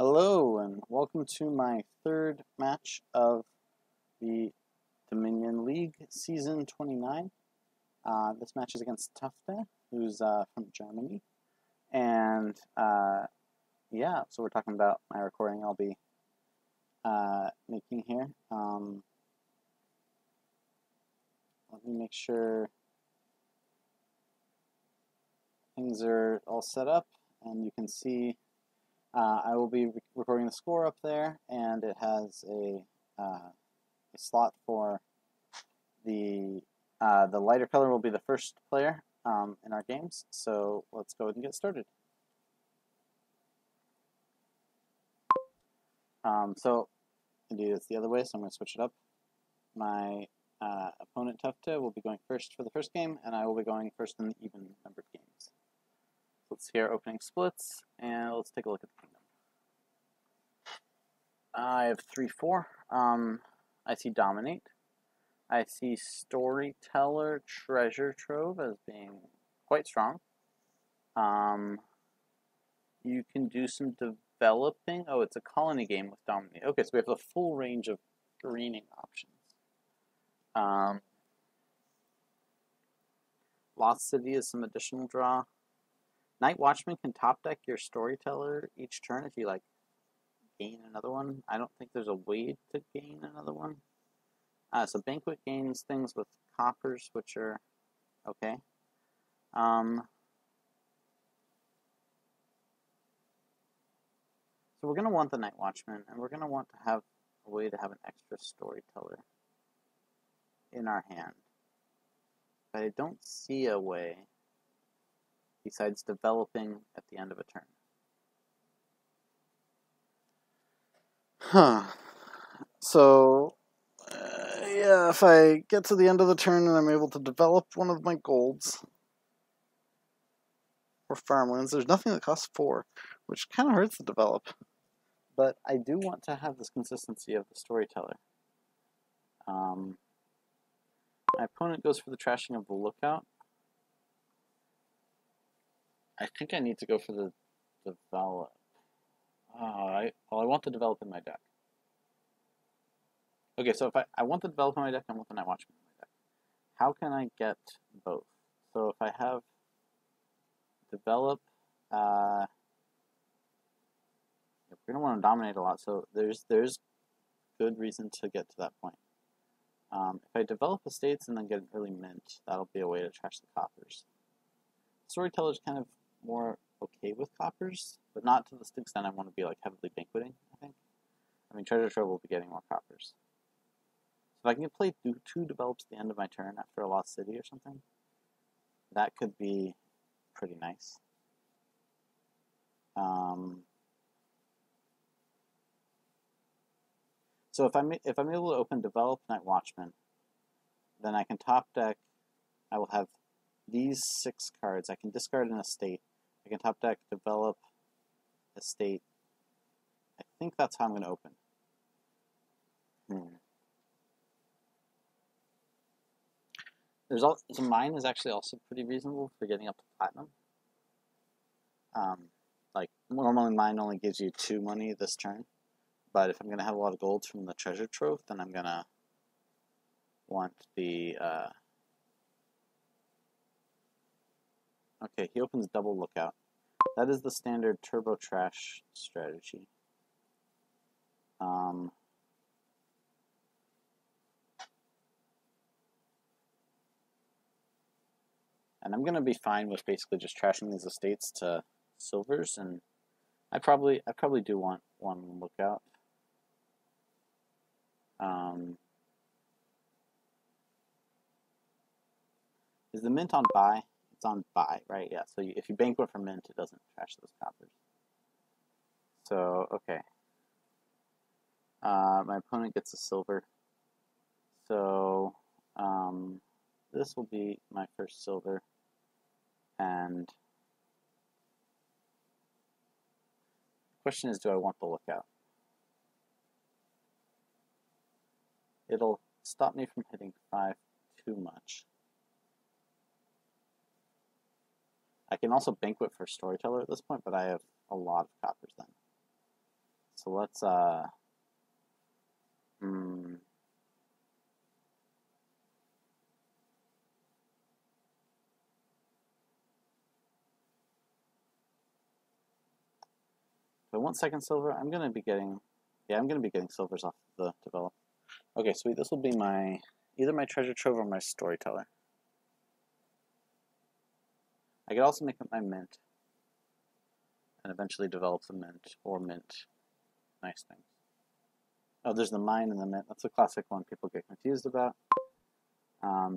Hello and welcome to my third match of the Dominion League Season 29. This match is against tufftaeh, who's from Germany. And yeah, so we're talking about my recording I'll be making here. Let me make sure things are all set up and you can see I will be recording the score up there, and it has a slot for the lighter color will be the first player in our games. So let's go ahead and get started. So indeed it's the other way, so I'm going to switch it up. My opponent tufftaeh will be going first for the first game, and I will be going first in the even numbered games. Let's see our opening splits, and let's take a look at the kingdom. I have 3-4. I see Dominate. I see Storyteller Treasure Trove as being quite strong. You can do some developing. Oh, it's a colony game with Dominate. Okay, so we have the full range of greening options. Lost City is some additional draw. Night Watchman can top deck your Storyteller each turn if you like gain another one. I don't think there's a way to gain another one. So Banquet gains things with coppers, which are okay. So we're going to want the Night Watchman, and we're going to want to have a way to have an extra Storyteller in our hand. But I don't see a way besides developing at the end of a turn. So, yeah, if I get to the end of the turn and I'm able to develop one of my golds or farmlands, there's nothing that costs 4, which kind of hurts to develop. But I do want to have this consistency of the Storyteller. My opponent goes for the trashing of the Lookout. I think I need to go for the develop. I want to develop in my deck. Okay, so if I want to develop in my deck, I want the Night Watchman in my deck. How can I get both? So if I have develop, we're going to want to dominate a lot, so there's good reason to get to that point. If I develop estates and then get an early mint, that'll be a way to trash the coppers. Storyteller's kind of more okay with coppers, but not to the extent I want to be like heavily banqueting, I think. I mean, Treasure Trove will be getting more coppers. So if I can play 2 develops at the end of my turn after a Lost City or something, that could be pretty nice. So if I'm able to open Develop Night Watchman, then I can top deck. I will have these 6 cards. I can discard an estate. I can top deck Develop Estate. I think that's how I'm going to open. So mine is actually also pretty reasonable for getting up to platinum. Like normally mine only gives you 2 money this turn, but if I'm going to have a lot of golds from the treasure trove, then I'm going to want the okay, he opens double Lookout. That is the standard turbo trash strategy. And I'm going to be fine with basically just trashing these estates to silvers, and I probably do want 1 Lookout. Is the mint on buy? It's on buy, right? Yeah, so if you banquet for mint, it doesn't trash those coppers. So, okay. My opponent gets a silver. So, this will be my first silver. And the question is, do I want the Lookout? It'll stop me from hitting 5 too much. I can also banquet for Storyteller at this point, but I have a lot of coppers then. so let's If I want second silver, I'm gonna be getting silvers off the develop. Okay, sweet. This will be either my treasure trove or my storyteller. I could also make up my mint and eventually develop the mint or mint nice things. Oh, there's the mine and the mint. That's a classic one people get confused about. I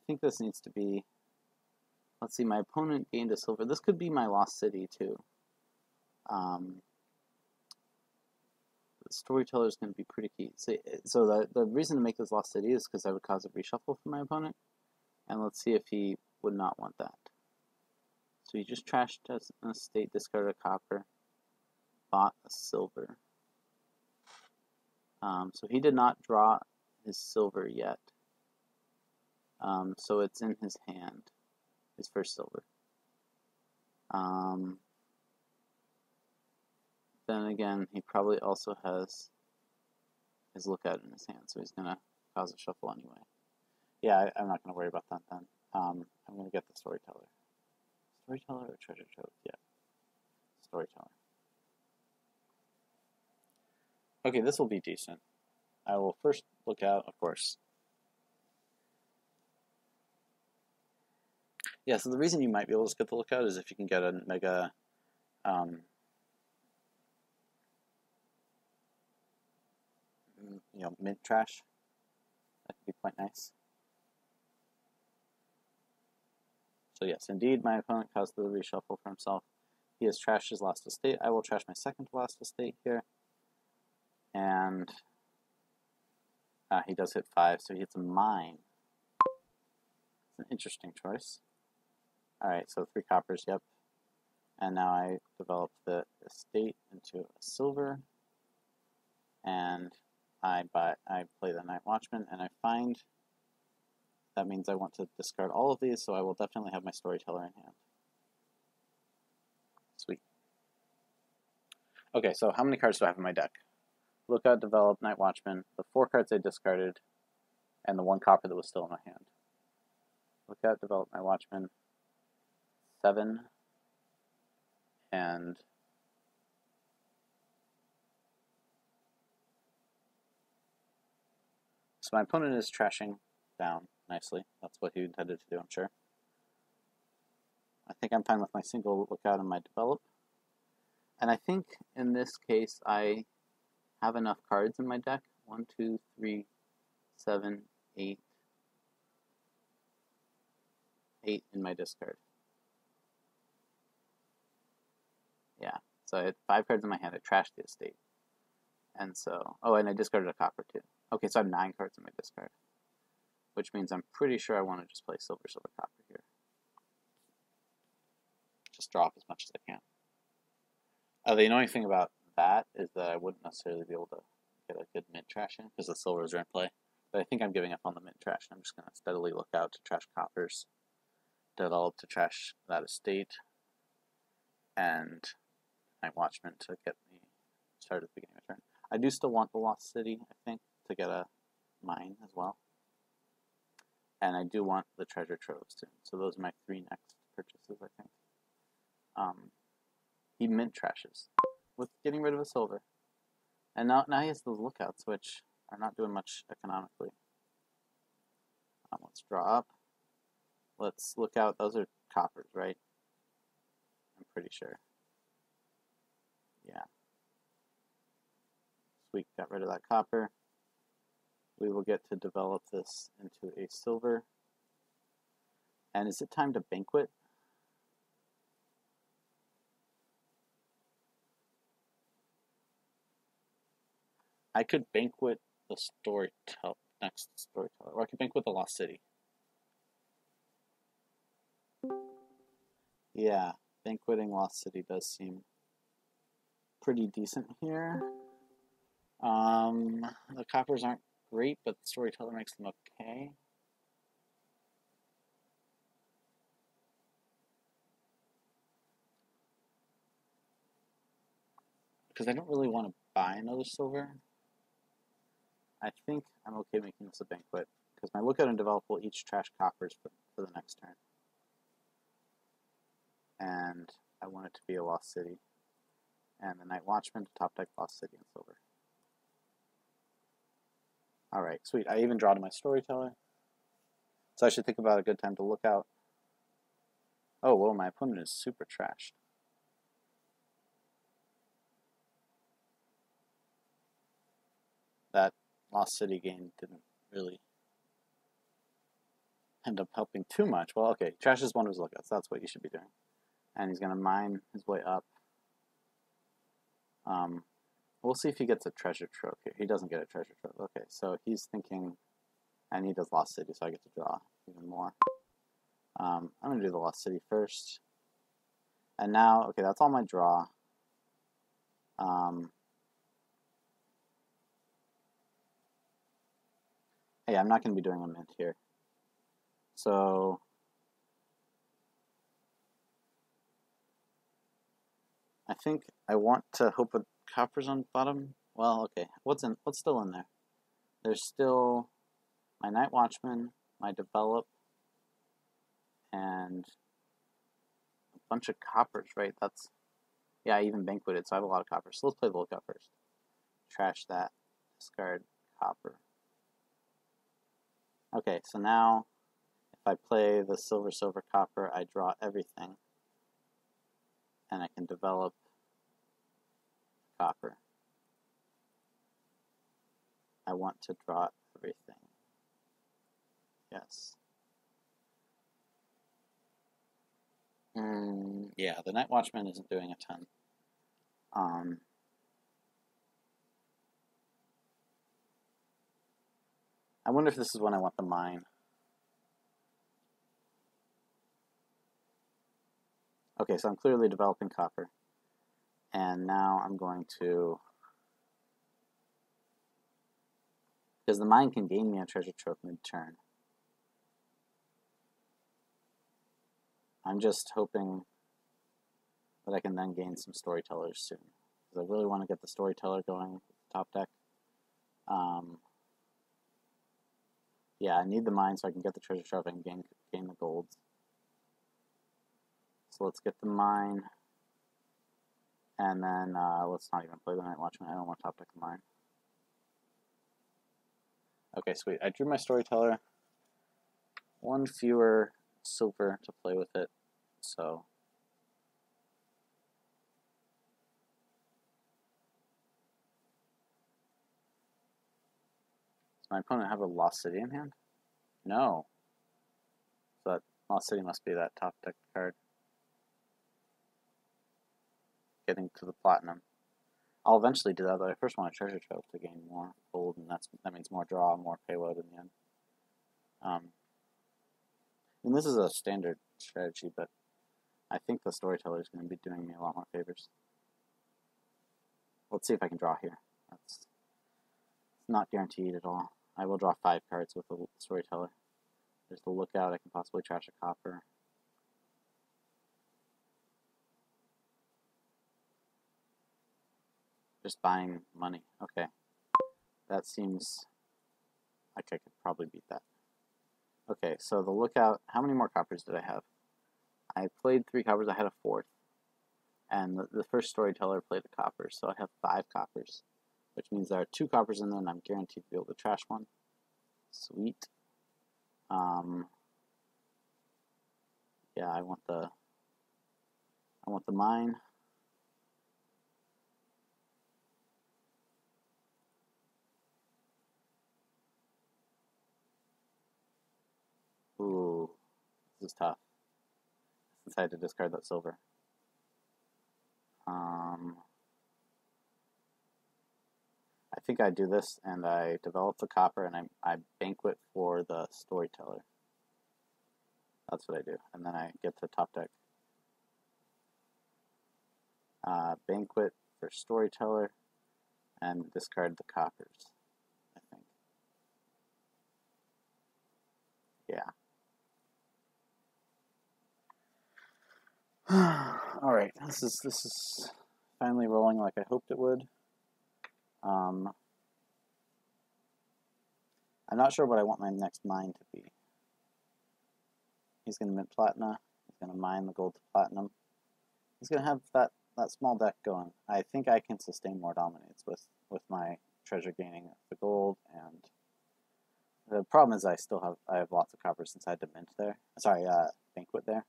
think this needs to be, let's see, my opponent gained a silver. This could be my lost city too. The storyteller is going to be pretty key. So the reason to make this lost city is because I would cause a reshuffle for my opponent. And let's see if he would not want that. So he just trashed an estate, discarded a copper, bought a silver. So he did not draw his silver yet. So it's in his hand, his first silver. Then again, he probably also has his lookout in his hand, so he's going to cause a shuffle anyway. Yeah, I'm not going to worry about that then. I'm going to get the storyteller. Storyteller or treasure trove? Yeah, storyteller. Okay, this will be decent. I will first look out, of course. Yeah, so the reason you might be able to get the lookout is if you can get a mega mint trash. That could be quite nice. So yes, indeed, my opponent caused the reshuffle for himself. He has trashed his last estate. I will trash my second to last estate here. And he does hit 5, so he hits a mine. It's an interesting choice. Alright, so 3 coppers, yep. And now I develop the estate into a silver. And I play the Night Watchman, and I find that means I want to discard all of these, so I will definitely have my storyteller in hand. Sweet. Okay, so how many cards do I have in my deck? Lookout, Develop, Night Watchman, the 4 cards I discarded, and the 1 copper that was still in my hand. Lookout, Develop, Night Watchman, 7, and so my opponent is trashing down nicely. That's what he intended to do, I'm sure. I think I'm fine with my single lookout and my develop. And I think in this case I have enough cards in my deck. 1, 2, 3, 7, 8. 8 in my discard. Yeah, so I had 5 cards in my hand. I trashed the estate. And so, oh, and I discarded a copper too. Okay, so I have 9 cards in my discard. Which means I'm pretty sure I want to just play silver, silver, copper here. Just draw up as much as I can. The annoying thing about that is that I wouldn't necessarily be able to get a good mint trash in because the silvers are in play. But I think I'm giving up on the mint trash. I'm just going to steadily look out to trash coppers, develop to trash that estate, and Night Watchman to get me started at the beginning of turn. I do still want the Lost City, I think, to get a mine as well. And I do want the treasure troves too. So those are my 3 next purchases, I think. He mint trashes with getting rid of a silver. And now he has those lookouts, which are not doing much economically. Let's draw up. Let's look out. Those are coppers, right? I'm pretty sure. Yeah. Sweet, got rid of that copper. We will get to develop this into a silver. And is it time to banquet? I could banquet the next storyteller, or I could banquet the Lost City. Yeah, banqueting Lost City does seem pretty decent here. The coppers aren't great, but the storyteller makes them okay. because I don't really want to buy another silver, I think I'm okay making this a banquet, because my lookout and develop will each trash coppers for the next turn. And I want it to be a lost city. And the Night Watchman to top deck lost city and silver. Alright, sweet. I even draw to my storyteller. So I should think about a good time to look out. Oh, whoa, my opponent is super trashed. That lost city game didn't really end up helping too much. Well, okay, trashes one of his lookouts. That's what you should be doing. And he's going to mine his way up. We'll see if he gets a treasure trove here. He doesn't get a treasure trove. Okay, so he's thinking, and he does lost city, so I get to draw even more. I'm going to do the lost city first. And now, okay, that's all my draw. Hey, I'm not going to be doing a mint here. So I think I want to hope a copper's on bottom. Well, okay, what's still in there? There's still my Night Watchman, my develop, and a bunch of coppers, right? That's, yeah, I even banqueted, so I have a lot of coppers. So let's play the lookout first. Trash that, discard copper. Okay, so now if I play the silver, silver, copper, I draw everything. And I can develop copper. I want to draw everything. Yes. Yeah, the Night Watchman isn't doing a ton. I wonder if this is when I want the mine. Okay, so I'm clearly developing copper. And now I'm going to, because the mine can gain me a treasure trove mid-turn. I'm just hoping that I can then gain some storytellers soon. Because I really want to get the storyteller going with the top deck. Yeah, I need the mine so I can get the treasure trove and gain the gold. So let's get the mine. And then let's not even play the Night Watchman. I don't want to top deck the mine. Okay, sweet. I drew my storyteller. One fewer silver to play with it. So does my opponent have a lost city in hand? No. So that lost city must be that top deck card. Getting to the platinum. I'll eventually do that, but I first want a treasure trove to gain more gold, and that means more draw, more payload in the end. And this is a standard strategy, but I think the storyteller is going to be doing me a lot more favors. Let's see if I can draw here. That's not guaranteed at all. I will draw 5 cards with the storyteller. There's the lookout. I can possibly trash a copper. Just buying money. Okay. That seems like I could probably beat that. Okay, so the lookout. How many more coppers did I have? I played 3 coppers. I had a 4th. And the first storyteller played the coppers, so I have 5 coppers. Which means there are 2 coppers in there, and I'm guaranteed to be able to trash one. Sweet. Yeah, I want the mine. Ooh, this is tough. Since I had to discard that silver. I think I do this, and I develop the copper, and I banquet for the storyteller. That's what I do, and then I get to top deck. Banquet for storyteller, and discard the coppers, I think. Yeah. All right, this is finally rolling like I hoped it would. I'm not sure what I want my next mine to be. He's going to mint platina. He's going to mine the gold to platinum. He's going to have that small deck going. I think I can sustain more dominates with my treasure gaining the gold, and the problem is I have lots of copper since I had to mint there. Sorry, banquet there.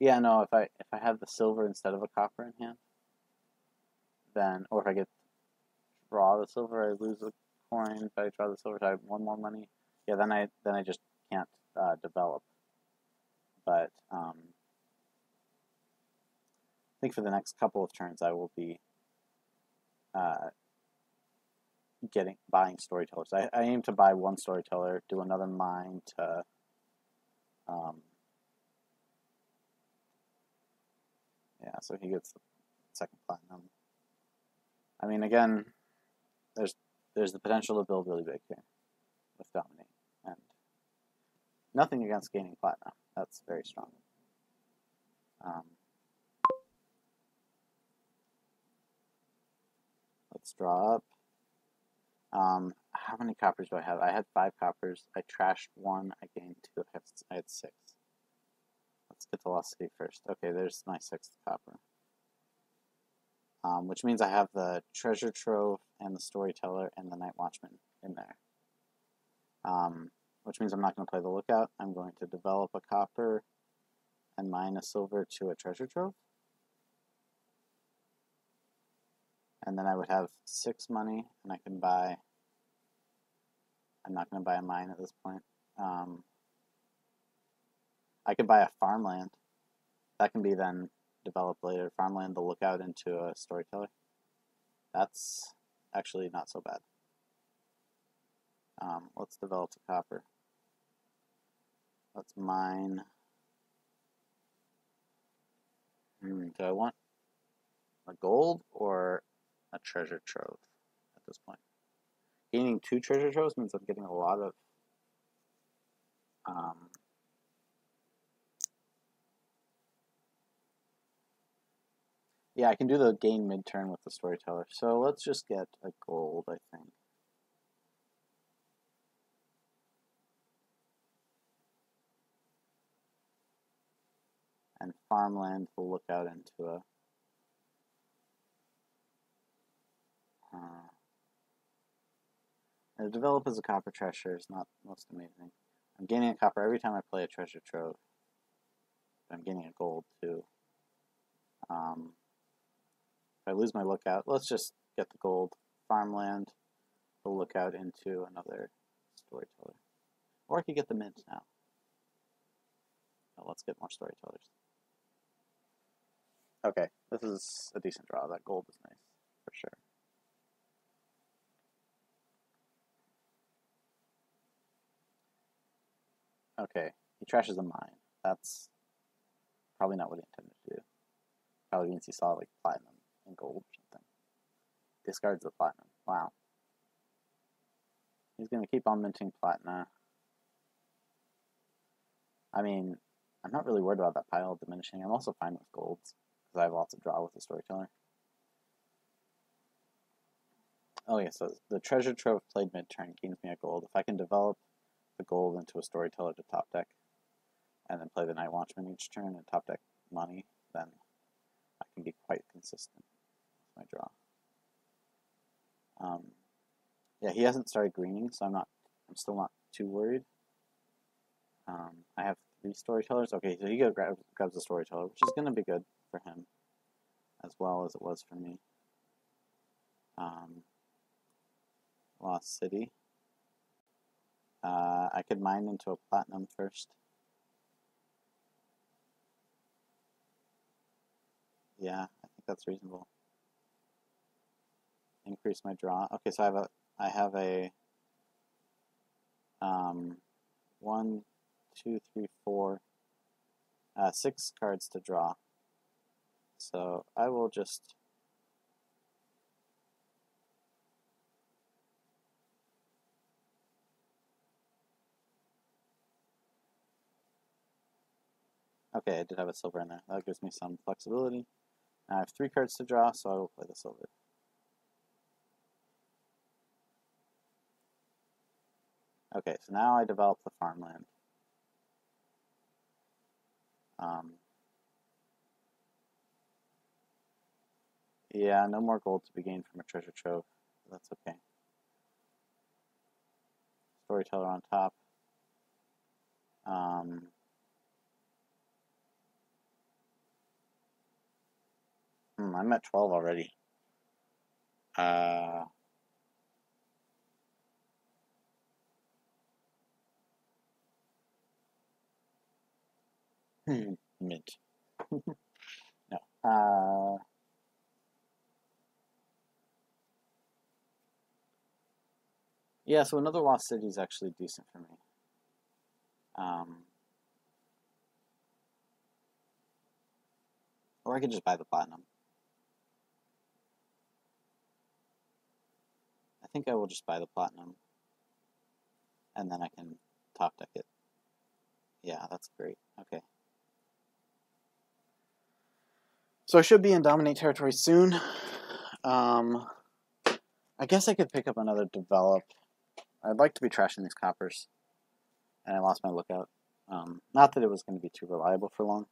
Yeah, no, if I have the silver instead of a copper in hand, then, or if I get draw the silver, I lose a coin. If I draw the silver, so I have one more money. Yeah, then I just can't develop. But I think for the next couple of turns, I will be buying storytellers. I aim to buy one storyteller, do another mine to yeah, so he gets the second platinum. I mean, again, there's the potential to build really big here with dominate, and nothing against gaining platinum. That's very strong. Let's draw up. How many coppers do I have? I had 5 coppers. I trashed 1. I gained 2. I had 6. Let's get velocity first. Okay, there's my 6th copper. Which means I have the treasure trove and the storyteller and the night watchman in there. Which means I'm not going to play the lookout. I'm going to develop a copper and mine a silver to a treasure trove. And then I would have 6 money, and I can buy. I'm not going to buy a mine at this point. I could buy a farmland. That can be then developed later. Farmland, the lookout into a storyteller. That's actually not so bad. Let's develop the copper. Let's mine. Do I want a gold or a treasure trove at this point? Gaining 2 treasure troves means I'm getting a lot of yeah, I can do the gain mid-turn with the storyteller. So let's just get a gold, I think. And farmland will look out into a the develop as a copper treasure is not most amazing. I'm gaining a copper every time I play a treasure trove. I'm gaining a gold too. If I lose my lookout, let's just get the gold. Farmland, the lookout into another storyteller. Or I could get the mint now. Oh, let's get more storytellers. Okay, this is a decent draw. That gold is nice, for sure. Okay, he trashes a mine. That's probably not what he intended to do. Probably means he saw like platinum and gold or something. Discards the platinum. Wow. He's going to keep on minting platina. I mean, I'm not really worried about that pile diminishing. I'm also fine with golds, because I have lots of draw with the storyteller. Oh yeah, so the treasure trove played mid-turn gains me a gold. If I can develop the gold into a storyteller to top deck, and then play the night watchman each turn and top deck money, then I can be quite consistent with my draw. Yeah, he hasn't started greening, so I'm still not too worried. I have 3 storytellers. Okay, so he grabs the storyteller, which is going to be good for him, as well as it was for me. Lost City. I could mine into a platinum first. Yeah, I think that's reasonable. Increase my draw. Okay, so I have a 1, 2, 3, 4, 6 cards to draw. So I will just Okay, I did have a silver in there. That gives me some flexibility. Now I have 3 cards to draw, so I will play the silver. Okay, so now I develop the farmland. Yeah, no more gold to be gained from a treasure trove. That's okay. Storyteller on top. I'm at 12 already. Mint. No. Yeah, so another lost city is actually decent for me. Or I could just buy the platinum. I think I will just buy the platinum. And then I can top deck it. Yeah, that's great. Okay. So I should be in dominate territory soon. I guess I could pick up another develop. I'd like to be trashing these coppers. And I lost my lookout. Not that it was going to be too reliable for long.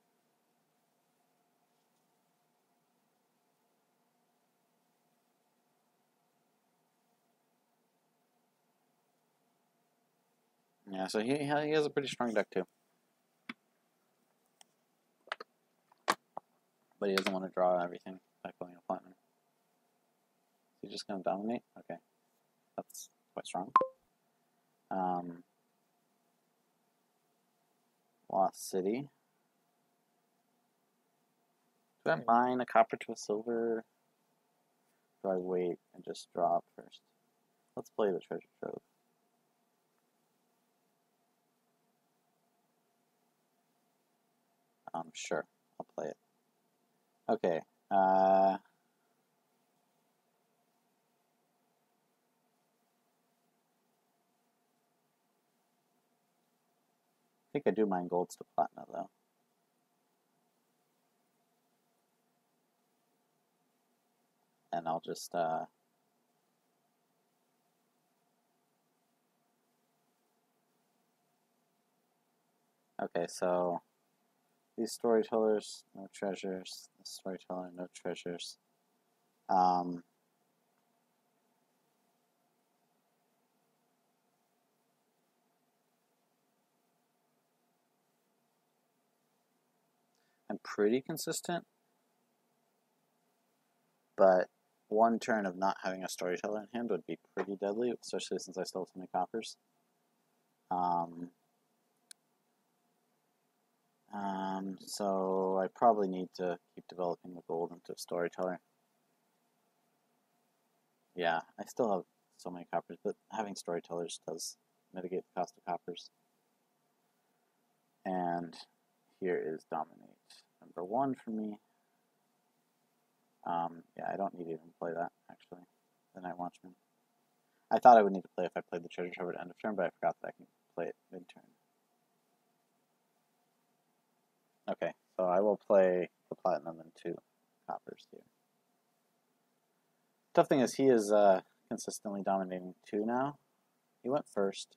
Yeah, so he has a pretty strong deck too. But he doesn't want to draw everything by pulling a platinum. Is he just going to dominate? Okay. That's quite strong. Lost City. Do I mine a copper to a silver? Do I wait and just draw up first? Let's play the treasure trove. Sure, I'll play it. Okay. I think I do mine golds to platinum though. And I'll just okay, so these storytellers, no treasures. This storyteller, no treasures. I'm pretty consistent, but one turn of not having a storyteller in hand would be pretty deadly, especially since I still have so many coppers. So I probably need to keep developing the gold into a storyteller. Yeah, I still have so many coppers, but having storytellers does mitigate the cost of coppers. And here is dominate number 1 for me. Yeah, I don't need to even play that, actually, the Night Watchman. I thought I would need to play if I played the treasure trove at end of turn, but I forgot that I can play it mid-turn. Okay, so I will play the platinum and 2 coppers here. Tough thing is he is consistently dominating 2 now. He went first.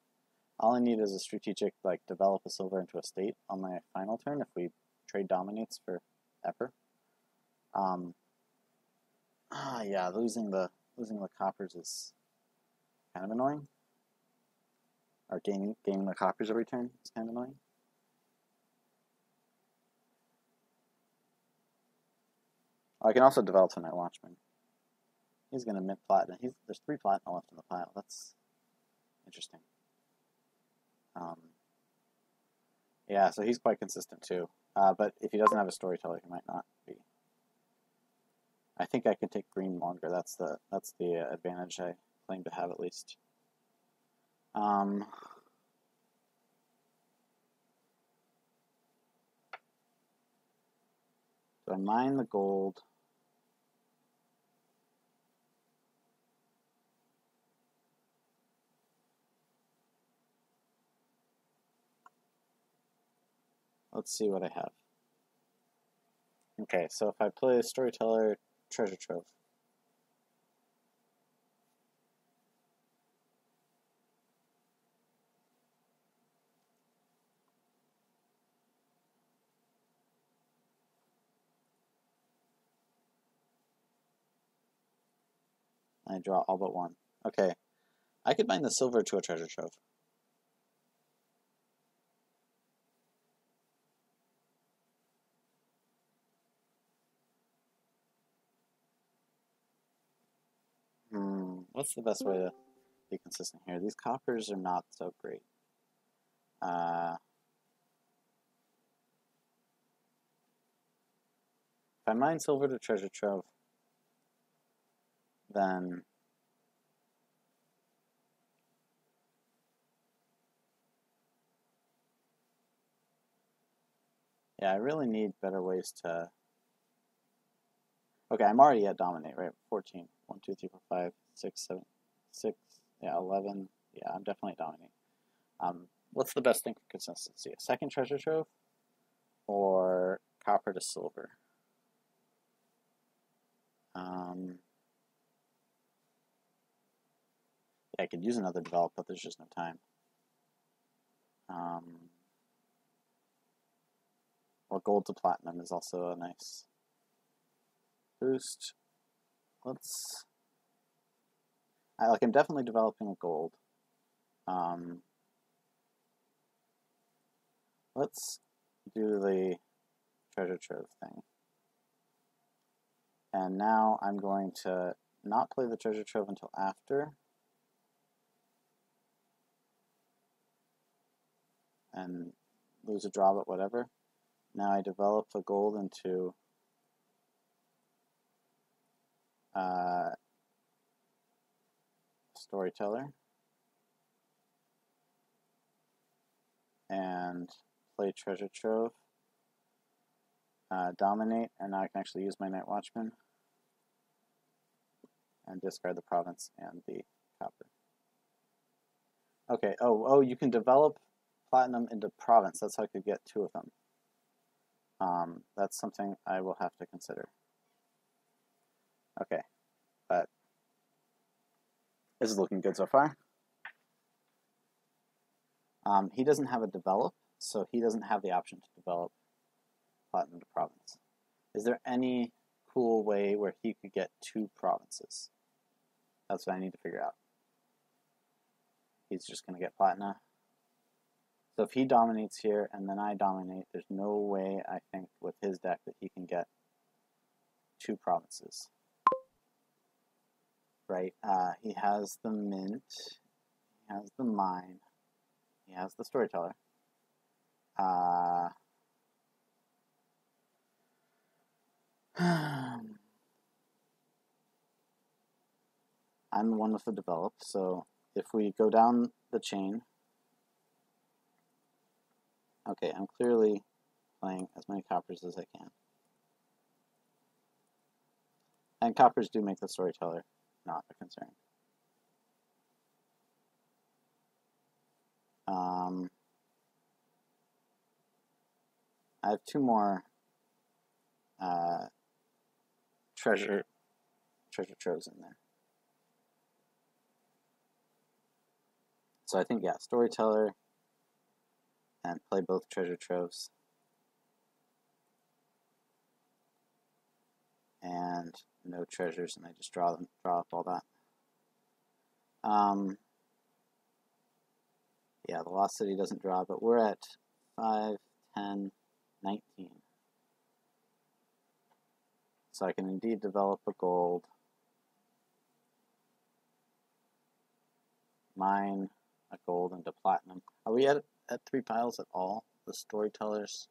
All I need is a strategic, like, develop a silver into a state on my final turn if we trade dominates for ever. Yeah, losing the coppers is kind of annoying. Or gaining the coppers every turn is kind of annoying. Oh, I can also develop the Night Watchman. He's going to mint platinum. There's 3 platinum left in the pile. That's interesting. Yeah, so he's quite consistent too. But if he doesn't have a storyteller, he might not be. I think I can take green longer. That's the advantage I claim to have at least. Do I mine the gold? Let's see what I have. Okay, so if I play Storyteller, Treasure Trove. I draw all but one. Okay, I could mine the silver to a treasure trove. What's the best way to be consistent here? These coppers are not so great. If I mine silver to treasure trove, then yeah, I really need better ways to... Okay, I'm already at dominate, right? 14. 1, 2, 3, 4, 5, 6, 7, 6, yeah, 11. Yeah, I'm definitely dominating. What's the best thing for consistency? A second treasure trove or copper to silver? Yeah, I could use another develop, but there's just no time. Or gold to platinum is also a nice boost. I'm definitely developing a gold. Let's do the treasure trove thing. And now I'm going to not play the treasure trove until after. And lose a draw, but whatever. Now I develop the gold into Storyteller. And play treasure trove. Dominate, and now I can actually use my Night Watchman. And discard the province and the copper. Okay, oh, you can develop platinum into province. That's how I could get 2 of them. That's something I will have to consider. Okay, but this is looking good so far. He doesn't have a develop, so he doesn't have the option to develop platinum to province. Is there any cool way where he could get 2 provinces? That's what I need to figure out. He's just going to get platinum. So if he dominates here and then I dominate, there's no way, I think, with his deck that he can get 2 provinces. Right? He has the mint, he has the mine, he has the storyteller. I'm the one with the develop, so if we go down the chain, okay, I'm clearly playing as many coppers as I can. And coppers do make the storyteller not a concern. I have 2 more treasure troves in there. So I think, yeah, storyteller and play both treasure troves. And no treasures, and I just draw up all that. Yeah, the Lost City doesn't draw, but we're at 5, 10, 19. So I can indeed develop a gold, mine a gold into platinum. Are we at 3 piles at all? The storytellers?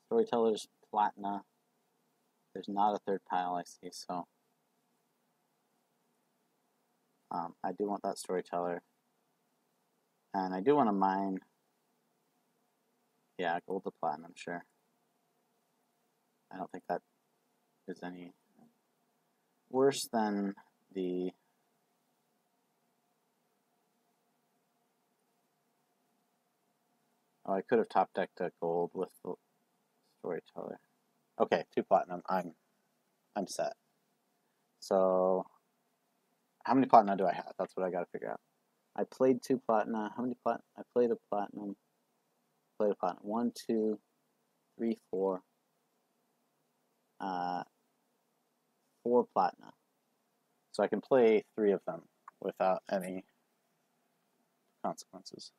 Storytellers, platina. There's not a 3rd pile I see, so I do want that storyteller. And I do want to mine, yeah, gold to platinum, sure. I don't think that is any worse than the Oh, I could have top decked a gold with the storyteller. Okay, 2 platinum. I'm set. So, how many platinum do I have? That's what I got to figure out. I played 2 platinum. How many platinum? I played a platinum. Played a platinum. 1, 2, 3, 4. 4 platinum. So I can play 3 of them without any consequences.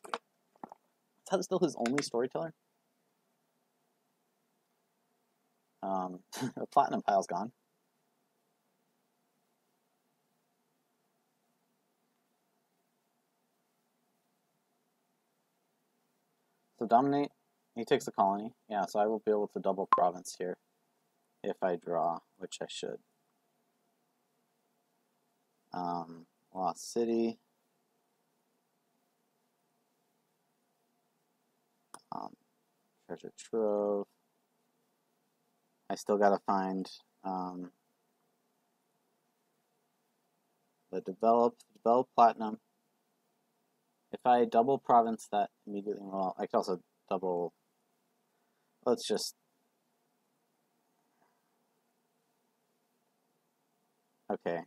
Is that still his only storyteller? The platinum pile's gone. So dominate, he takes the colony. Yeah, so I will be able to double province here if I draw, which I should. Lost city. Treasure trove. I still gotta find the develop platinum. If I double province that immediately, well, I can also double. Let's just. Okay.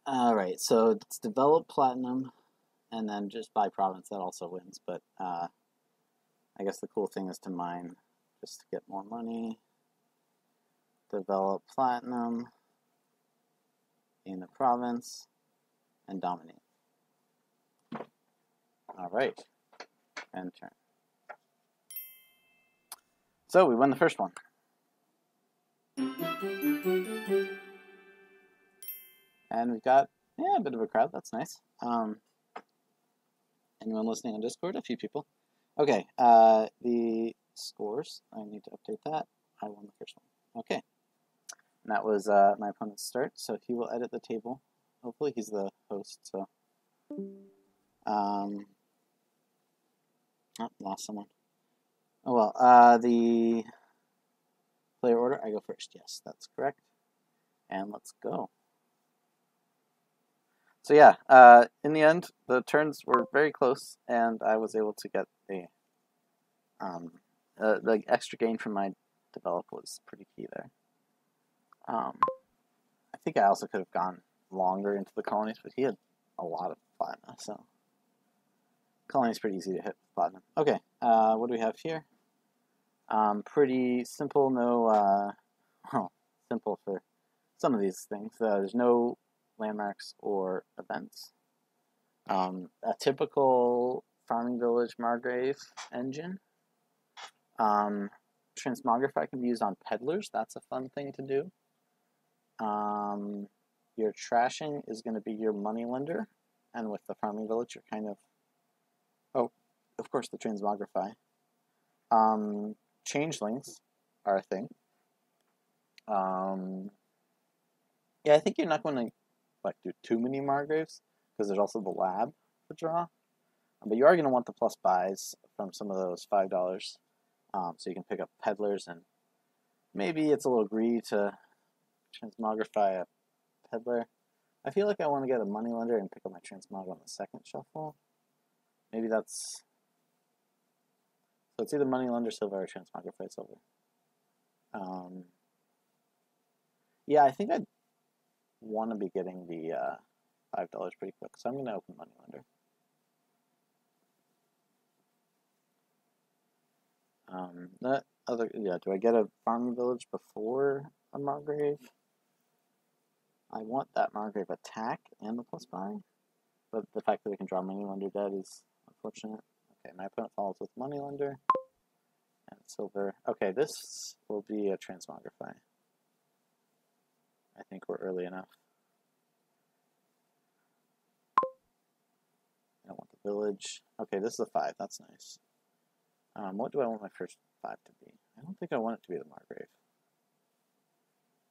Alright, so it's develop platinum, and then just buy province, that also wins, but I guess the cool thing is to mine just to get more money. Develop platinum in the province, and dominate. Alright, end turn. So we won the first one. And we've got, a bit of a crowd, that's nice. Anyone listening on Discord? A few people. Okay, the scores, I need to update that. I won the first one. Okay. And that was my opponent's start, so he will edit the table. Hopefully he's the host, so. Oh, lost someone. Oh well, the player order, I go first. Yes, that's correct. And let's go. So yeah, in the end, the turns were very close, and I was able to get the extra gain from my develop was pretty key there. I think I also could have gone longer into the colonies, but he had a lot of platinum, so colony's pretty easy to hit with platinum. Okay, what do we have here? Pretty simple, no, well, simple for some of these things. There's no landmarks or events. A typical farming village Margrave engine. Transmogrify can be used on peddlers. That's a fun thing to do. Your trashing is going to be your moneylender, and with the farming village, you're kind of, oh, of course, the transmogrify. Changelings are a thing. Yeah, I think you're not going to do too many Margraves, because there's also the lab to draw. But you are going to want the plus buys from some of those $5, so you can pick up peddlers, and maybe it's a little greedy to transmogrify a peddler. I feel like I want to get a moneylender and pick up my transmog on the second shuffle. Maybe that's... So it's either moneylender silver or transmogrify silver. Yeah, I think I'd want to be getting the $5 pretty quick, so I'm going to open moneylender. Do I get a farming village before a Margrave? I want that Margrave attack and the plus buy, but the fact that we can draw moneylender dead is unfortunate. Okay, my opponent follows with moneylender and silver. Okay, this will be a transmogrify. I think we're early enough. I don't want the village. Okay, this is a 5. That's nice. What do I want my first 5 to be? I don't think I want it to be the Margrave.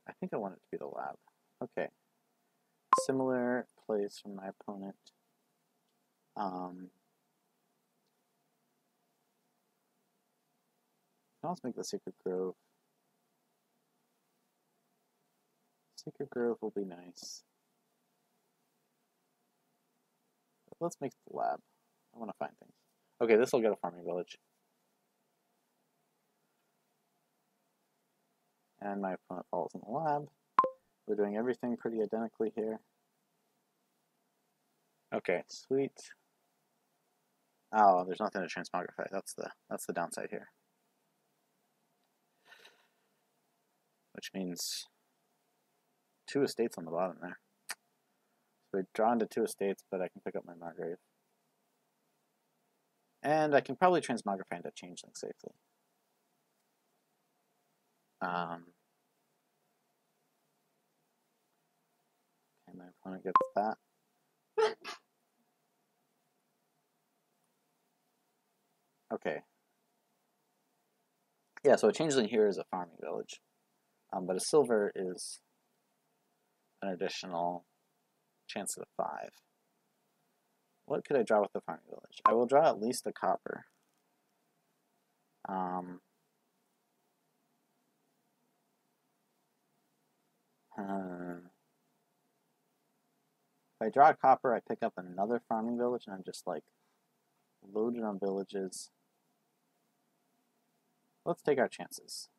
I think I want it to be the lab. Okay. Similar plays from my opponent. Let's make the Secret Grove. Secret Grove will be nice. Let's make the lab. I want to find things. Okay, this will get a farming village. And my opponent falls in the lab. We're doing everything pretty identically here. Okay, sweet. Oh, there's nothing to transmogrify. That's the downside here. Which means 2 estates on the bottom there. So we draw into 2 estates, but I can pick up my Margrave. And I can probably transmogrify into Changeling safely. Okay, my opponent gets that. Okay. Yeah, so a Changeling here is a farming village. But a silver is an additional chance of a 5. What could I draw with the farming village? I will draw at least a copper. If I draw a copper, I pick up another farming village, and I'm just like loaded on villages. Let's take our chances.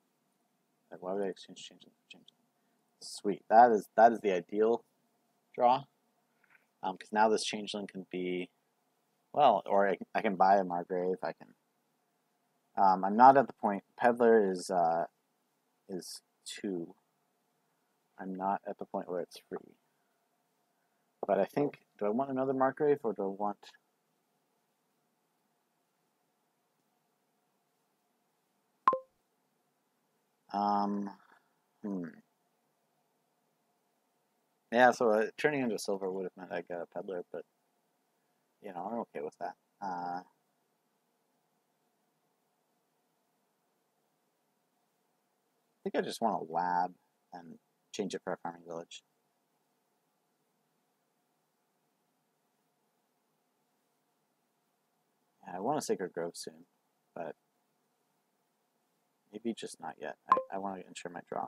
Why would I exchange Changeling for Changeling? Sweet. That is the ideal draw. Because now this Changeling can be, well, or I can buy a Margrave. I can. I'm not at the point. Peddler is 2. I'm not at the point where it's free. But I think, do I want another Margrave, or do I want... Yeah, so turning into silver would have meant I got a Peddler, but, you know, I'm okay with that. I think I just want a lab and change it for a farming village. Yeah, I want a Sacred Grove soon, but maybe just not yet. I want to ensure my draw.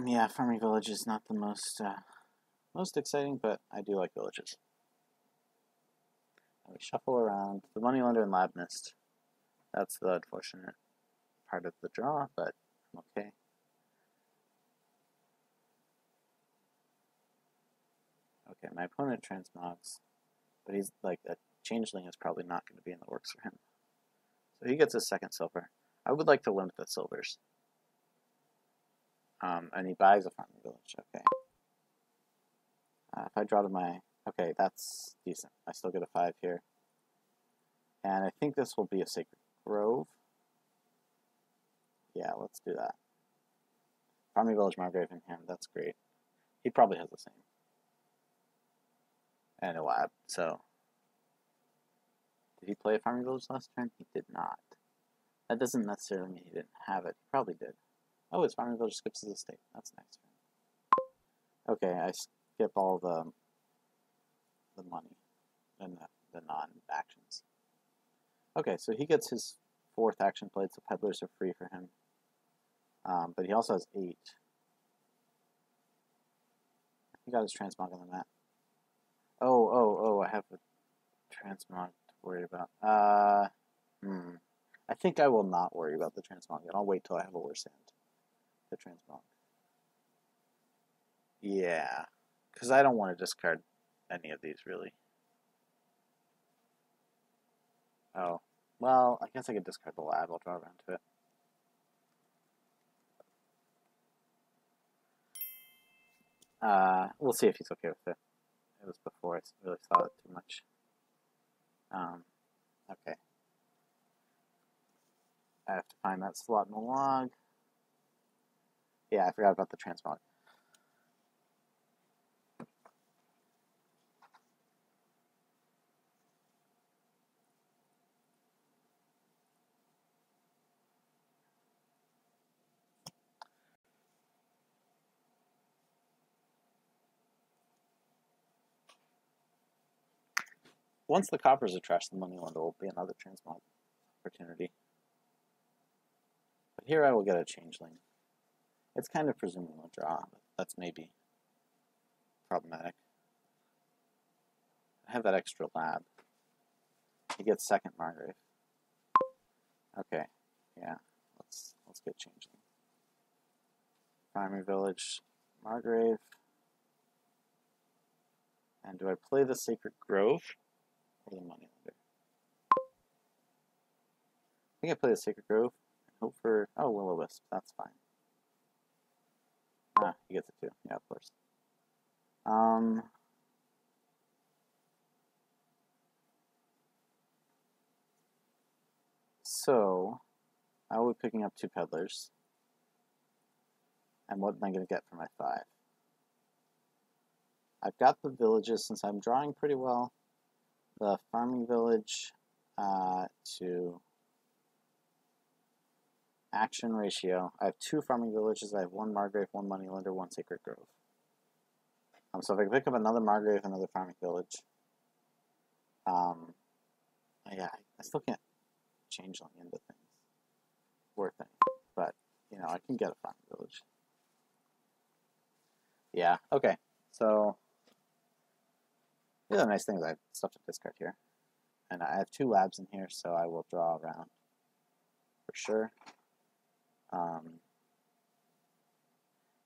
Yeah, farming village is not the most exciting, but I do like villages. And we shuffle around. The Moneylender and Lab missed. That's the unfortunate part of the draw, but I'm okay. Okay, my opponent transmogs, but he's like, a Changeling is probably not going to be in the works for him. So he gets his second silver. I would like to limit the silvers. And he buys a farming village, okay. If I draw to my... Okay, that's decent. I still get a 5 here. And I think this will be a Sacred Grove. Yeah, let's do that. Farming village Margrave in hand, that's great. He probably has the same. And a lab, so... Did he play a farming village last turn? He did not. That doesn't necessarily mean he didn't have it. He probably did. Oh, his farming village skips his estate. That's nice. Okay, I skip all the money and the non-actions. Okay, so he gets his 4th action played, so peddlers are free for him. But he also has 8. He got his transmog on the mat. Oh, I have a transmog to worry about. I think I will not worry about the transmog, and I'll wait till I have a worse hand to transmog. Yeah, because I don't want to discard any of these, really. Oh, well, I guess I could discard the lab. I'll draw around to it. We'll see if he's okay with it. It was before I really thought it too much. Okay. I have to find that slot in the log. Yeah, I forgot about the transmog. Once the coppers are trashed, the Moneylender will be another transmog opportunity. But here I will get a Changeling. It's kind of presuming a draw, but that's maybe problematic. I have that extra lab. He gets second Margrave. Okay, yeah. Let's get changeling. Primary village, Margrave. And do I play the Sacred Grove or the Moneylender? I think I play the Sacred Grove and hope for Will-O-Wisp. That's fine. Ah, he gets it too. Yeah, of course. So I will be picking up 2 peddlers. And what am I going to get for my 5? I've got the villages since I'm drawing pretty well. The farming village to action ratio. I have 2 farming villages. I have 1 Margrave, 1 Moneylender, 1 Sacred Grove. So if I pick up another Margrave, another farming village, yeah, I still can't change on into things worth anything, but you know I can get a farming village. Yeah, okay. So the other nice thing is I have stuff to discard here, and I have 2 labs in here, so I will draw around for sure.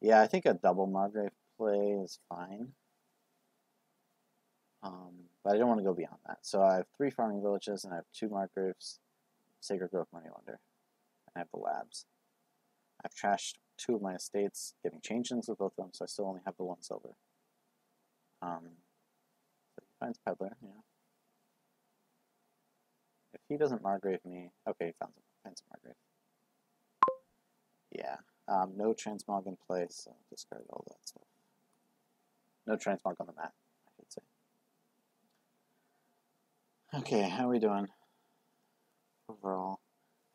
Yeah, I think a double Margrave play is fine. But I don't want to go beyond that. So I have 3 farming villages, and I have 2 Margraves, Sacred Grove, Moneylender, and I have the labs. I've trashed 2 of my estates, getting changelings with both of them, so I still only have the 1 silver. So he finds Peddler, yeah. If he doesn't Margrave me, okay, he finds a Margrave. Yeah, no transmog in place, so discard all that stuff. No transmog on the mat, I should say. Okay, how are we doing overall?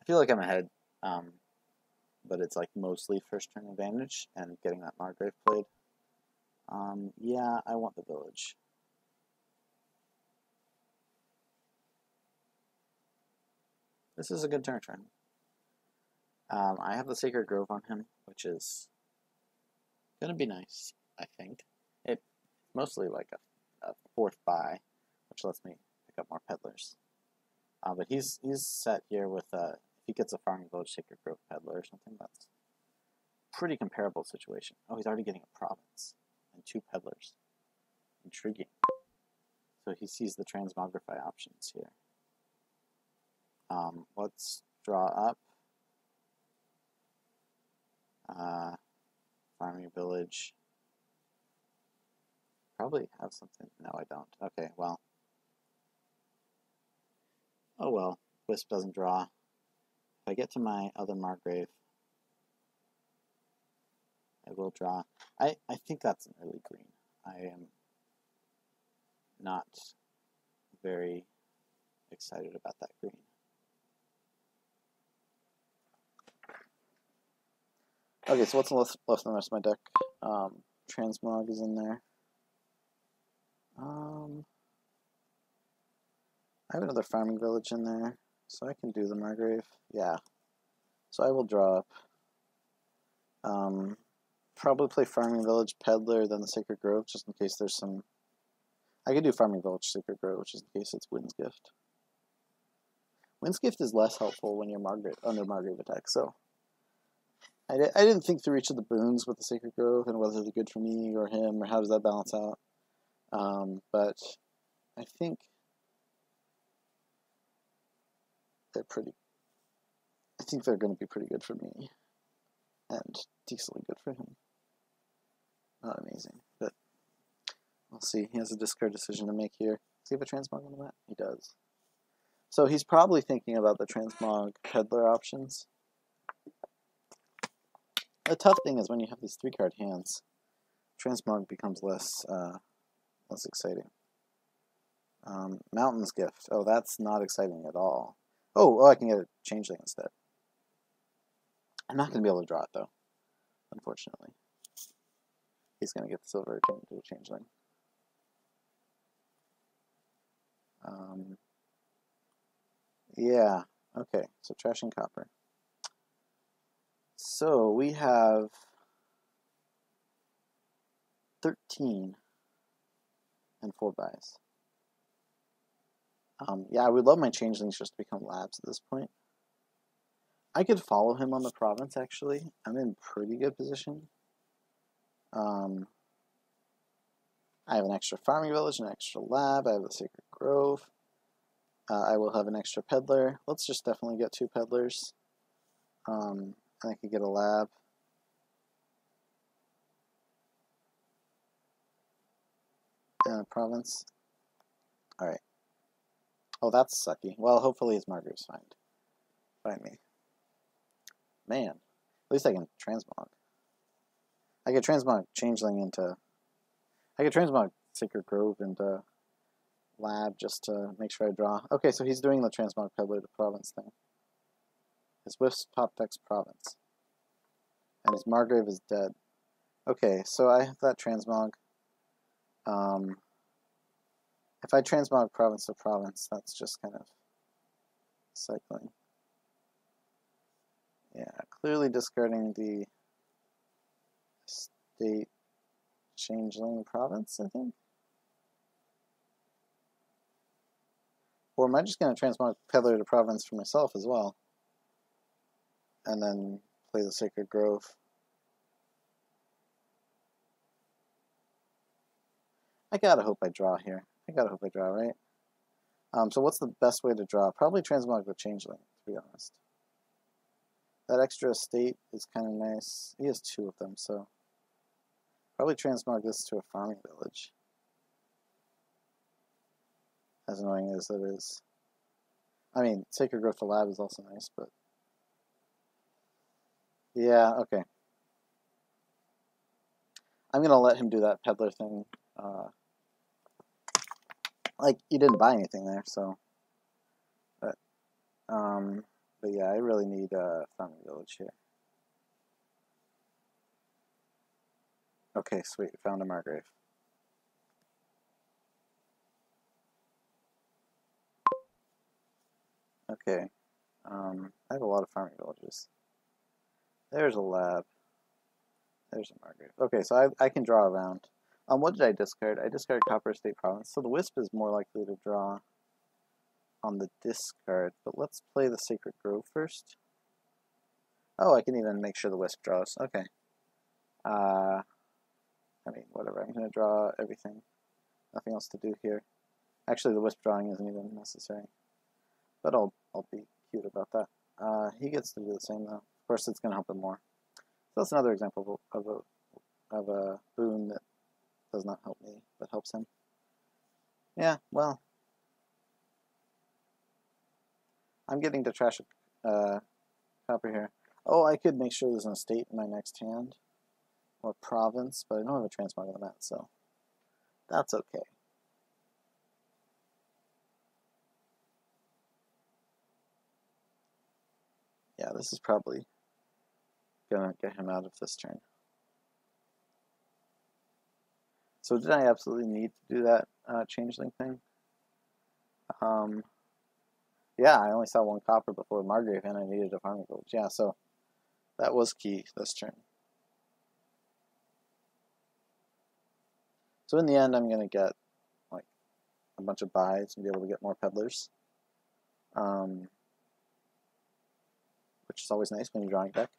I feel like I'm ahead, but it's like mostly first turn advantage and getting that Margrave played. Yeah, I want the village. This is a good turn. I have the Sacred Grove on him, which is going to be nice, I think. It's mostly like a 4th buy, which lets me pick up more peddlers. But he's set here with, if he gets a farming village Sacred Grove peddler or something, that's a pretty comparable situation. Oh, he's already getting a province and 2 peddlers. Intriguing. So he sees the transmogrify options here. Let's draw up. Farming village. Probably have something. No, I don't. Okay, well. Oh well. Wisp doesn't draw. If I get to my other Margrave, I will draw. I think that's an early green. I am not very excited about that green. Okay, so what's left in the rest of my deck? Transmog is in there. I have another farming village in there, so I can do the Margrave. Yeah. So I will draw up. Probably play farming village peddler, then the Sacred Grove, just in case there's some. I could do farming village Sacred Grove, just in case it's Wind's Gift. Wind's Gift is less helpful when you're under Margrave attack, so. I didn't think through each of the boons with the Sacred Grove and whether they're good for me or him or how does that balance out. But I think they're going to be pretty good for me and decently good for him. Not amazing, but we'll see. He has a discard decision to make here. Does he have a transmog on the mat? He does. So he's probably thinking about the transmog peddler options. The tough thing is when you have these 3-card hands, transmog becomes less exciting. Mountain's Gift. Oh, that's not exciting at all. Oh, I can get a changeling instead. I'm not going to be able to draw it though, unfortunately. He's going to get the silver to a changeling. Yeah. Okay. So trash and copper. So we have 13 and 4 buys. Yeah, I would love my changelings just to become labs at this point. I could follow him on the province, actually. I'm in pretty good position. I have an extra farming village, an extra lab, I have a sacred grove. I will have an extra peddler. Let's just definitely get 2 peddlers. And I could get a lab. And a province. Alright. Oh, that's sucky. Well, hopefully his Margrave's find me. Man. At least I can transmog. I could transmog Changeling into... I could transmog Sacred Grove into Lab just to make sure I draw. Okay, so he's doing the transmog peddler to province thing. His Whiff's top decks province. And his Margrave is dead. Okay, so I have that transmog. If I transmog province to province, that's just kind of cycling. Yeah, clearly discarding the state changeling province, I think. Or am I just going to transmog peddler to province for myself as well? And then play the Sacred Grove. I gotta hope I draw here. I gotta hope I draw, right? So what's the best way to draw? Probably transmog with changeling, to be honest. That extra estate is kind of nice. He has 2 of them, so probably transmog this to a farming village. As annoying as it is. I mean, Sacred Growth to Lab is also nice, but... yeah, okay. I'm going to let him do that peddler thing. Like, you didn't buy anything there, so... But yeah, I really need a farming village here. Okay, sweet. Found a Margrave. Okay. I have a lot of farming villages. There's a lab. There's a Margrave. Okay, so I can draw around. What did I discard? I discarded Copper Estate Province. So the Wisp is more likely to draw on the discard. But let's play the Sacred Grove first. Oh, I can even make sure the Wisp draws. Okay. I mean, whatever. I'm going to draw everything. Nothing else to do here. Actually, the Wisp drawing isn't even necessary. But I'll be cute about that. He gets to do the same, though. Of course, it's going to help him more. So that's another example of a boon that does not help me, but helps him. Yeah, well. I'm getting to trash copper here. Oh, I could make sure there's an estate in my next hand. Or province, but I don't have a transmog on that, so that's okay. Yeah, this is probably gonna get him out of this turn. So did I absolutely need to do that changeling thing? Yeah, I only saw 1 copper before Margrave and I needed a farming village. Yeah, so that was key this turn. So in the end, I'm going to get like a bunch of buys and be able to get more peddlers. Which is always nice when you're drawing a deck.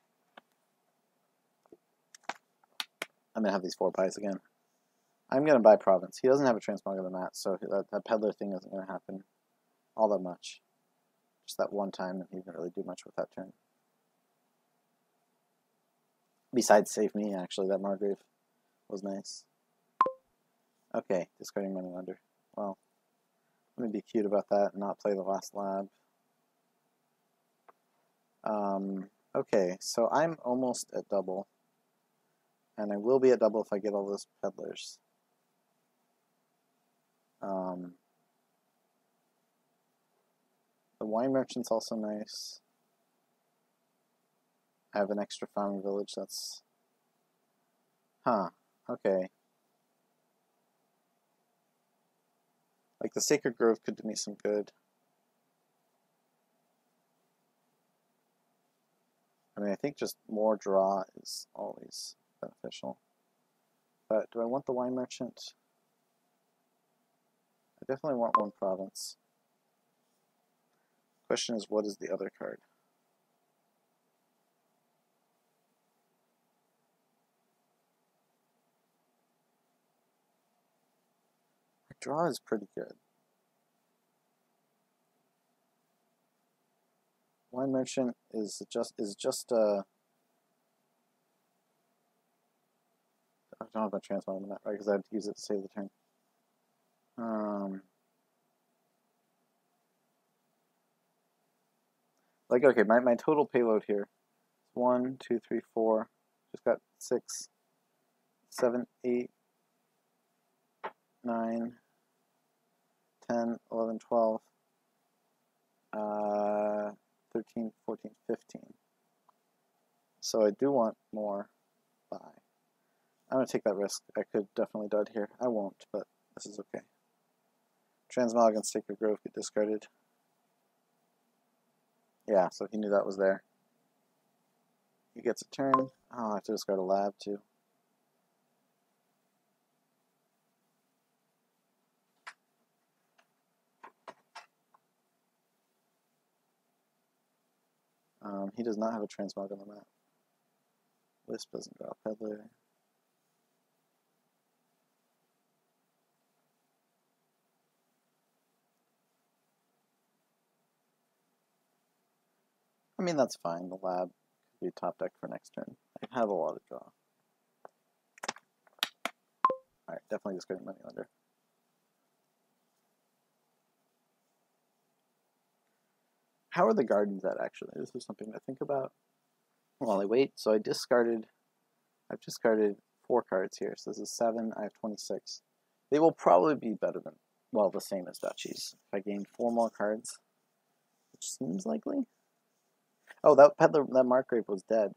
I'm going to have these 4 buys again. I'm going to buy province. He doesn't have a transmog of the mat, so that peddler thing isn't going to happen all that much. Just that one time, and he didn't really do much with that turn. Besides save me, actually, that Margrave was nice. Okay, discarding Money Lender. Well, let me be cute about that and not play the last lab. Okay, so I'm almost at double. And I will be at double if I get all those peddlers. The wine merchant's also nice. I have an extra farming village, that's... Huh, okay. Like, the Sacred Grove could do me some good. I mean, I think just more draw is always beneficial. But do I want the wine merchant? I definitely want one province. Question is, what is the other card? My draw is pretty good. Wine merchant is just I don't have my transmog on that, right? Because I had to use it to save the turn. Like, okay, my total payload here is 1, 2, 3, 4. Just got 6, 7, 8, 9, 10, 11, 12, 13, 14, 15. So I do want more buy. I'm going to take that risk. I could definitely dud here. I won't, but this is okay. Transmog and Sacred Grove get discarded. Yeah, so he knew that was there. He gets a turn. Oh, I have to discard a lab too. He does not have a transmog on the map. Wisp doesn't draw a peddler. I mean, that's fine. The lab could be top deck for next turn. I have a lot of draw. Alright, definitely discarding Moneylender. How are the gardens at, actually? This is something to think about while I wait. So I've discarded 4 cards here. So this is 7, I have 26. They will probably be better than, well, the same as Duchies. If I gain 4 more cards, which seems likely. Oh, that peddler, that Markgrave was dead.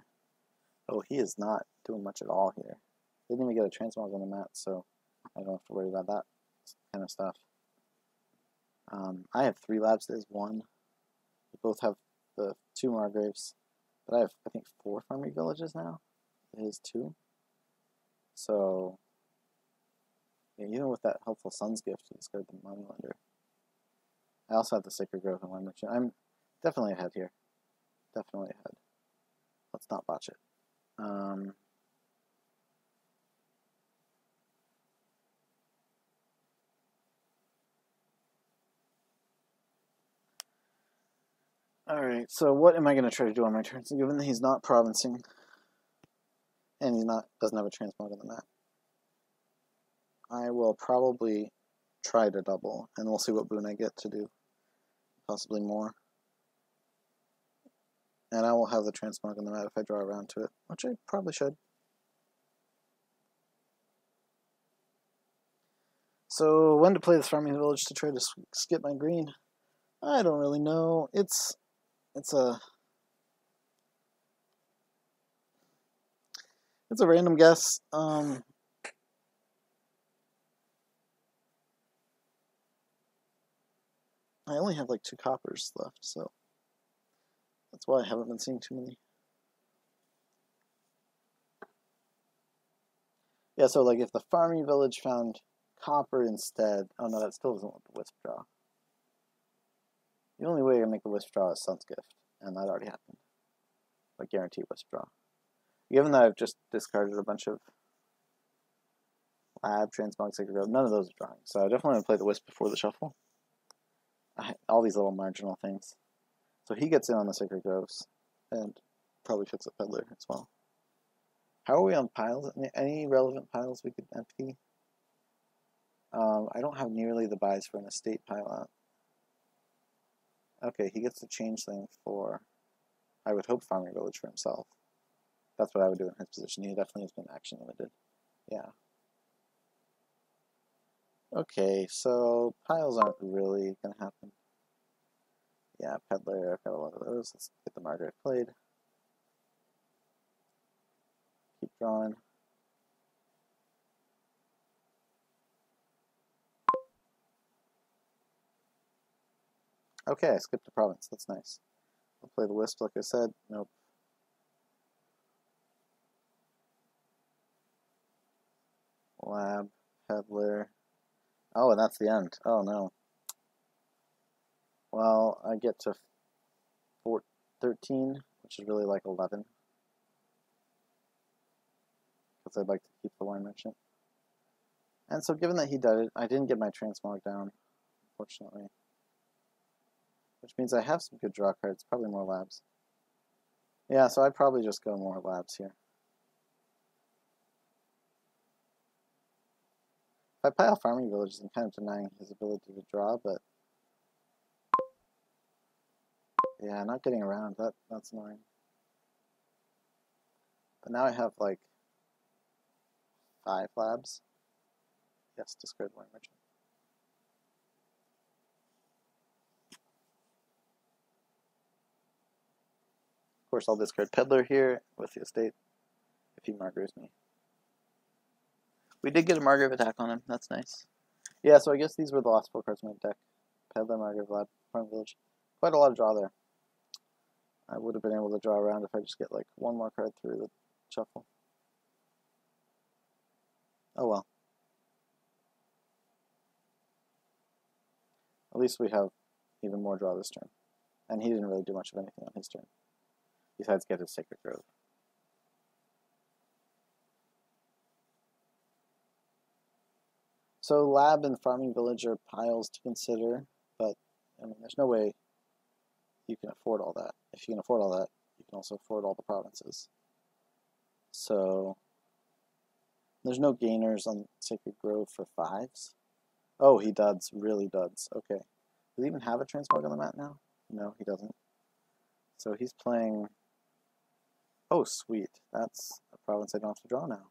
Oh, he is not doing much at all here. Didn't even get a transmog on the mat, so I don't have to worry about that kind of stuff. I have 3 labs, there's 1. We both have the 2 Margraves, but I have, I think, 4 farming villages now. It is 2. So, yeah, even with that helpful Sun's Gift, to discard the Moneylender. I also have the Sacred Grove and Wine Merchant. I'm definitely ahead here. Definitely ahead. Let's not botch it. Alright, so what am I going to try to do on my turn? So given that he's not provincing, and he doesn't have a transmog on the map, I will probably try to double, and we'll see what boon I get to do. Possibly more. And I will have the transmog on the map if I draw around to it, which I probably should. So when to play this farming village to try to skip my green? I don't really know. It's a random guess. I only have like 2 coppers left, so that's why I haven't been seeing too many. Yeah, so like if the farming village found copper instead, oh no, that still doesn't want the wisp draw. The only way to make a wisp draw is Sun's Gift, and that already happened. Like guarantee wisp draw. Given that I've just discarded a bunch of lab, transmog, Sacred Grove, none of those are drawing. So I definitely want to play the wisp before the shuffle. All these little marginal things. So he gets in on the Sacred Groves, and probably picks up Peddler as well. How are we on piles? Any relevant piles we could empty? I don't have nearly the buys for an estate pile out. Okay, he gets to change things for, I would hope, farming village for himself. That's what I would do in his position. He definitely has been action limited. Yeah. Okay, so piles aren't really going to happen. Yeah, Peddler, I've got a lot of those. Let's get the Margaret played. Keep drawing. Okay, I skipped a province. That's nice. I'll play the wisp, like I said. Nope. Lab, Peddler. Oh, and that's the end. Oh no. Well, I get to 13, which is really like 11. Because I'd like to keep the wine merchant. And so given that he did it, I didn't get my transmog down, unfortunately. Which means I have some good draw cards, probably more labs. Yeah, so I'd probably just go more labs here. If I pile farming villages, I'm kind of denying his ability to draw, but yeah, not getting around, that's annoying. But now I have like 5 labs. Yes, discard wine merchant. Of course, I'll discard Peddler here with the estate if he Margraves me. We did get a Margrave attack on him. That's nice. Yeah, so I guess these were the last 4 cards in my deck. Peddler, Margrave, Lab, Farm Village. Quite a lot of draw there. I would have been able to draw around if I just get like 1 more card through the shuffle. Oh well. At least we have even more draw this turn. And he didn't really do much of anything on his turn, besides get his Sacred Grove. So Lab and Farming Village are piles to consider, but I mean, there's no way you can afford all that. If you can afford all that, you can also afford all the provinces. So there's no gainers on Sacred Grove for 5s. Oh, he duds, really duds. Okay. Does he even have a transmog on the mat now? No, he doesn't. So he's playing... Oh, sweet. That's a province I don't have to draw now.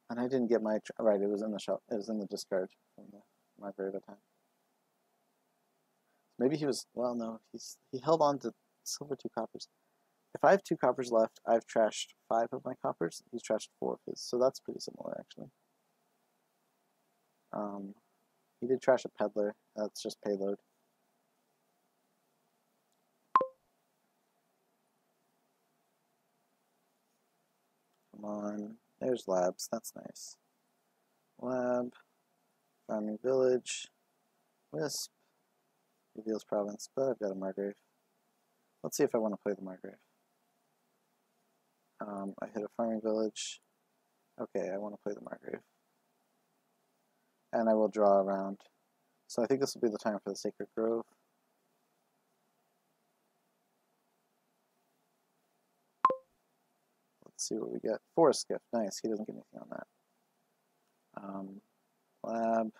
And I didn't get my... Right, it was in the shop. It was in the discard from the Margrave attack. Maybe he was... Well, no. He held on to silver 2 coppers. If I have 2 coppers left, I've trashed 5 of my coppers. He's trashed 4 of his. So that's pretty similar, actually. He did trash a Peddler. That's just payload. Come on. There's labs. That's nice. Lab. Farming Village. Wisp. Reveals province, but I've got a Margrave. Let's see if I want to play the Margrave. I hit a Farming Village. Okay, I want to play the Margrave. And I will draw around. So I think this will be the time for the Sacred Grove. Let's see what we get. Forest Gift. Nice. He doesn't get anything on that. Lab.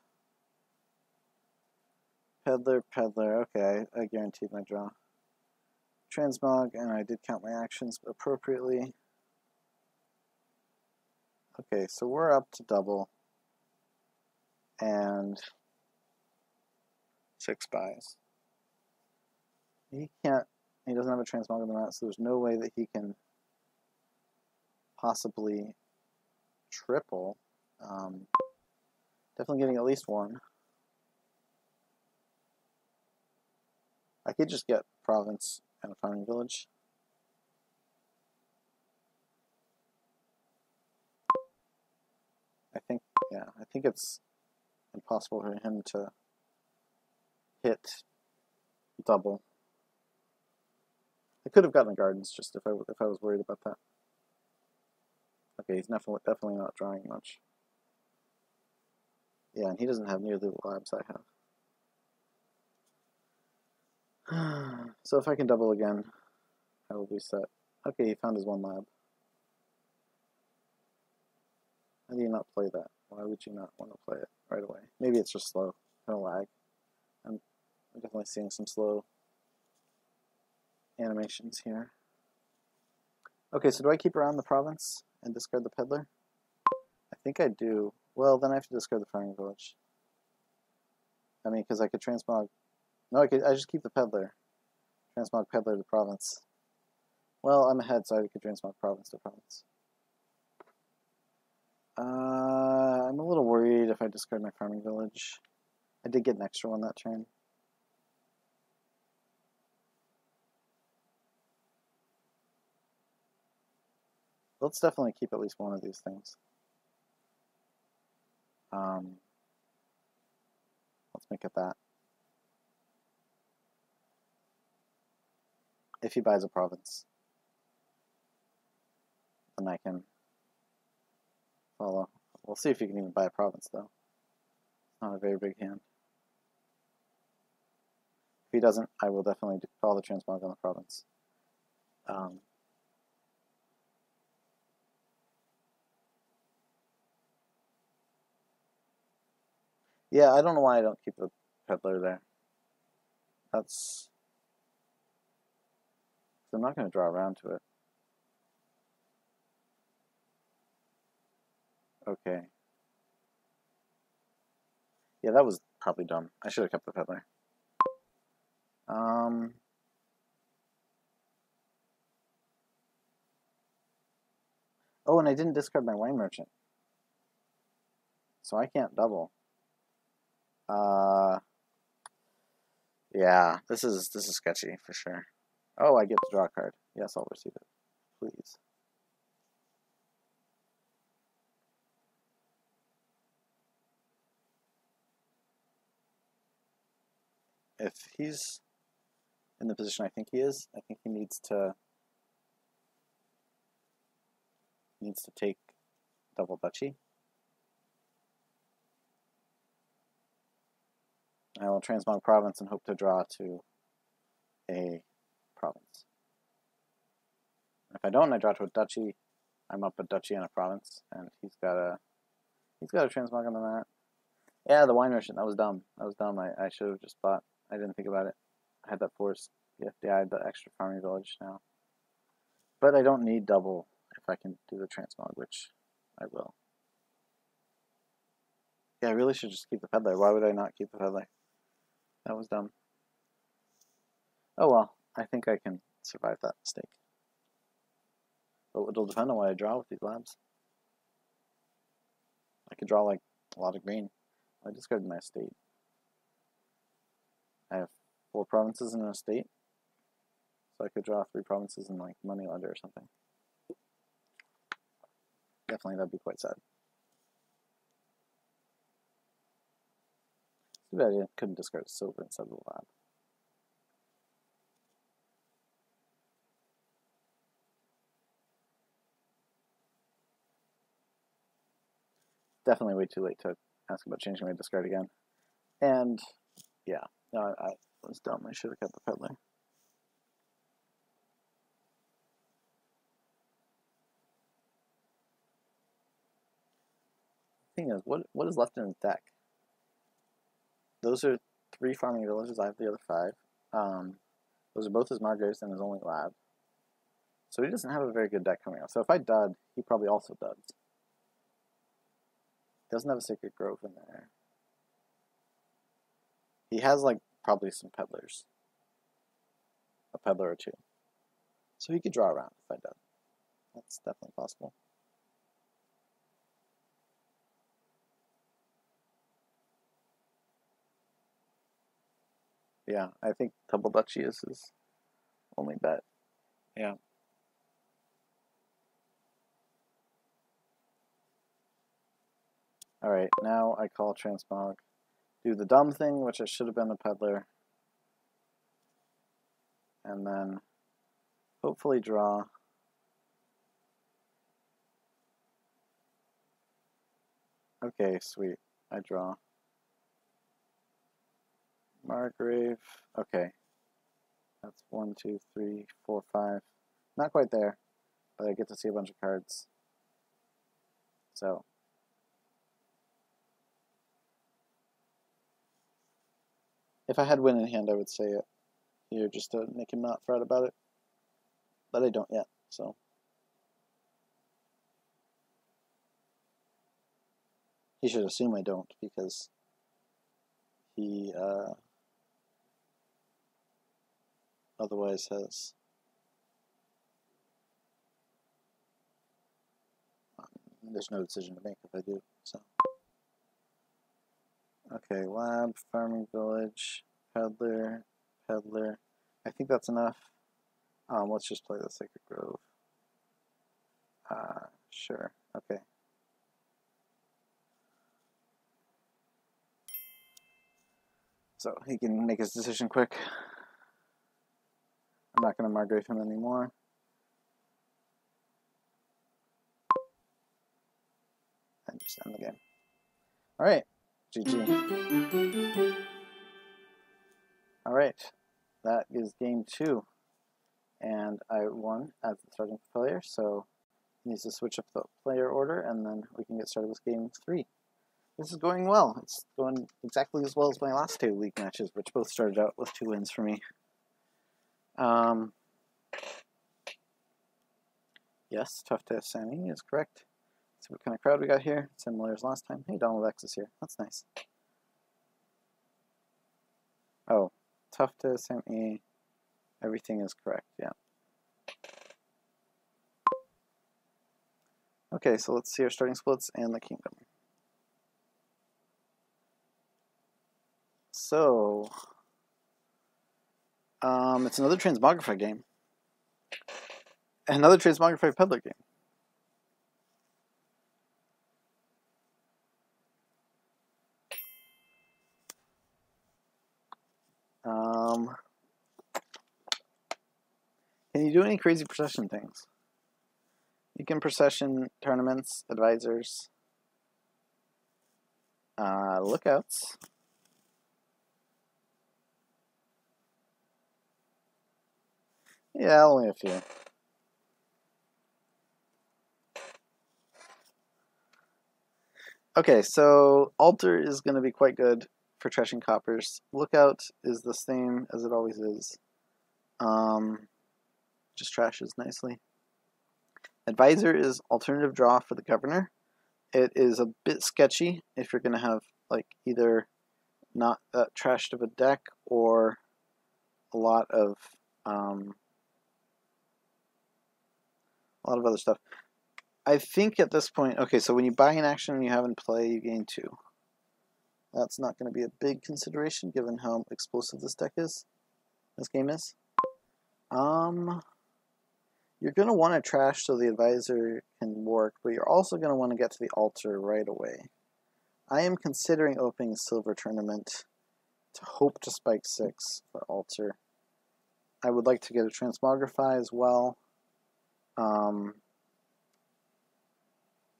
Peddler. Okay, I guaranteed my draw. Transmog, and I did count my actions appropriately. Okay, so we're up to double. And 6 buys. He doesn't have a transmog on the mat, so there's no way that he can possibly triple. Definitely getting at least 1. I could just get province and a farming village. I think it's impossible for him to hit double. I could have gotten the gardens just if I was worried about that. Okay, he's definitely not drawing much. Yeah, and he doesn't have nearly the labs I have. So if I can double again, I will be set. Okay, he found his 1 lab. How do you not play that? Why would you not want to play it right away? Maybe it's just slow. Kind of lag. I'm definitely seeing some slow animations here. Okay, so do I keep around the province and discard the Peddler? I think I do. Well, then I have to discard the farming village. I mean, because I could transmog... No, I just keep the Peddler. Transmog Peddler to province. Well, I'm ahead, so I could transmog province to province. I'm a little worried if I discard my farming village. I did get an extra one that turn. Let's definitely keep at least one of these things. Let's make it that. If he buys a province, then I can follow. We'll see if he can even buy a province, though. It's not a very big hand. If he doesn't, I will definitely follow the transmog on the province. Yeah, I don't know why I don't keep the peddler there. That's... I'm not going to draw around to it. Okay. Yeah, that was probably dumb. I should have kept the peddler. Oh, and I didn't discard my wine merchant. So I can't double. Yeah, this is sketchy for sure. Oh, I get to draw a card. Yes, I'll receive it. Please. If he's in the position I think he is, I think he needs to take double duchy. I will transmog province and hope to draw to a province. If I don't, I draw to a duchy. I'm up a duchy and a province, and he's got a transmog on the mat. Yeah, the wine merchant. That was dumb. That was dumb. I should have just bought. I didn't think about it. I had that force gift. Yeah, I had the extra farming village now. But I don't need double if I can do the transmog, which I will. Yeah, I really should just keep the peddler. Why would I not keep the peddler? That was dumb. Oh well, I think I can survive that mistake. But it'll depend on what I draw with these labs. I could draw like a lot of green. I discarded my estate. I have 4 provinces in an estate. So I could draw 3 provinces in like money lender or something. Definitely that'd be quite sad. Too bad I couldn't discard silver instead of the lab. Definitely way too late to ask about changing my discard again. And yeah, no, I was dumb. I should have kept the peddler. Thing is, what is left in his deck? Those are 3 farming villages. I have the other 5. Those are both his Margraves and his only lab. So he doesn't have a very good deck coming out. So if I dud, he probably also duds. He doesn't have a Sacred Grove in there. He has like probably some peddlers. A peddler or 2. So he could draw around if I dud. That's definitely possible. Yeah, I think double duchy is his only bet. Yeah. Alright, now I call transmog. Do the dumb thing, which I should have been a peddler. And then hopefully draw. Okay, sweet. I draw. Margrave. Okay. That's 1, 2, 3, 4, 5. Not quite there, but I get to see a bunch of cards. So. If I had win in hand, I would say it here just to make him not fret about it. But I don't yet, so. He should assume I don't, because he otherwise has there's no decision to make if I do, so. Okay, lab, farming village, peddler, peddler. I think that's enough. Let's just play the Sacred Grove. Sure, okay. So he can make his decision quick. I'm not going to Margrave him anymore. And just end the game. Alright, GG. Alright, that is game 2. And I won as the starting player, so he needs to switch up the player order, and then we can get started with game 3. This is going well. It's going exactly as well as my last 2 league matches, which both started out with 2 wins for me. Yes, tufftaeh Sammy is correct. Let's see what kind of crowd we got here. Similar as last time. Hey, Donald X is here. That's nice. Oh, tufftaeh Sammy. Everything is correct, yeah. Okay, so let's see our starting splits and the kingdom. So, it's another Transmogrify game. Another Transmogrify public game. Can you do any crazy procession things? You can procession tournaments, advisors, lookouts. Yeah, only a few. Okay, so Altar is going to be quite good for trashing coppers. Lookout is the same as it always is. Just trashes nicely. Advisor is alternative draw for the governor. It is a bit sketchy if you're going to have like either not that trashed of a deck or a lot of other stuff. I think at this point, okay, so when you buy an action and you have in play, you gain 2. That's not going to be a big consideration given how explosive this deck is. This game is. You're going to want to trash so the advisor can work, but you're also going to want to get to the altar right away. I am considering opening a silver tournament to hope to spike 6 for altar. I would like to get a Transmogrify as well.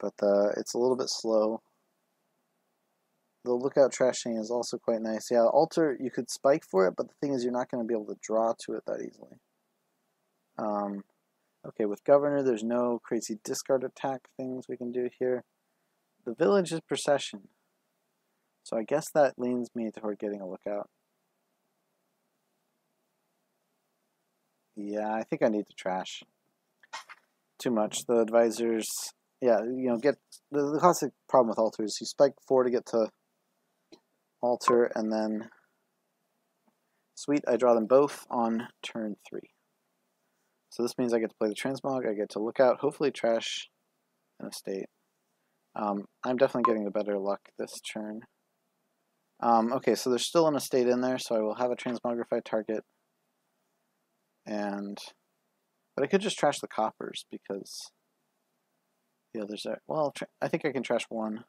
But it's a little bit slow. The lookout trashing is also quite nice. Yeah, altar, you could spike for it, but the thing is you're not going to be able to draw to it that easily. Okay, with governor, there's no crazy discard attack things we can do here. The village is procession. So I guess that leans me toward getting a lookout. Yeah, I think I need to trash. Too much. The advisors, yeah, you know, get the classic problem with altar is you spike 4 to get to altar, and then sweet, I draw them both on turn 3. So this means I get to play the transmog, I get to look out, hopefully trash an estate. I'm definitely getting the better luck this turn. Okay, so there's still an estate in there, so I will have a transmogrified target. But I could just trash the coppers because the others are, well, I think I can trash 1.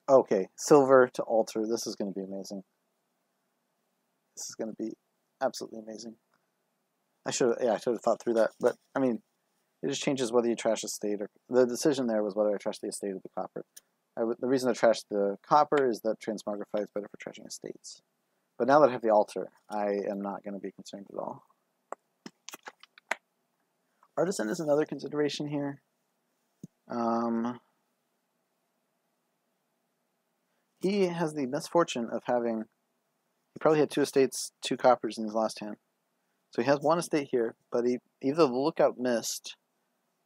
Okay, silver to altar. This is going to be amazing. This is going to be absolutely amazing. I should have thought through that, but I mean, it just changes whether you trash a state or the decision there was whether I trash the estate or the copper. The reason I trash the copper is that Transmogrify is better for trashing estates. But now that I have the altar, I am not going to be concerned at all. Artisan is another consideration here. He has the misfortune of having, he probably had 2 estates, 2 coppers in his last hand. So he has 1 estate here, but either the lookout missed,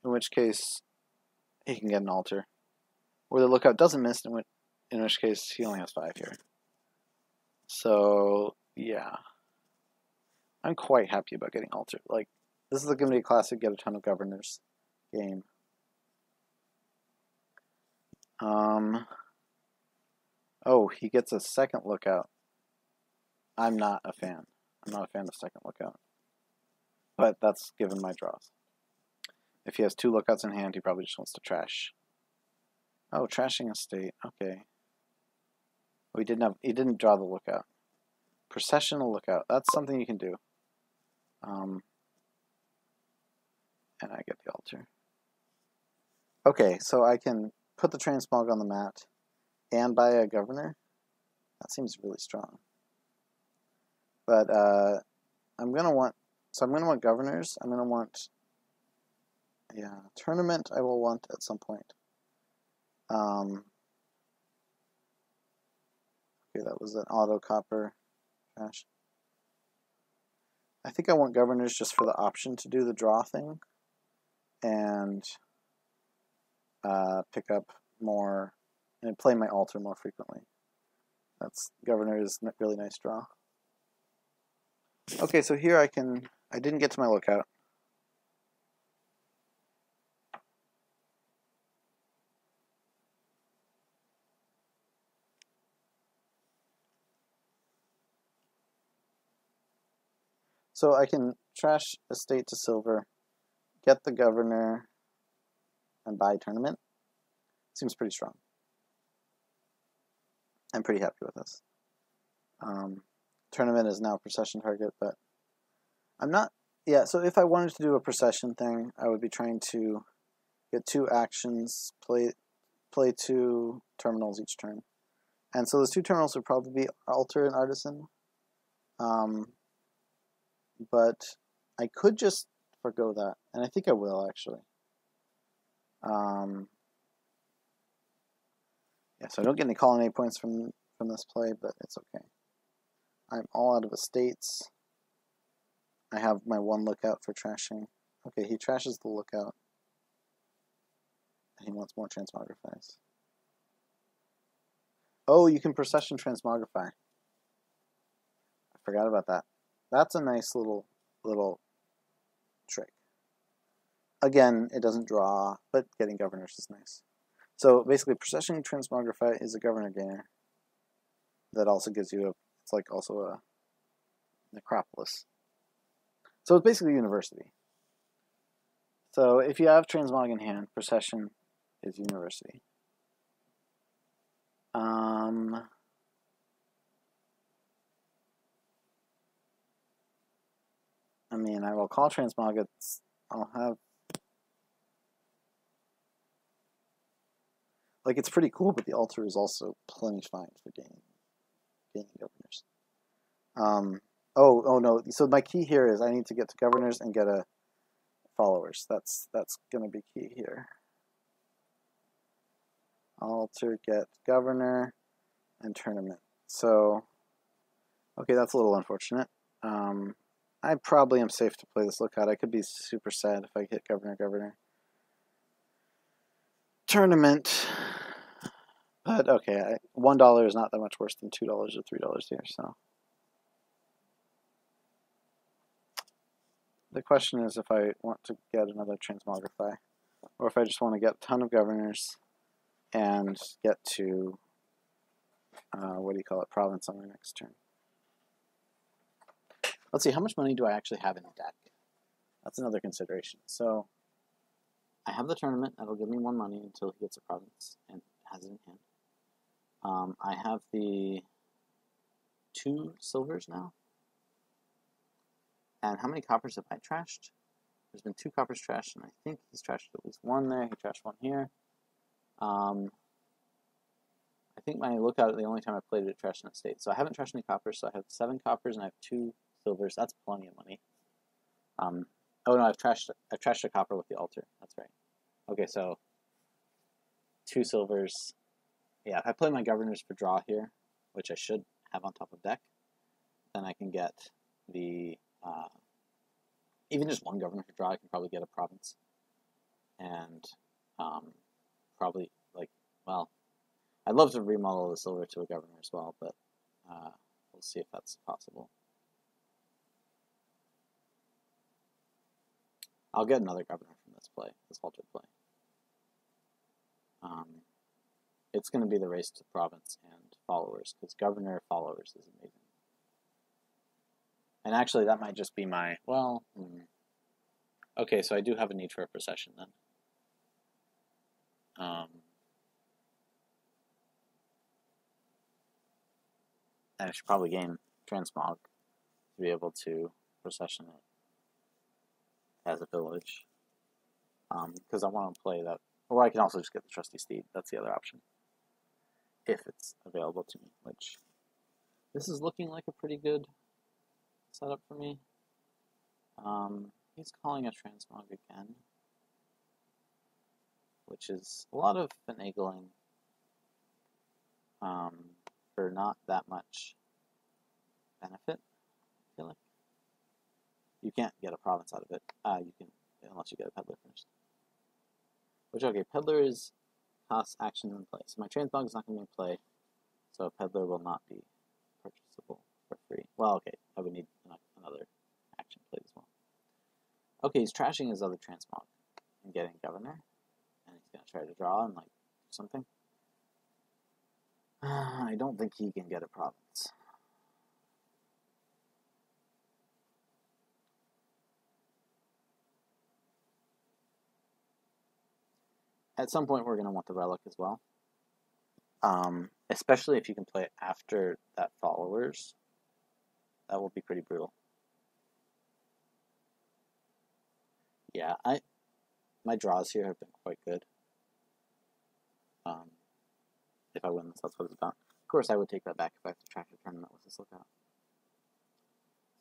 in which case he can get an altar, or the lookout doesn't miss, in which case he only has 5 here. So, yeah. I'm quite happy about getting altar. Like, this is going to be a classic get a ton of governors game. Oh, he gets a second lookout. I'm not a fan. I'm not a fan of second lookout. But that's given my draws. If he has 2 lookouts in hand, he probably just wants to trash. Oh, trashing a state. Okay. We didn't have. He didn't draw the lookout. Processional lookout. That's something you can do. And I get the altar. Okay, so I can put the transmog on the mat and buy a governor. That seems really strong. But I'm gonna want. So I'm gonna want governors. I'm gonna want. Yeah, tournament. I will want at some point. Okay, that was an auto copper. Gosh. I think I want governors just for the option to do the draw thing and pick up more and play my altar more frequently. That's governor is a really nice draw. Okay, so here I didn't get to my lookout. So I can trash estate to silver, get the governor, and buy tournament. Seems pretty strong. I'm pretty happy with this. Tournament is now a procession target, but I'm not. Yeah, so if I wanted to do a procession thing, I would be trying to get 2 actions, play 2 terminals each turn. And so those 2 terminals would probably be altar and artisan. But I could just forgo that, and I think I will actually. Yeah, so I don't get any colony points from this play, but it's okay. I'm all out of estates. I have my 1 lookout for trashing. Okay, he trashes the lookout. And he wants more transmogrifies. Oh, you can procession transmogrify. I forgot about that. That's a nice little trick. Again, it doesn't draw, but getting governors is nice. So basically, procession transmogrify is a governor gainer. That also gives you it's like also a necropolis. So it's basically university. So if you have transmog in hand, procession is university. I mean, I will call transmog. I'll have like it's pretty cool, but the altar is also plenty fine for gaining governors. Oh no. So my key here is I need to get to governors and get a followers. That's gonna be key here. Altar, get governor, and tournament. So okay, that's a little unfortunate. I probably am safe to play this lookout. I could be super sad if I hit governor. Tournament. But okay, $1 is not that much worse than $2 or $3 here, so. The question is if I want to get another transmogrify, or if I just want to get a ton of governors and get to, province on my next turn. Let's see, how much money do I actually have in the deck? That's another consideration. So, I have the tournament. That'll give me 1 money until he gets a province and has it in hand. I have the 2 silvers now. And how many coppers have I trashed? There's been 2 coppers trashed, and I think he's trashed at least 1 there. He trashed 1 here. I think my lookout, the only time I played it, trashed an estate. So I haven't trashed any coppers, so I have 7 coppers and I have 2 silvers. That's plenty of money. Oh no, I've trashed a copper with the altar. That's right. Okay, so 2 silvers. Yeah, if I play my governors for draw here, which I should have on top of deck, then I can get the even just 1 governor for draw. I can probably get a province, and probably I'd love to remodel the silver to a governor as well, but we'll see if that's possible. I'll get another governor from this altered play. It's going to be the race to province and followers, because governor followers is amazing. And actually, that might just be my, okay, so I do have a need for a procession then. And I should probably gain transmog to be able to procession it as a village. Because I want to play that. Or I can also just get the Trusty Steed. That's the other option. If it's available to me, which this is looking like a pretty good setup for me. He's calling a transmog again, which is a lot of finagling for not that much benefit, I feel like. You can't get a province out of it. You can, unless you get a peddler first. Which, okay, peddler is costs action in play. So my transmog is not going to be in play, so a peddler will not be purchasable for free. Well, okay, I would need another action played as well. Okay, he's trashing his other transmog and getting governor, and he's going to try to draw and, like, do something. I don't think he can get a province. At some point, we're going to want the relic as well. Especially if you can play it after that followers. That will be pretty brutal. Yeah, my draws here have been quite good. If I win this, that's what it's about. Of course, I would take that back if I have to track a tournament with this lookout.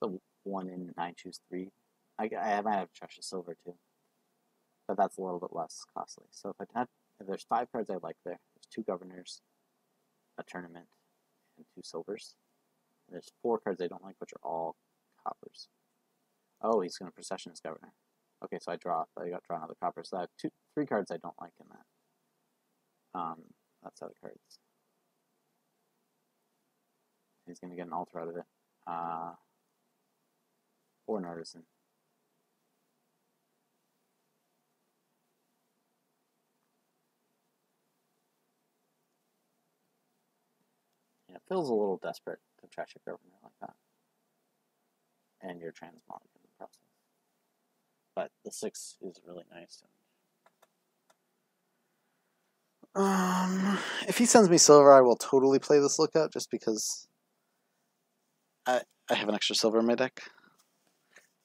So 1 in 9 choose 3. I might have to trash a silver too, but that's a little bit less costly. So if there's 5 cards I like there, there's 2 governors, a tournament, and 2 silvers. And there's 4 cards I don't like, which are all coppers. Oh, he's going to procession his governor. Okay, so I got draw another copper. So I have 3 cards I don't like in that. That's other cards. He's going to get an altar out of it. Or an artisan. Yeah, it feels a little desperate to trash your governor like that. And your transmog in the process. But the 6 is really nice. If he sends me silver, I will totally play this lookout just because I have an extra silver in my deck.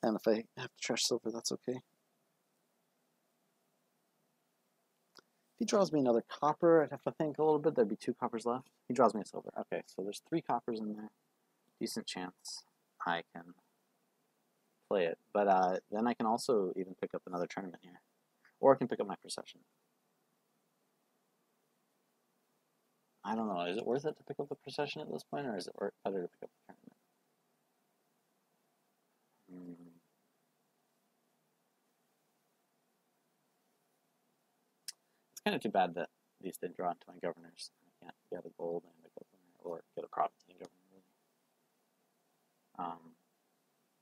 And if I have to trash silver, that's okay. If he draws me another copper, I'd have to think a little bit. There'd be 2 coppers left. He draws me a silver. Okay, so there's 3 coppers in there. Decent chance I can play it. But then I can also even pick up another tournament here. Or I can pick up my procession. I don't know. Is it worth it to pick up the procession at this point, or is it better to pick up the tournament? It's kind of too bad that these didn't draw into my governors. I can't get a gold and a governor, or get a province and a governor.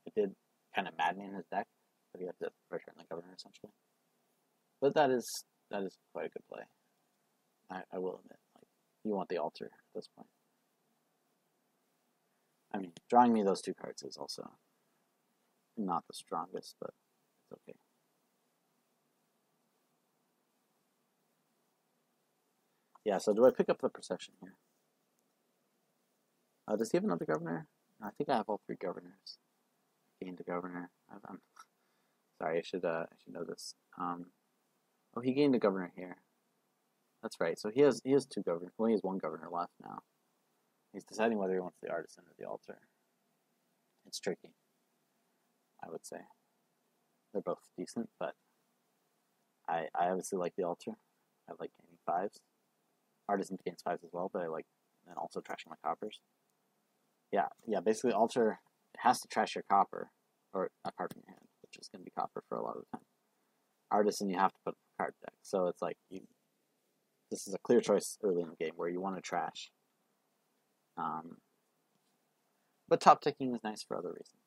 It did kind of madden in his deck, but he had to return the governor essentially. But that is quite a good play. I will admit. You want the altar at this point. I mean, drawing me those 2 cards is also not the strongest, but it's okay. Yeah, so do I pick up the procession here? Does he have another governor? I think I have all 3 governors. Gained a governor. I'm sorry, I should know this. Oh, he gained a governor here. That's right. So he has 2 governors. Well, he has 1 governor left now. He's deciding whether he wants the artisan or the altar. It's tricky, I would say. They're both decent, but I obviously like the altar. I like gaining 5s. Artisan gains 5s as well, but I like and also trashing my coppers. Yeah. Basically, altar has to trash your copper or a card in your hand, which is going to be copper for a lot of the time. Artisan, you have to put a card deck, so it's like this is a clear choice early in the game where you want to trash. But top ticking is nice for other reasons.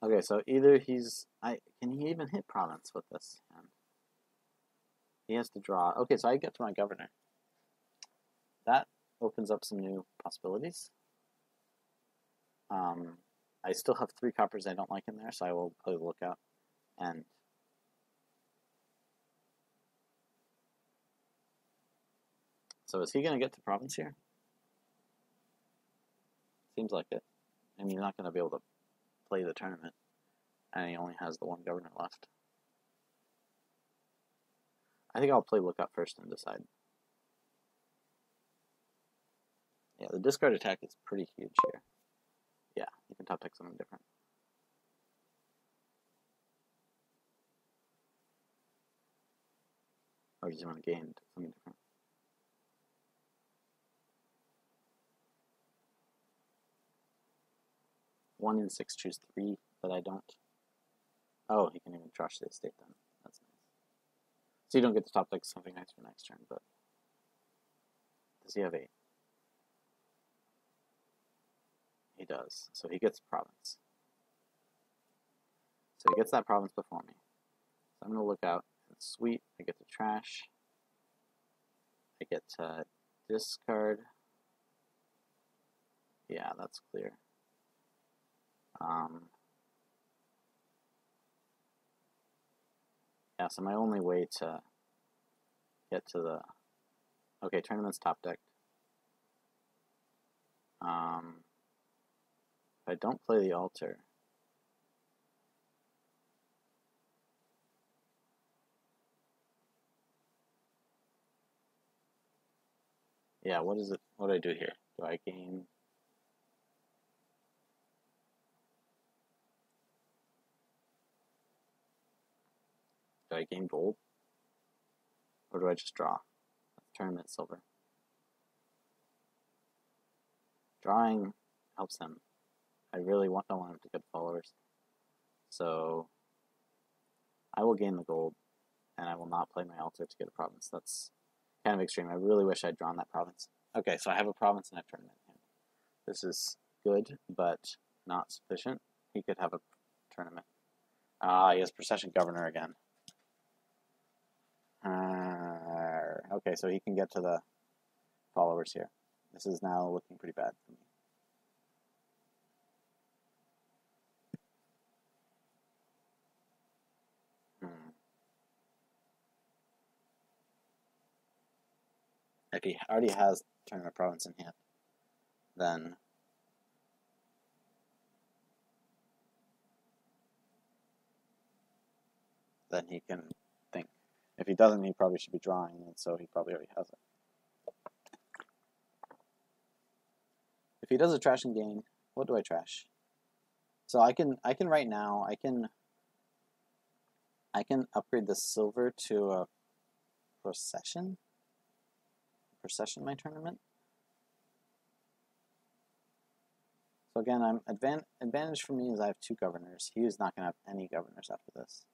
Okay, so either can he even hit province with this? He has to draw. Okay, so I get to my governor. That opens up some new possibilities. I still have 3 coppers I don't like in there, so I will play the lookout. And So is he going to get to province here? Seems like it. I mean, he's not going to be able to play the tournament, and he only has the one governor left. I think I'll play lookout first and decide. Yeah, the discard attack is pretty huge here. Yeah, you can top deck something different. Or does he want to gain something different? One in 6 choose 3, but I don't. Oh, he can even trash the estate then. That's nice. So you don't get to top deck something nice for next turn, but does he have 8? He does. So he gets province. So he gets that province before me. So I'm going to look out. It's sweet. I get to trash. I get to discard. Yeah, that's clear. Yeah, so my only way to get to the... Okay, tournament's top decked. If I don't play the altar... Yeah, what is it? What do I do here? Do I gain... Do I gain gold? Or do I just draw? Tournament silver. Drawing helps him. I really don't want him to get followers. So I will gain the gold, and I will not play my altar to get a province. That's kind of extreme. I really wish I'd drawn that province. Okay, so I have a province and I have tournament. This is good, but not sufficient. He could have a tournament. He has Procession Governor again. Okay, so he can get to the followers here. This is now looking pretty bad for me. If he already has tournament province in hand, then he can think. If he doesn't, he probably should be drawing, and so he probably already has it. If he does a trash and gain, what do I trash? So I can right now, I can upgrade the silver to a procession my tournament. So again, advantage for me is I have 2 governors. He is not going to have any governors after this.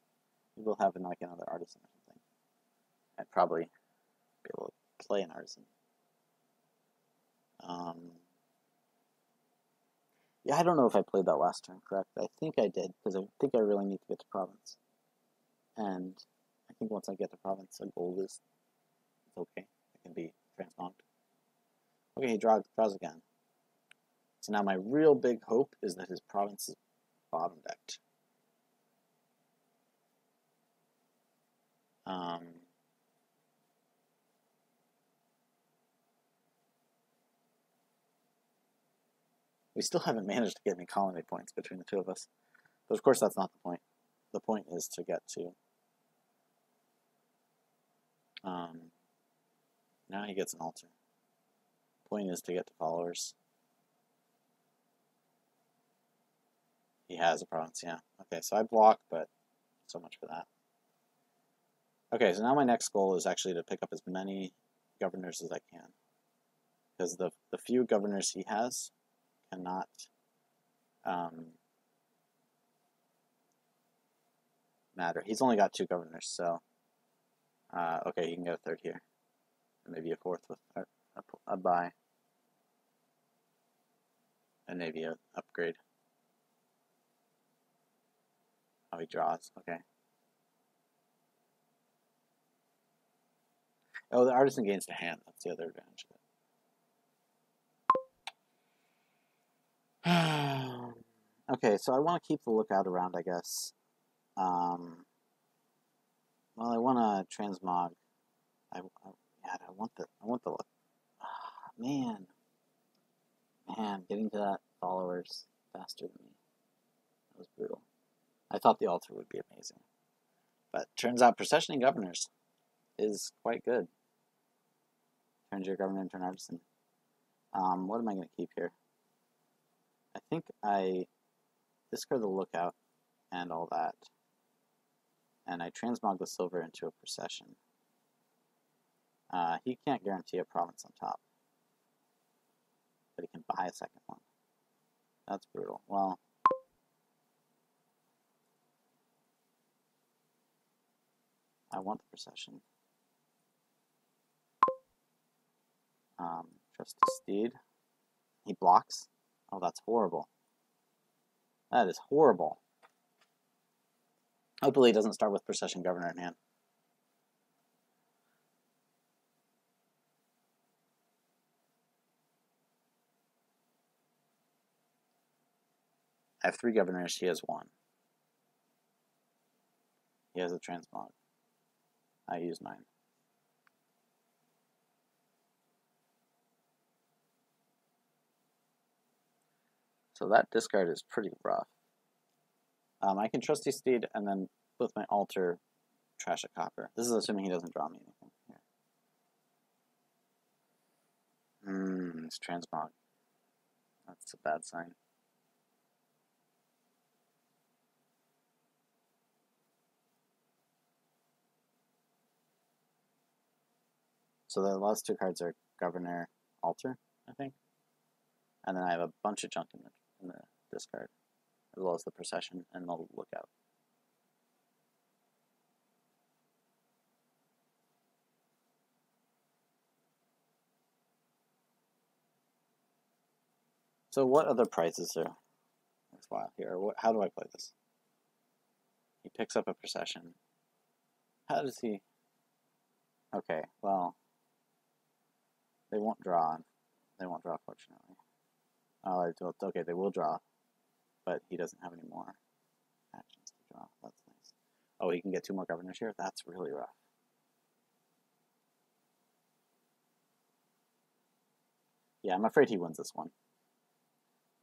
He will have like another artisan or something. I'd probably be able to play an artisan. Yeah, I don't know if I played that last turn correct. I think I did, because I think I really need to get to province. And I think once I get to province, a gold is okay. It can be transmogged. Okay, he draws again. So now my real big hope is that his province is bottom decked. We still haven't managed to get any colony points between the two of us. But of course that's not the point. The point is to get to... now he gets an altar. Point is to get to followers. He has a province, yeah. Okay, so I block, but so much for that. Okay, so now my next goal is actually to pick up as many governors as I can. Because the few governors he has cannot matter. He's only got 2 governors, so okay, he can get a 3rd here. And maybe a 4th with a buy. And maybe an upgrade. Oh, he draws, okay. Oh, the artisan gains the hand. That's the other advantage of it. Okay, so I want to keep the lookout around, I guess. Well, I want to transmog. I want the look. man. Man, getting to that followers faster than me. That was brutal. I thought the altar would be amazing. But turns out processioning governors is quite good. Turns your governor into an artisan. What am I going to keep here? I think I discard the lookout and all that. And I transmog the silver into a procession. He can't guarantee a province on top. But he can buy a second one. That's brutal. Well, I want the procession. Trusty steed. He blocks. Oh, that's horrible. That is horrible. Hopefully he doesn't start with procession governor in hand. I have 3 governors. He has 1. He has a transmog. I use mine. So that discard is pretty rough. I can trusty steed and then with my altar trash a copper. This is assuming he doesn't draw me anything here. It's transmog. That's a bad sign. So the last 2 cards are governor, altar, I think. And then I have a bunch of junk in the discard, as well as the procession and the lookout. So what other prizes are worthwhile here? How do I play this? He picks up a procession. How does he... Okay, well... They won't draw. They won't draw, fortunately. Okay, they will draw. But he doesn't have any more actions to draw. That's nice. Oh, he can get 2 more governors here? That's really rough. Yeah, I'm afraid he wins this one.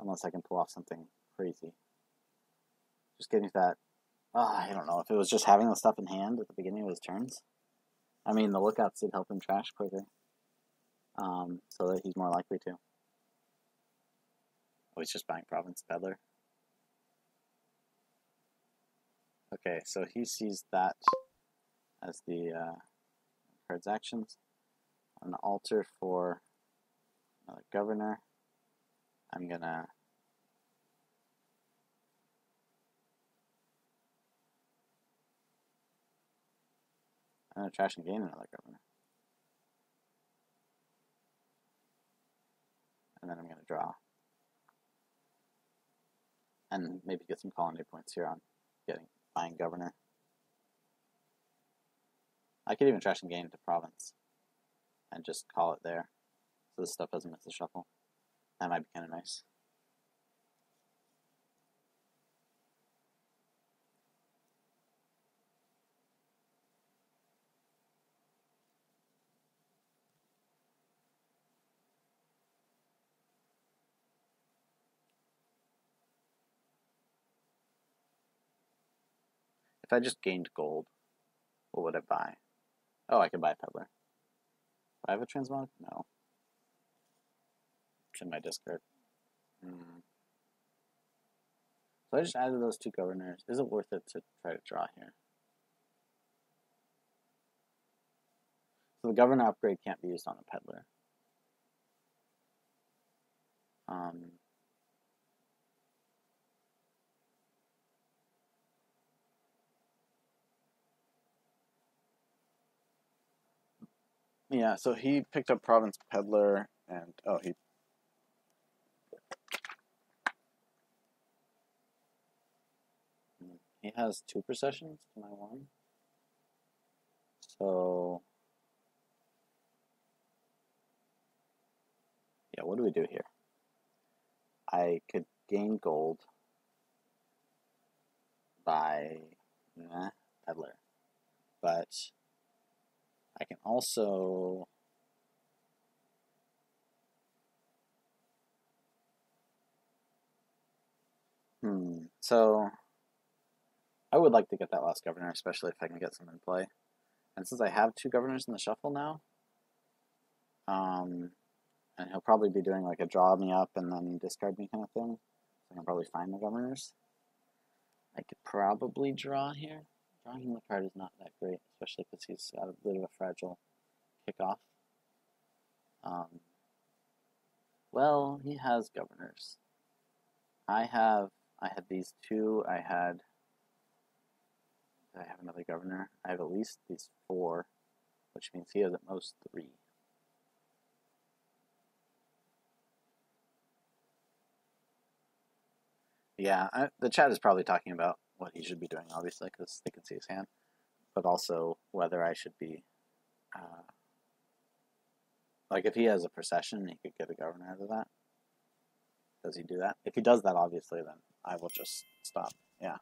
Unless I can pull off something crazy. Just getting to that... I don't know. If it was just having the stuff in hand at the beginning of his turns. I mean, the lookouts did help him trash quicker. So that he's more likely to. Oh, he's just buying province peddler. Okay, so he sees that as the card's actions. On the altar for another governor, I'm gonna trash and gain another governor. And then I'm gonna draw. And maybe get some colony points here on buying governor. I could even trash and gain to province and just call it there, so this stuff doesn't miss the shuffle. That might be kind of nice. If I just gained gold, what would I buy? Oh, I could buy peddler. Do I have a transmog? No. It's in my discard. So I just added those 2 governors. Is it worth it to try to draw here? So the governor upgrade can't be used on a peddler. Yeah, so he picked up province peddler and he has 2 processions to my 1. So yeah, what do we do here? I could gain gold by peddler, but I can also So I would like to get that last governor, especially if I can get some in play. And since I have 2 governors in the shuffle now, and he'll probably be doing like a draw me up and then discard me kind of thing, I can probably find the governors. I could probably draw here. Drawing the card is not that great, especially because he's got a bit of a fragile kickoff. Well, he has governors. I had these 2. Did I have another governor? I have at least these 4, which means he has at most 3. Yeah, the chat is probably talking about what he should be doing, obviously, because they can see his hand, but also whether I should be, like if he has a procession, he could get a governor out of that. Does he do that? If he does that, obviously, then I will just stop. Yeah.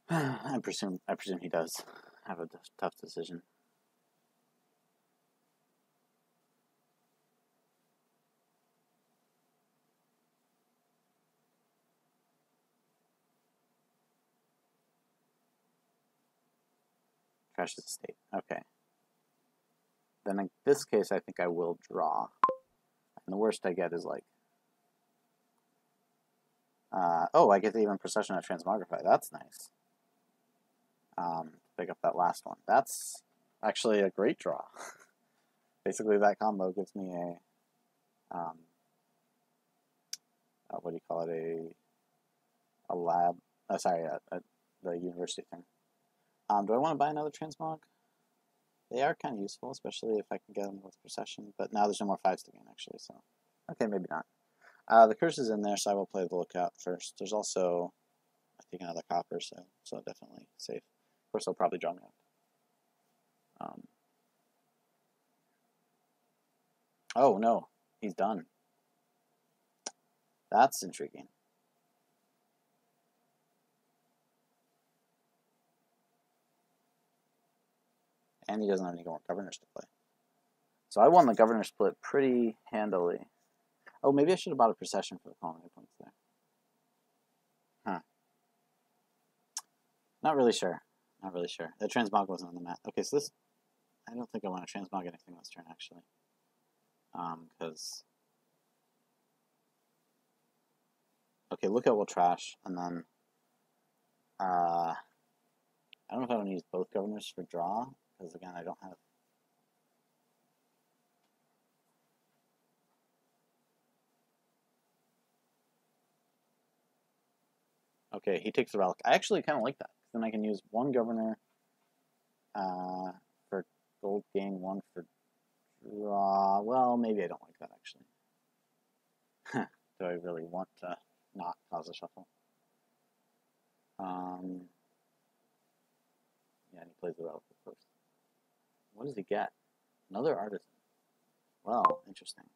I presume he does have a tough decision. Trash his estate. Okay. Then in this case, I think I will draw. And the worst I get is like, oh, I get to even procession of transmogrify. That's nice. Pick up that last one. That's actually a great draw. Basically, that combo gives me a, what do you call it? A lab. The university thing. Do I want to buy another transmog? They are kind of useful, especially if I can get them with procession. But now there's no more 5s to gain, actually. So, okay, maybe not. The curse is in there, so I will play the lookout first. There's also, I think, another copper, so definitely safe. Of course, they'll probably draw me out. Oh, no. He's done. That's intriguing. And he doesn't have any more governors to play. So I won the governor split pretty handily. Oh, maybe I should have bought a procession for the colony points there. Huh. Not really sure. Not really sure. The transmog wasn't on the map. Okay, so this... I don't think I want to transmog anything this turn, actually. Because... Okay, lookout will trash, and then... I don't know if I want to use both governors for draw, because again, I don't have... Okay, he takes the relic. I actually kind of like that, because then I can use 1 governor for gold gain, 1 for draw. Well, maybe I don't like that, actually. Do I really want to not cause a shuffle? Yeah, and he plays the relic, of course. What does he get? Another artisan. Well, interesting.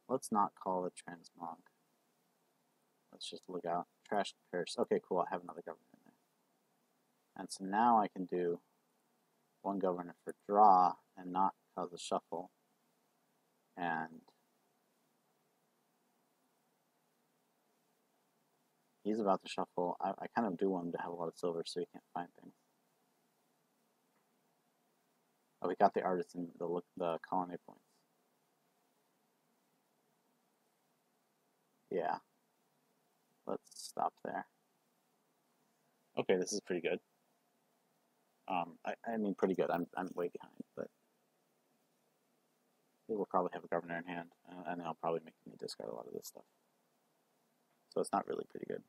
Let's not call it transmog. Let's just look out. Trash curse. Okay, cool. I have another governor in there. And so now I can do 1 governor for draw and not cause a shuffle. And he's about to shuffle. I kind of do want him to have a lot of silver so he can't find things. Oh, we got the artisan, the colony points. Yeah. Let's stop there. Okay, this is pretty good. I mean, pretty good. I'm way behind, but he will probably have a governor in hand, and he'll probably make me discard a lot of this stuff. So it's not really pretty good.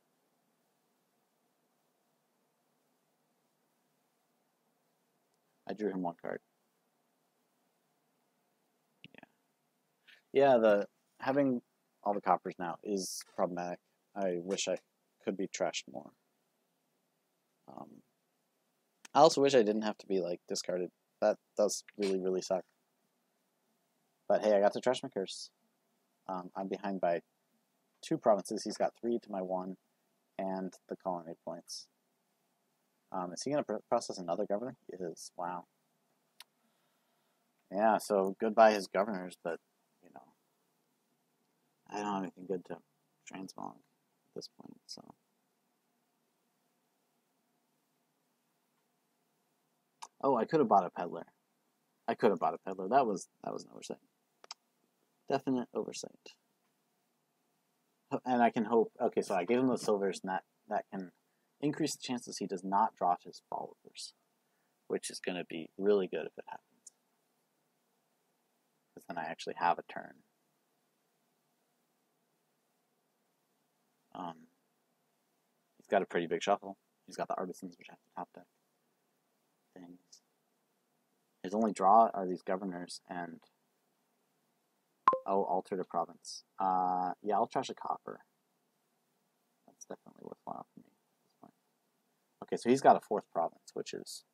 I drew him 1 card. Yeah, having all the coppers now is problematic. I wish I could be trashed more. I also wish I didn't have to be like discarded. That does really, really suck. But hey, I got to trash my curse. I'm behind by 2 provinces. He's got 3 to my 1, and the colony points. Is he going to process another governor? He is. Wow. Yeah, so goodbye his governors, but, you know, I don't have anything good to transmog at this point, so. Oh, I could have bought a peddler. That was an oversight. Definite oversight. And I can hope. Okay, so I gave him those silvers, and that can increase the chances he does not draw to his followers, which is going to be really good if it happens. Because then I actually have a turn. He's got a pretty big shuffle. He's got the artisans, which have to top deck things. His only draw are these governors and alter to province. Yeah, I'll trash a copper. That's definitely worthwhile for me at this point. Okay, so he's got a 4th province, which is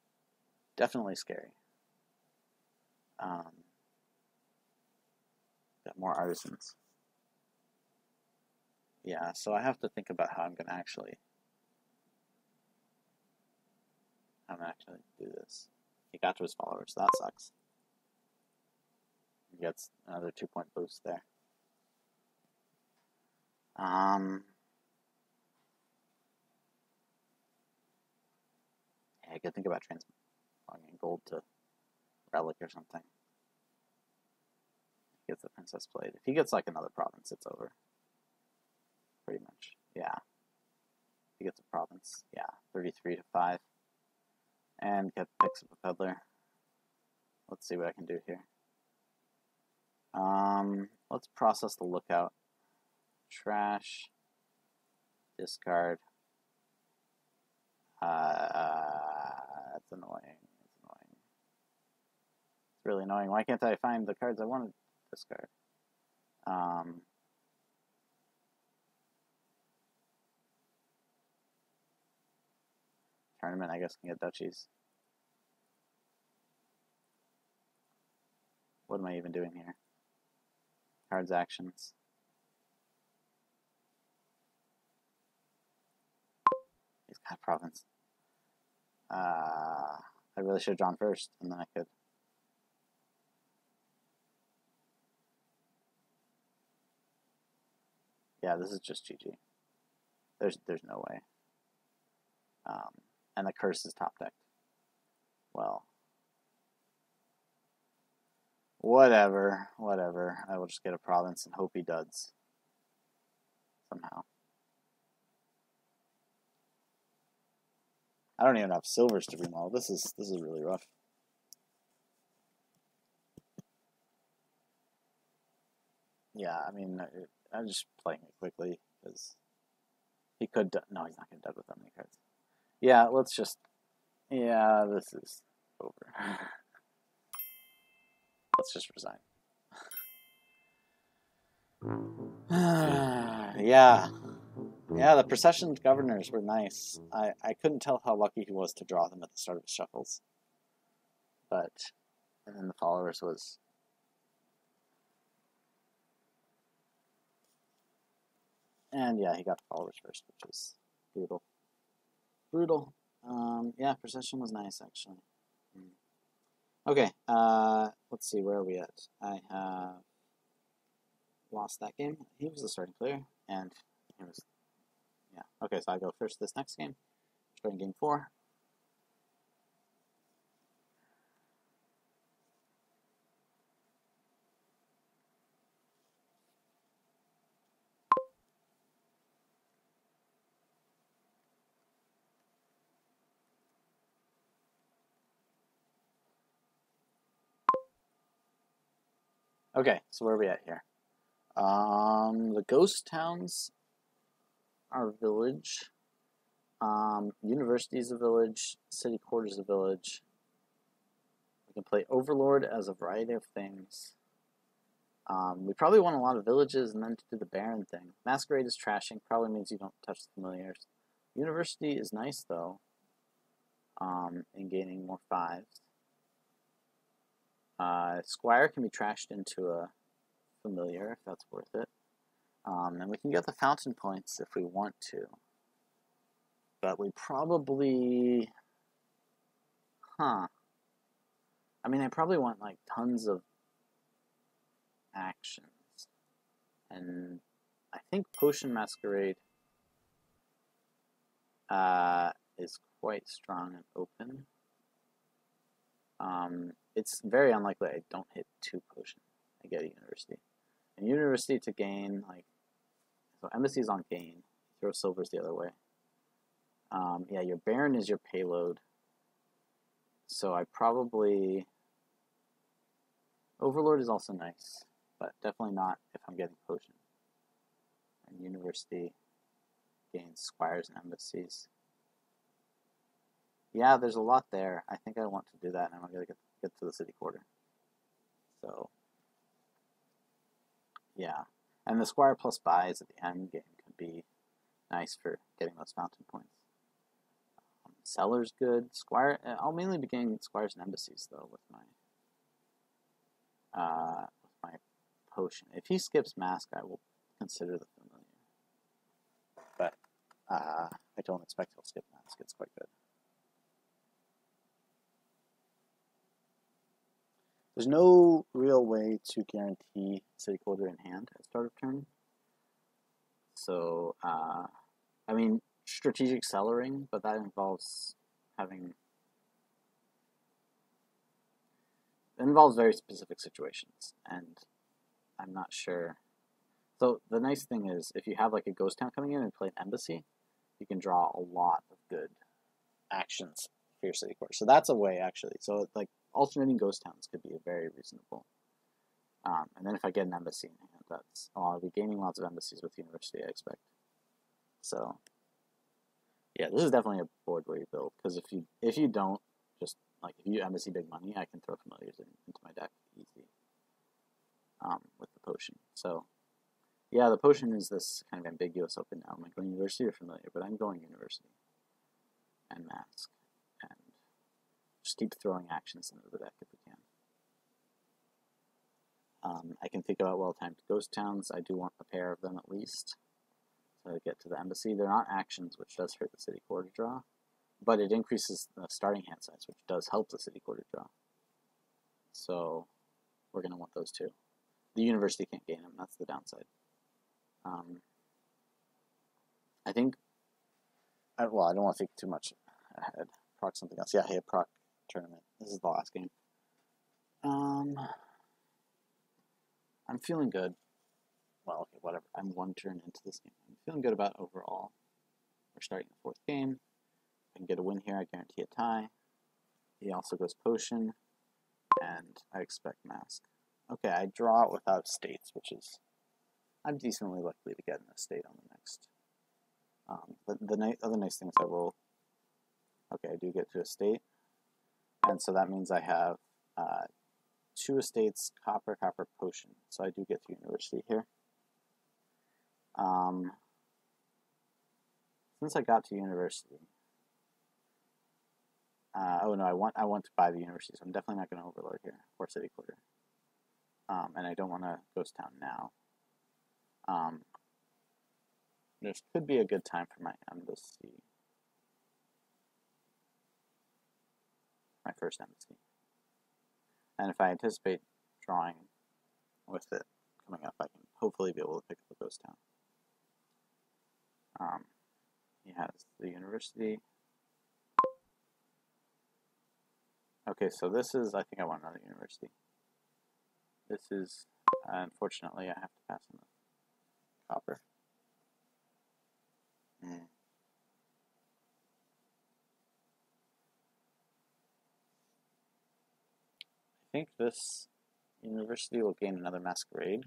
definitely scary. Got more artisans. Yeah, so I have to think about how I'm gonna actually do this. He got to his followers. That sucks. He gets another 2-point boost there. Yeah, I could think about transferring gold to relic or something. He gets the princess played. If he gets like another province, it's over. Pretty much. Yeah. He gets a province. Yeah. 33 to 5. And picks up a peddler. Let's see what I can do here. Let's process the lookout. Trash. Discard. That's annoying. It's really annoying. Why can't I find the cards I want to discard? Tournament, I guess, can get duchies. What am I even doing here? Cards, actions. He's got province. I really should have drawn first, and then I could. Yeah, this is just GG. There's no way. And the curse is top decked. Well, whatever. I will just get a province and hope he duds somehow. I don't even have silvers to remodel. This is really rough. Yeah, I mean, I'm just playing it quickly because he could. No, he's not going to dud with that many cards. Yeah, let's just. Yeah, this is over. Let's just resign. Yeah, the procession governors were nice. I couldn't tell how lucky he was to draw them at the start of his shuffles. But, and then the followers was. And yeah, he got the followers first, which was brutal. Yeah, procession was nice, actually. Okay, let's see, where are we at? I have lost that game. He was the starting player, and he was, yeah. Okay, so I go first this next game, starting game 4. Okay, so where are we at here? The ghost towns are a village. University is a village. City quarters is a village. We can play Overlord as a variety of things. We probably want a lot of villages and then to do the Baron thing. Masquerade is trashing. Probably means you don't touch the familiars. University is nice, though, in gaining more 5s. Squire can be trashed into a familiar if that's worth it. And we can get the fountain points if we want to. But we probably... I I mean, I probably want like tons of actions, and I think Potion Masquerade is quite strong and open. It's very unlikely I don't hit 2 potion. I get a university. And university to gain, like, so embassy's on gain. Throw silvers the other way. Yeah, your Baron is your payload. So I probably... Overlord is also nice, but definitely not if I'm getting potion. And university gains squires and embassies. Yeah, there's a lot there. I think I want to do that, and I'm going to get to the city quarter. So, yeah. And the squire plus buys at the end game can be nice for getting those fountain points. Seller's good. Squire. I'll mainly be getting squires and embassies, though, with my potion. If he skips mask, I will consider the familiar. But I don't expect he'll skip mask. It's quite good. There's no real way to guarantee city quarter in hand at start of turn. So, I mean, strategic cellaring, but that involves very specific situations, and I'm not sure. So the nice thing is, if you have like a ghost town coming in and play an embassy, you can draw a lot of good actions for your city quarter. So that's a way, actually. So like alternating ghost towns could be a very reasonable. And then if I get an embassy in hand, I'll be gaining lots of embassies with university, I expect. So yeah, this is definitely a board where you build, because if you don't, just like if you embassy big money, I can throw familiars into my deck easy. With the potion. So yeah, the potion is this kind of ambiguous open now. Am I going university or familiar? But I'm going university and mask, and just keep throwing actions into the deck if we can. I can think about well-timed ghost towns. I do want a pair of them at least to get to the embassy. They're not actions, which does hurt the city quarter draw, but it increases the starting hand size, which does help the city quarter draw. So we're going to want those two. The university can't gain them. That's the downside. I think... well, I don't want to think too much ahead. Proc something else. Yeah, hey, proc tournament. This is the last game. I'm feeling good. Well, okay, whatever. I'm 1 turn into this game. I'm feeling good about overall. We're starting the 4th game. If I can get a win here, I guarantee a tie. He also goes potion, and I expect mask. Okay, I draw it without states, which is... I'm decently likely to get an estate on the next. The other nice thing is I roll... Okay, I do get to estate. And so that means I have 2 estates, copper, potion. So I do get to university here. Since I got to university... oh no, I want to buy the university, so I'm definitely not going to overload here, or city quarter. And I don't want to ghost town now. This could be a good time for my embassy. My first embassy. And if I anticipate drawing with it coming up, I can hopefully be able to pick up a ghost town. He has the university. Okay, so this is, I think I want another university. This is, unfortunately, I have to pass on the copper. I think this university will gain another masquerade.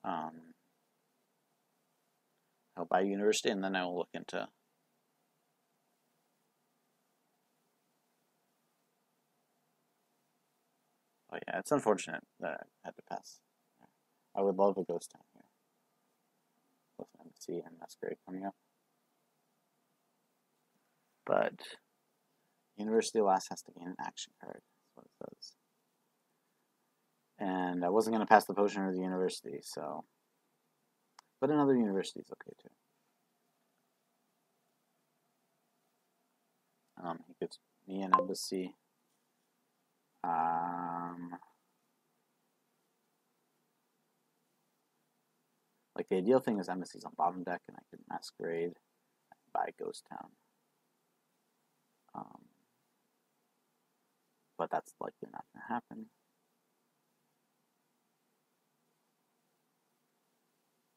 I'll buy university, and then I will look into... Oh yeah, it's unfortunate that I had to pass. I would love a ghost town here, with an embassy and masquerade coming up. But university last has to gain an action card. That's what it says. And I wasn't going to pass the potion or the university, so... But another university is okay, too. He gives me an embassy. Like, the ideal thing is embassies on bottom deck, and I could masquerade and buy Ghost Town. But that's likely not going to happen.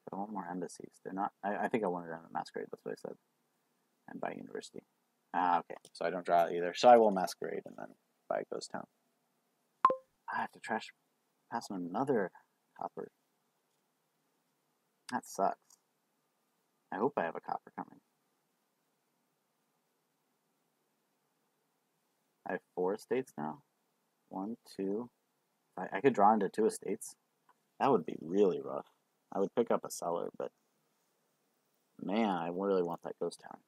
But I want more embassies. They're not. I think I wanted them to masquerade. That's what I said. And buy university. Okay. So I don't draw it either. So I will masquerade and then buy Ghost Town. I have to pass him another copper. That sucks. I hope I have a copper coming. I have 4 estates now. 1, 2. I could draw into 2 estates. That would be really rough. I would pick up a seller, but man, I really want that Ghost Town.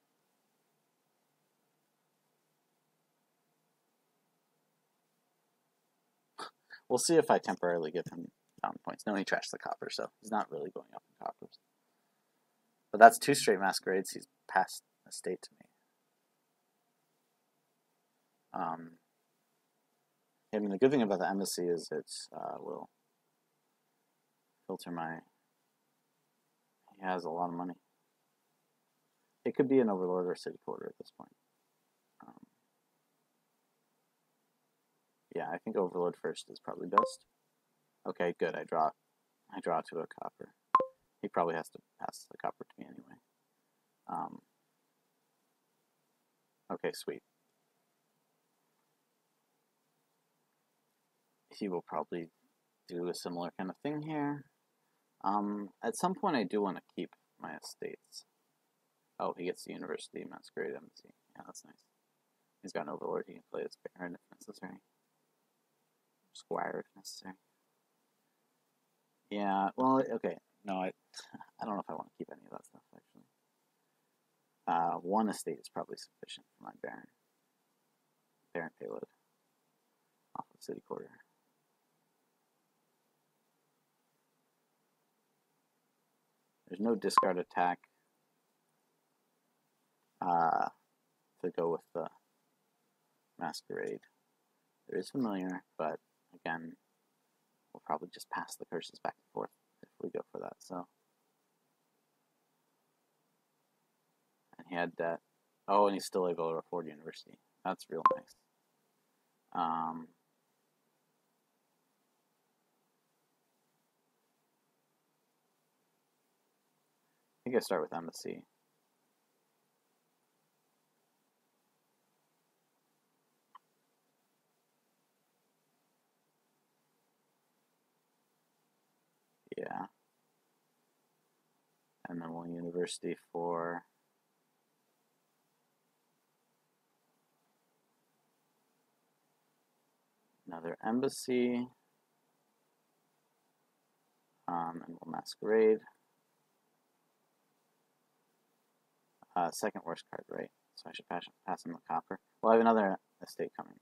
We'll see if I temporarily give him down points. No, he trashed the copper, so he's not really going up in coppers. But that's 2 straight masquerades. He's passed estate to me. I mean, the good thing about the embassy is it will filter my... He has a lot of money. It could be an overlord or a city quarter at this point. Yeah, I think overlord first is probably best. Okay, good. I draw to a copper. He probably has to pass the copper to me anyway. Okay, sweet. He will probably do a similar kind of thing here. At some point, I do want to keep my estates. Oh, he gets the university masquerade embassy. Yeah, that's nice. He's got an overlord. He can play his baron if necessary. Squire if necessary. Yeah, well, okay. No, I don't know if I want to keep any of that stuff, actually. 1 estate is probably sufficient for my baron. Baron payload. Off of city quarter. There's no discard attack to go with the masquerade. There is familiar, but again, we'll probably just pass the curses back and forth if we go for that. So, and he had that. Oh, and he's still able to afford university. That's real nice. I think I start with embassy. Yeah. And then we'll university for another embassy. And we'll masquerade. Second worst card, right? So I should pass him the copper. Well, I have another estate coming.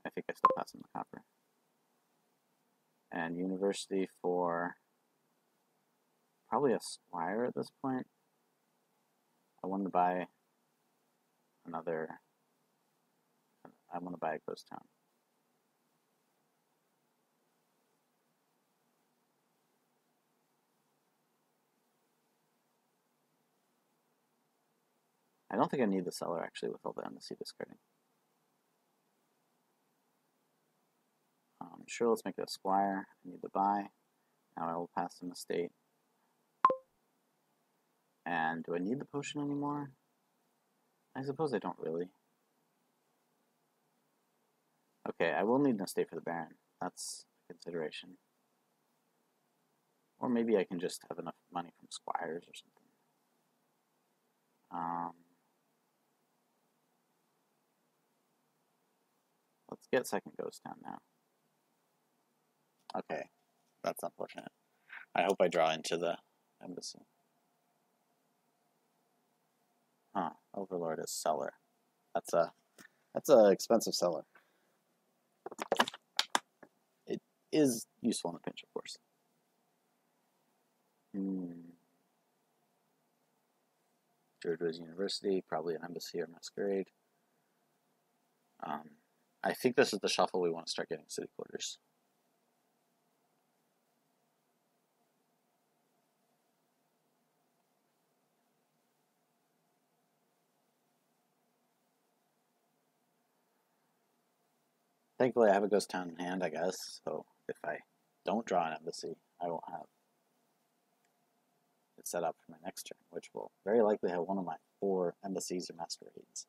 I think I still pass him the copper. And university for probably a squire at this point. I wanted to buy another. I want to buy a Ghost Town. I don't think I need the seller, actually, with all the embassy discarding. Sure, let's make it a squire. I need to buy. Now I will pass him estate. And do I need the potion anymore? I suppose I don't really. Okay, I will need an estate for the baron. That's a consideration. Or maybe I can just have enough money from squires or something. Let's get second Ghost Town now. Okay, that's unfortunate. I hope I draw into the embassy. Huh, Overlord is seller. That's a expensive seller. It is useful in a pinch, of course. George University, probably an embassy or masquerade. I think this is the shuffle we want to start getting city quarters. Thankfully, I have a ghost town in hand, I guess, so if I don't draw an embassy, I won't have it set up for my next turn, which will very likely have one of my 4 embassies or masquerades.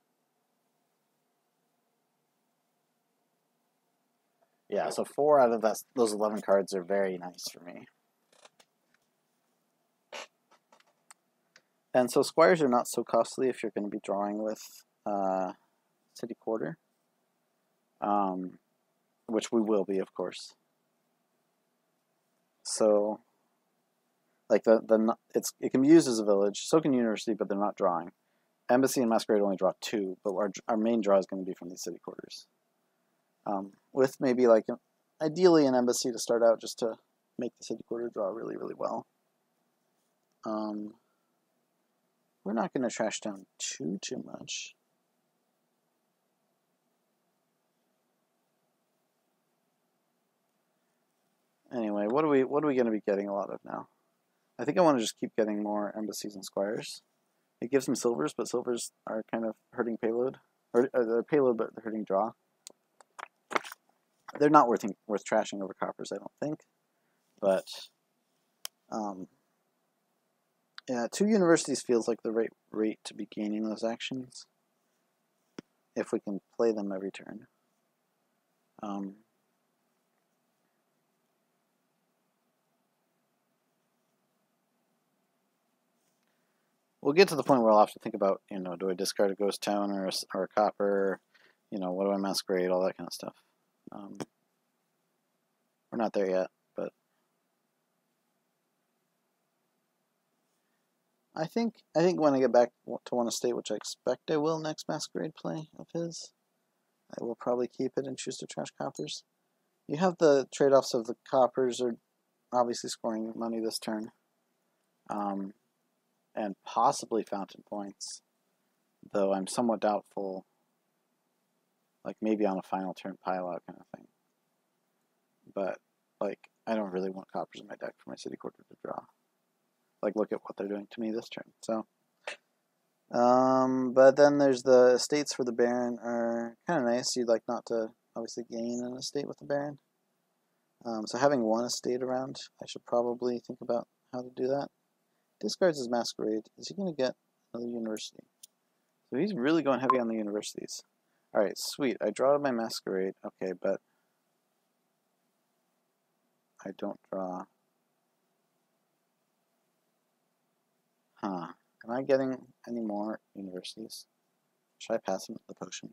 Yeah, so 4 out of those 11 cards are very nice for me. And so squires are not so costly if you're going to be drawing with city quarter, which we will be, of course. So, like it can be used as a village. So can university, but they're not drawing. Embassy and masquerade only draw 2, but our main draw is going to be from these city quarters. With maybe like ideally an embassy to start out, just to make the city quarter draw really, really well. We're not going to trash down too much. Anyway, what are we going to be getting a lot of now? I think I want to just keep getting more embassies and squires. It gives them silvers, but silvers are kind of hurting payload. Or they're payload, but they're hurting draw. They're not worth trashing over coppers, I don't think. But, yeah, 2 universities feels like the right rate to be gaining those actions, if we can play them every turn. We'll get to the point where I'll have to think about, do I discard a ghost town or a copper? What do I masquerade? All that kind of stuff. We're not there yet, but I think when I get back to one estate, which I expect I will next masquerade play of his, I will probably keep it and choose to trash coppers. You have the trade-offs of the coppers are obviously scoring money this turn, and possibly fountain points, though I'm somewhat doubtful, like maybe on a final turn pile out kind of thing. But, like, I don't really want coppers in my deck for my city quarter to draw. Like, look at what they're doing to me this turn. So, but then there's the estates for the Baron are kind of nice. You'd like not to obviously gain an estate with the Baron. So having 1 estate around, I should probably think about how to do that. Discards his masquerade. Is he going to get another university? So he's really going heavy on the universities. Alright, sweet. I draw my masquerade. Okay, but I don't draw. Huh. Am I getting any more universities? Should I pass him the potion?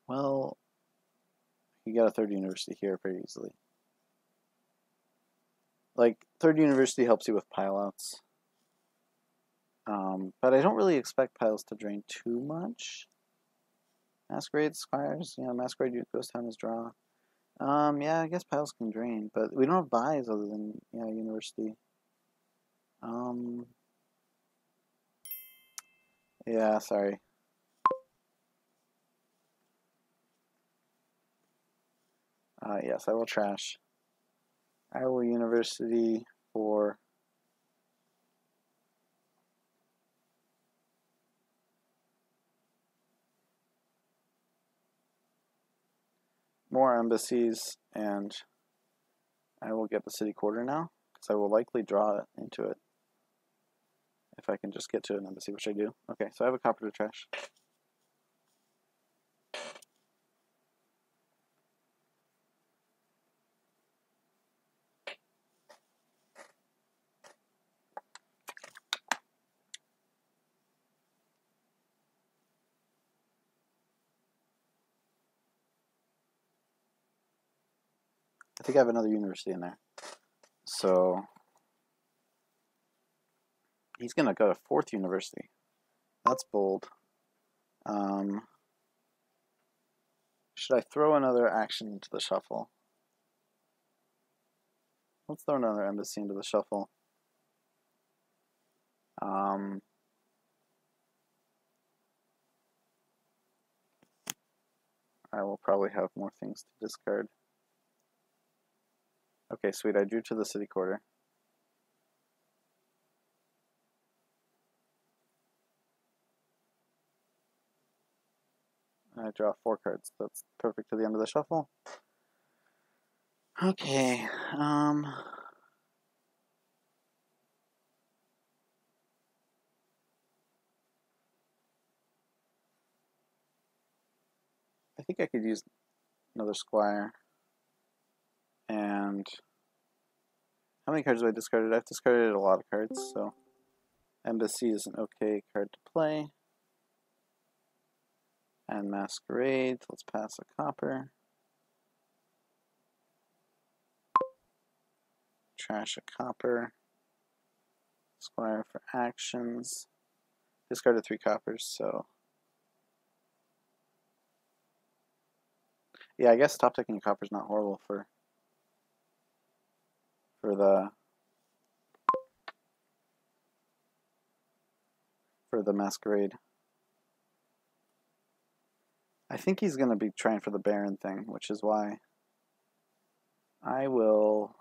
Well, you got a 3rd university here very easily. Like, 3rd university helps you with pileouts. But I don't really expect piles to drain too much. Masquerade, squires, masquerade, ghost town is draw. Yeah, I guess piles can drain, but we don't have buys other than, university. Yeah, sorry. Yes, I will trash. I will university for more embassies, and I will get the city quarter now, because I will likely draw into it if I can just get to an embassy, which I do. Okay, so I have a copper to trash. I think I have another university in there. So He's going to go to 4th university. That's bold. Should I throw another action into the shuffle? Let's throw another embassy into the shuffle. I will probably have more things to discard. Okay, sweet. I drew to the city quarter. I draw 4 cards. That's perfect to the end of the shuffle. Okay. I think I could use another squire. And how many cards have I discarded? I've discarded a lot of cards, so embassy is an okay card to play. And masquerade. Let's pass a copper. Trash a copper. Squire for actions. Discarded 3 coppers, so yeah, I guess top decking a copper is not horrible for the masquerade. I think he's going to be trying for the Baron thing, which is why I will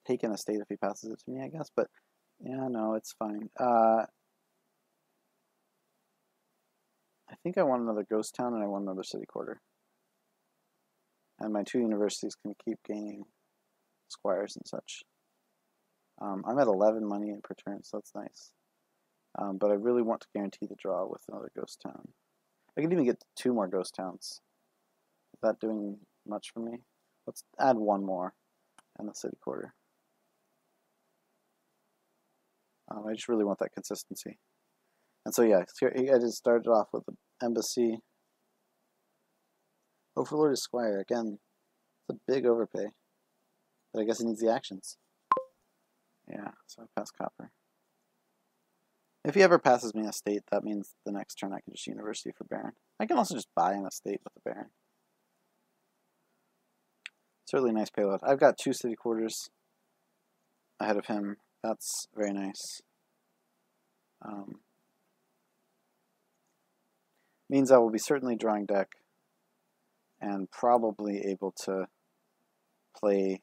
take an estate if he passes it to me, I guess. But yeah, no, it's fine. I think I want another ghost town and I want another city quarter. And my 2 universities can keep gaining squires and such. I'm at 11 money per turn, so that's nice. But I really want to guarantee the draw with another ghost town. I could even get 2 more ghost towns. Is that doing much for me? Let's add 1 more and the city quarter. I just really want that consistency. And so yeah, I just started off with the embassy. Overlord is squire. Again, it's a big overpay. But I guess it needs the actions. Yeah, so I pass copper. If he ever passes me an estate, that means the next turn I can just university for Baron. I can also just buy an estate with the Baron. It's a really nice payload. I've got 2 city quarters ahead of him. That's very nice. Means I will be certainly drawing deck and probably able to play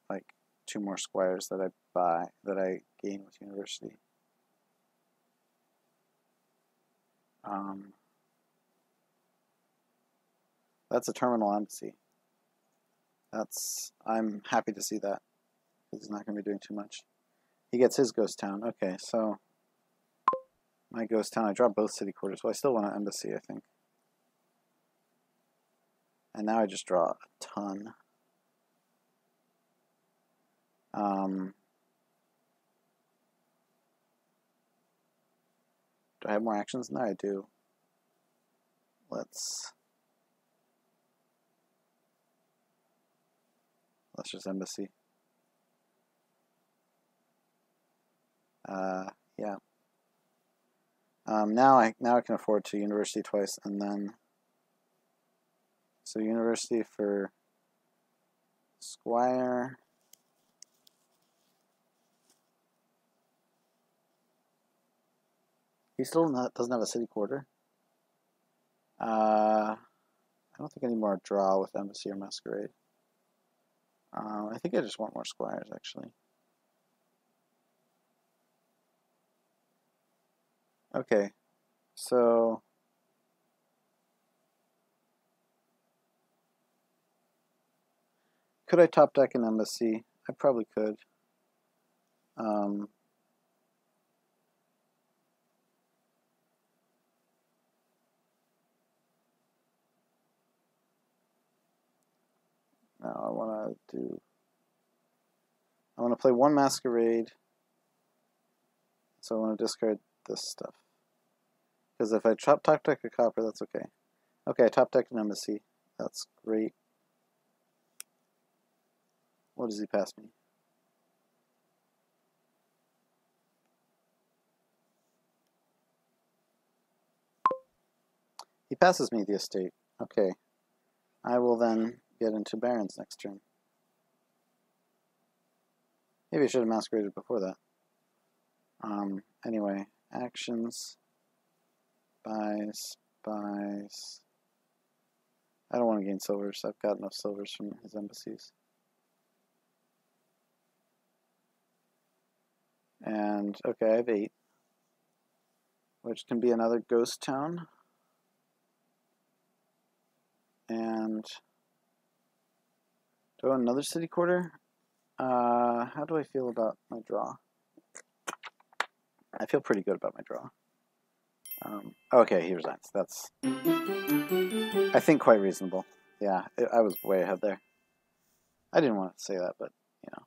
like 2 more squires that I gain with university. That's a terminal embassy. I'm happy to see that because he's not going to be doing too much. He gets his ghost town. Okay, so my ghost town. I draw both city quarters. Well, I still want an embassy, I think. And now I just draw a ton. Do I have more actions? No, I do. Let's just embassy. Yeah. Now I can afford to university twice, and then so university for squire. He still doesn't have a city quarter. I don't think any more draw with embassy or masquerade. I think I just want more squires, actually. Okay, so could I top deck an embassy? I probably could. Now I want to play 1 masquerade. So I want to discard this stuff. Because if I top deck a copper, that's okay. Okay, I top deck an embassy. That's great. What does he pass me? He passes me the estate. Okay. I will then get into barons next turn. Maybe I should have masqueraded before that. Anyway, actions, buys. I don't want to gain silvers. I've got enough silvers from his embassies. And, okay, I have 8. Which can be another ghost town. And, do I want another city quarter? How do I feel about my draw? I feel pretty good about my draw. Okay, he resigns. That's, I think, quite reasonable. Yeah, I was way ahead there. I didn't want to say that, but, you know.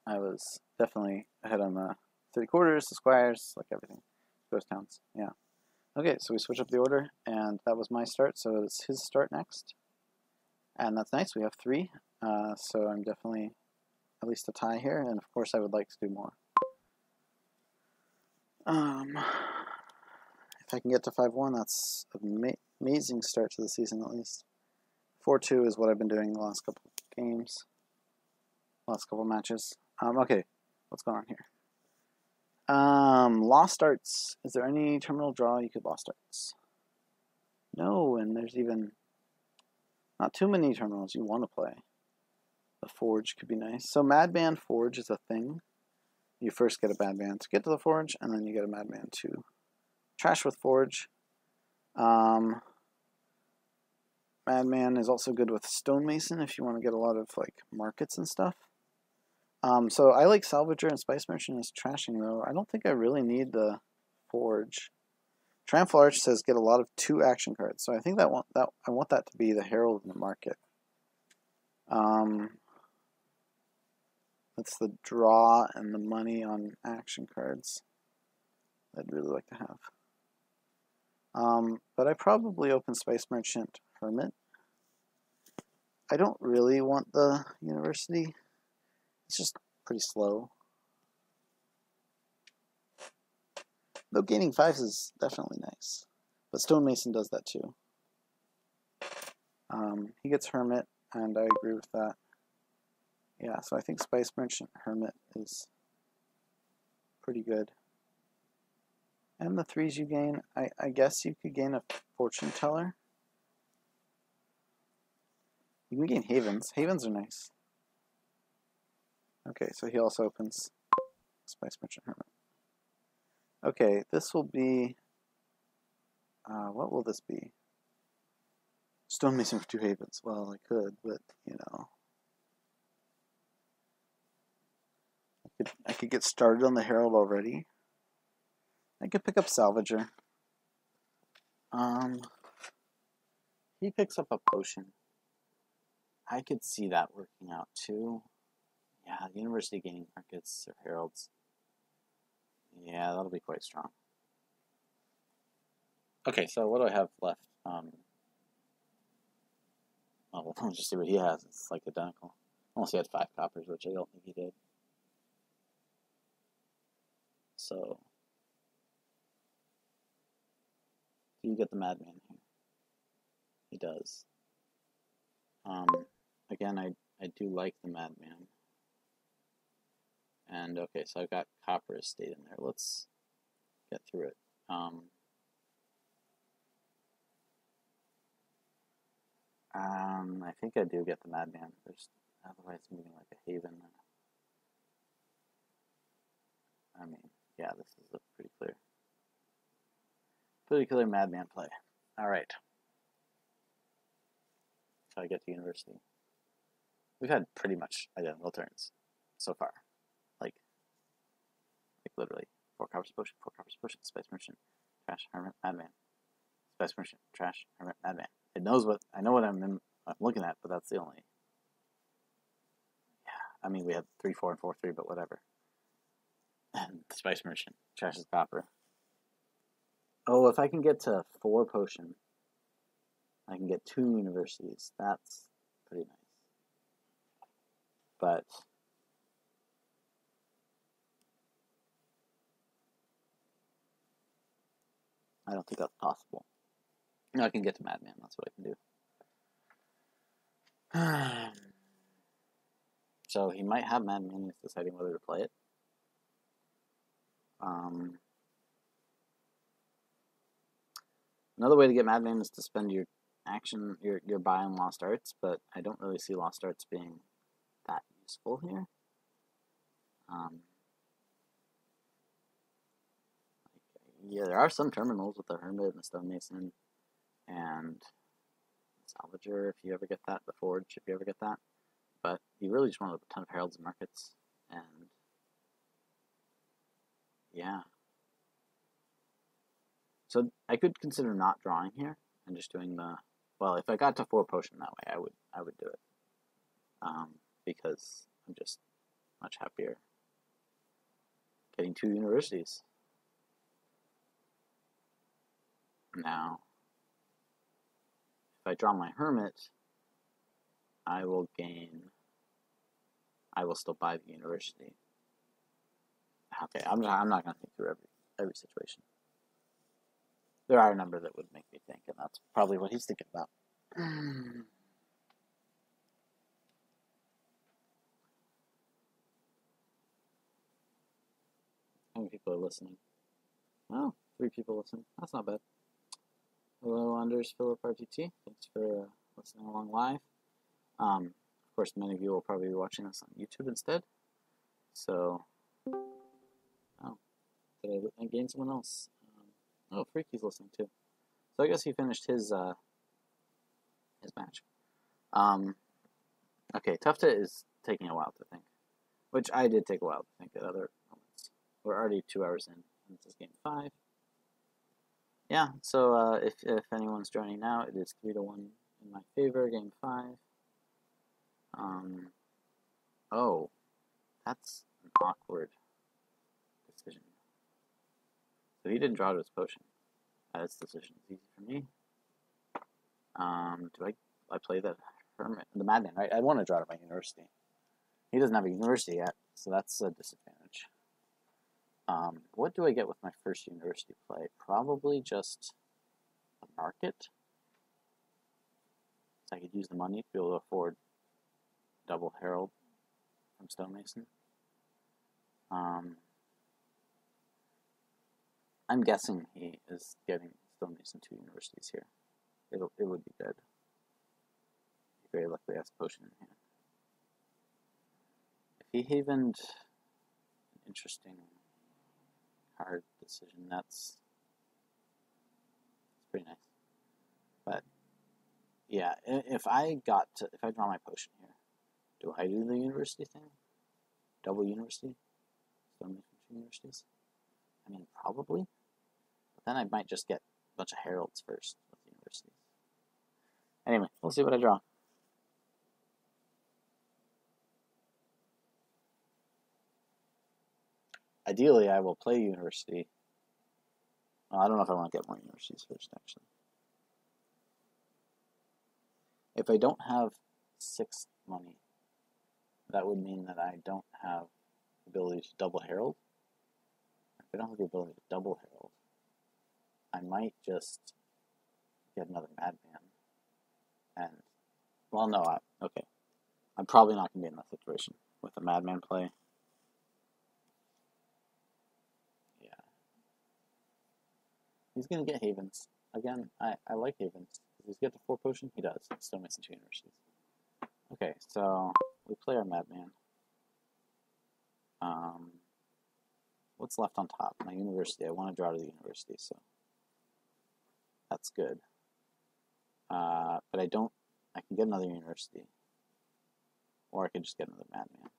I was definitely ahead on the city quarters, the squires, like everything. Ghost towns, yeah. Okay, so we switch up the order, and that was my start, so it's his start next. And that's nice, we have 3. So I'm definitely at least a tie here, and of course I would like to do more. If I can get to 5-1, that's an amazing start to the season at least. 4-2 is what I've been doing the last couple of games, last couple of matches. Okay, what's going on here? Lost Arts. Is there any terminal draw you could Lost Arts? No, and there's even not too many terminals you want to play. The Forge could be nice. So Madman Forge is a thing. You first get a Madman to get to the Forge, and then you get a Madman to trash with Forge. Madman is also good with Stonemason if you want to get a lot of like markets and stuff. So I like Salvager and Spice Merchant as trashing though. I don't think I really need the Forge. Triumphal Arch says get a lot of 2 action cards, so I think I want that to be the Herald in the market. That's the draw and the money on action cards I'd really like to have. But I probably open Spice Merchant Hermit. I don't really want the University. It's just pretty slow. Though gaining 5s is definitely nice. But Stonemason does that too. He gets Hermit, and I agree with that. Yeah, so I think Spice Merchant Hermit is pretty good. And the 3s you gain, I guess you could gain a Fortune Teller. You can gain Havens. Havens are nice. Okay, so he also opens Spice Merchant Hermit. Okay, this will be... what will this be? Stonemason for 2 Havens. Well, I could, but, you know... I could get started on the Herald already. I could pick up Salvager. He picks up a potion. I could see that working out too. Yeah, University gaining markets or Heralds. Yeah, that'll be quite strong. Okay, so what do I have left? Well, let's just see what he has. It's like identical. Unless he had 5 coppers, which I don't think he did. So, do you get the Madman here? He does. Again, I do like the Madman. And okay, so I've got Copper Estate in there. Let's get through it. I think I do get the Madman. There's otherwise moving like a Haven. I mean, yeah, this is a pretty clear Madman play. All right. So I get to University. We've had pretty much identical turns so far. Like literally 4 coppers potion, 4 coppers potion, Spice Merchant, trash, Hermit, Madman. Spice Merchant, trash, Hermit, Madman. It knows what I know what I'm looking at, but that's the only. Yeah, I mean we had 3-4 and 4-3, but whatever. And Spice Merchant, trash is copper. Oh, if I can get to 4 potion, I can get 2 universities. That's pretty nice. But I don't think that's possible. No, I can get to Madman. That's what I can do. So he might have Madman. He's deciding whether to play it. Another way to get Madman is to spend your action, your buy on Lost Arts, but I don't really see Lost Arts being that useful here. Yeah, there are some terminals with the Hermit and the Stonemason and Salvager if you ever get that, the Forge if you ever get that. But you really just want a ton of Heralds and Markets, and yeah. So I could consider not drawing here and just doing the, well, if I got to 4 potion that way, I would do it. Because I'm just much happier getting 2 universities. Now, if I draw my Hermit, I will still buy the university. Okay, I'm not going to think through every situation. There are a number that would make me think, and that's probably what he's thinking about. How many people are listening? Oh, 3 people listening. That's not bad. Hello, Anders, Philip, RTT. Thanks for listening along live. Of course, many of you will probably be watching this on YouTube instead. So, oh, did I gain someone else? Oh, Freaky's listening too. So I guess he finished his match. Okay, tufftaeh is taking a while to think, which I did take a while to think at other moments. We're already 2 hours in, and this is game 5. Yeah, so if anyone's joining now, it is 3-1 in my favor, game 5. Oh, that's an awkward decision. So he didn't draw to his potion. His decision is easy for me. Do I play the Hermit, the Madman, right? I want to draw to my university. He doesn't have a university yet, so that's a disadvantage. What do I get with my first university play? Probably just a market. So I could use the money to be able to afford double Herald from Stonemason. I'm guessing he is getting Stonemason 2 universities here. It would be good. He very likely has potion in hand. If he havened an interesting card decision, that's pretty nice. But yeah, if I draw my potion here, do I do the university thing? Double university? Stonemason 2 universities? I mean, probably. But then I might just get a bunch of Heralds first with the universities. Anyway, we'll see what I draw. Ideally, I will play university. Well, I don't know if I want to get more universities first, actually. If I don't have 6 money, that would mean that I don't have the ability to double Herald. If I don't have the ability to double Herald, I might just get another Madman. And, well, no, okay. I'm probably not going to be in that situation with a Madman play. Yeah. He's going to get Havens. Again, I like Havens. Does he get the 4 potion? He does. Stonemason 2 universities. Okay, so we play our Madman. What's left on top? My university. I want to draw to the university, so that's good. But I can get another university. Or I could just get another Madman.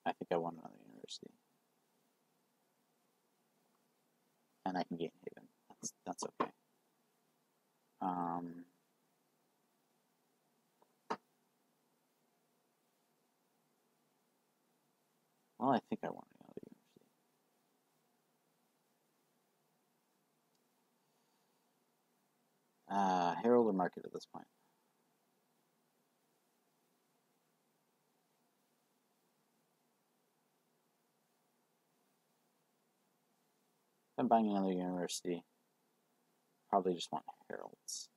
I think I want another university. And I can gain Haven. That's okay. Well, I think I want another university. Herald or Market at this point? I'm buying another university. Probably just want heralds.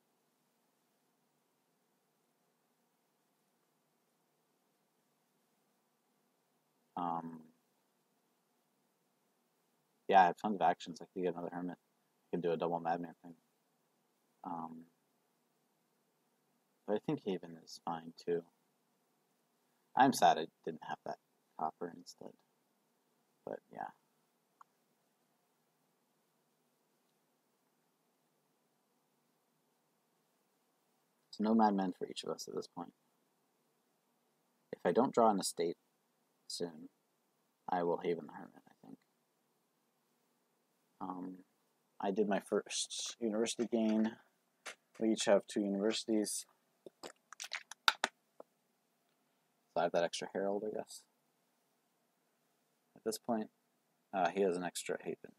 Yeah, I have tons of actions. I could get another hermit. I could do a double madman thing. But I think Haven is fine too. I'm sad I didn't have that copper instead. But yeah. So no madman for each of us at this point. If I don't draw an estate soon, I will Haven the hermit, I think. I did my first university gain. We each have 2 universities. So I have that extra herald, I guess. At this point, he has an extra Haven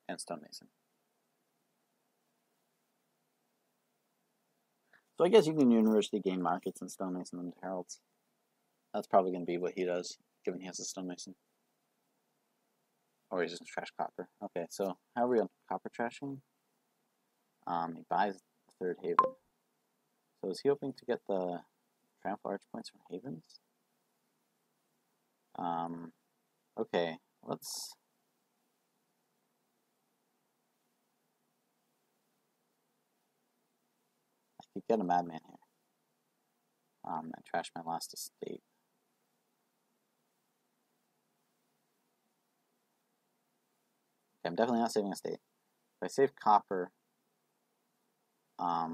and stonemason. So I guess you can university gain markets and stonemason them to heralds. That's probably going to be what he does, given he has a stonemason. Or he's just trash copper. Okay, so how are we on copper trashing? He buys the 3rd Haven. So is he hoping to get the Triumphal Arch points from Havens? Okay, let's... I could get a madman here. And trash my last estate. Okay, I'm definitely not saving a state. If I save copper, I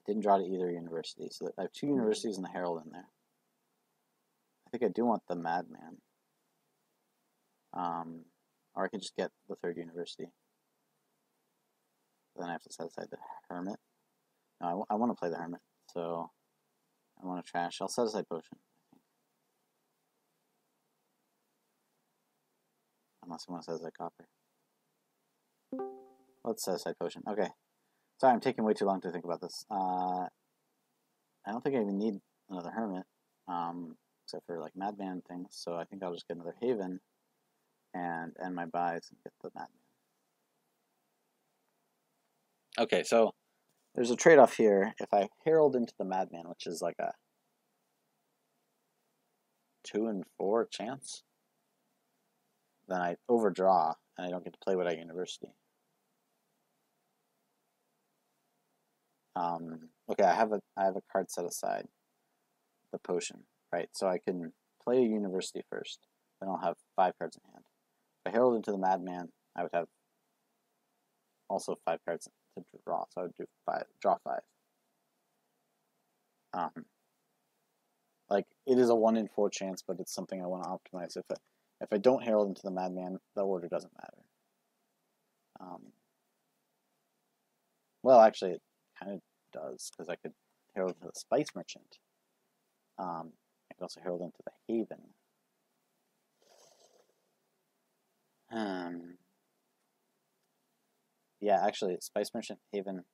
didn't draw to either university, so I have 2 universities and the herald in there. I think I do want the madman. Or I could just get the 3rd university. Then I have to set aside the hermit. No, I want to play the hermit, so I want to trash. I'll set aside potion, I think. Unless I want to set aside copper. Let's set aside potion. Okay. Sorry, I'm taking way too long to think about this. I don't think I even need another hermit, except for like madman things. So I think I'll just get another haven and end my buys and get the madman. Okay, so there's a trade-off here. If I herald into the madman, which is like a 2 in 4 chance, then I overdraw and I don't get to play what I university. Okay, I have a card set aside, the potion, right? So I can play a university first. Then I'll have 5 cards in hand. If I herald into the madman, I would have also 5 cards to draw. So I would do draw 5. Like it is a 1 in 4 chance, but it's something I want to optimize. If I don't herald into the madman, the order doesn't matter. Well, actually, it kind of does, because I could herald into the spice merchant. I could also herald into the haven. Yeah, actually, spice merchant, haven,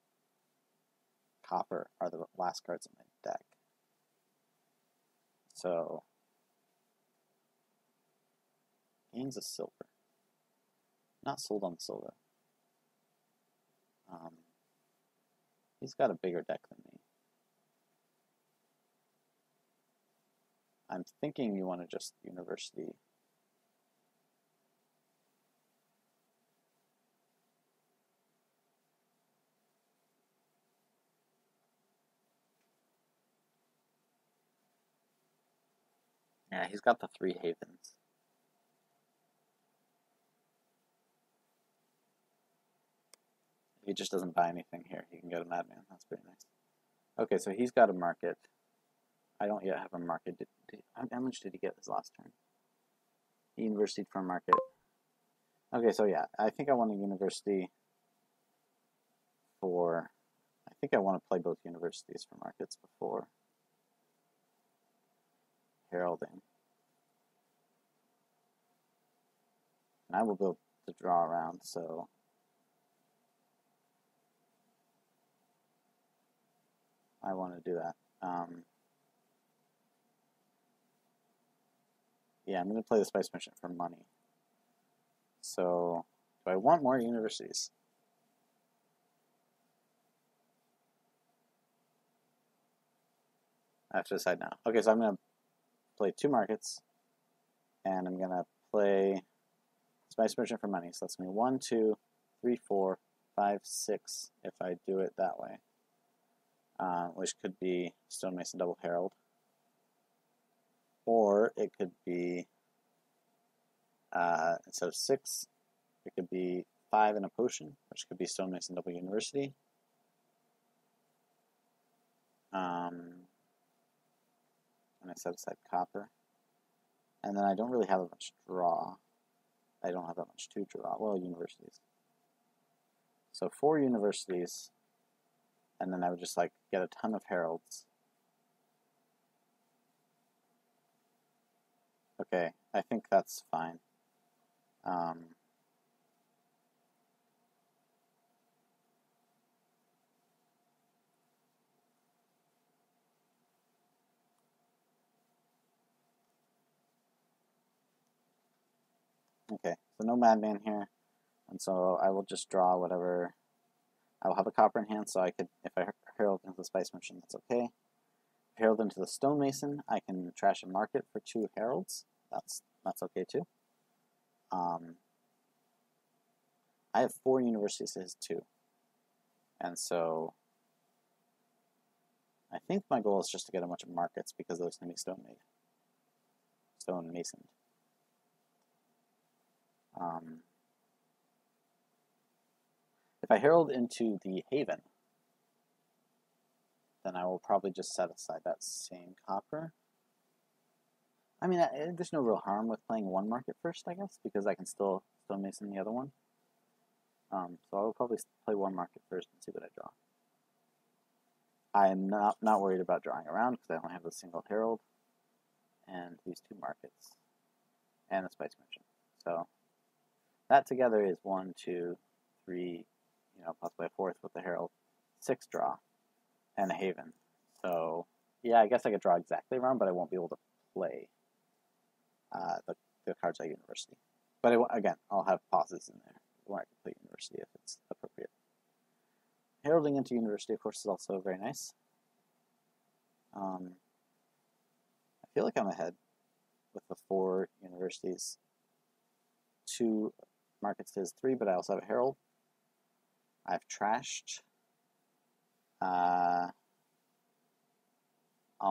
copper are the last cards in my deck. So, gains a silver. Not sold on silver. He's got a bigger deck than me. I'm thinking you want to just university. Yeah, he's got the 3 havens. He just doesn't buy anything here. He can get a madman. That's pretty nice. Okay, so he's got a market. I don't yet have a market. How much did he get this last turn? He universitied for a market. Okay, so yeah, I think I want a university for... I think I want to play both universities for markets before heralding. And I will build the draw around, so... I want to do that. Yeah, I'm going to play the Spice Merchant for money. So, do I want more universities? I have to decide now. Okay, so I'm going to play 2 markets, and I'm going to play Spice Merchant for money. So that's going to be 1, 2, 3, 4, 5, 6 if I do it that way, which could be Stonemason Double Herald. Or it could be, instead of 6, it could be 5 in a potion, which could be Stonemason Double University. And I set aside copper. And then I don't really have that much draw. I don't have that much to draw. Well, universities. So 4 universities, and then I would just like get a ton of heralds. Okay, I think that's fine. Okay, so no madman here, and so I will just draw whatever. I will have a copper in hand, so I could, if I herald into the Spice Merchant, that's okay. Herald into the Stonemason, I can trash a market for 2 heralds. That's okay too. I have 4 universities to his 2, and so I think my goal is just to get a bunch of markets because those can be stonemasoned. If I herald into the Haven, then I will probably just set aside that same copper. I mean, there's no real harm with playing 1 market first, I guess, because I can still stonemason the other one. So I will probably play 1 market first and see what I draw. I am not worried about drawing around because I only have a single herald and these 2 markets and a Spice Merchant. So that together is 1, 2, 3, possibly a 4th with the herald, 6 draw, and a Haven. So yeah, I guess I could draw exactly around, but I won't be able to play the cards at university. But again, I'll have pauses in there where I can play university if it's appropriate. Heralding into university, of course, is also very nice. I feel like I'm ahead with the 4 universities. 2 markets to his 3, but I also have a herald. I've trashed all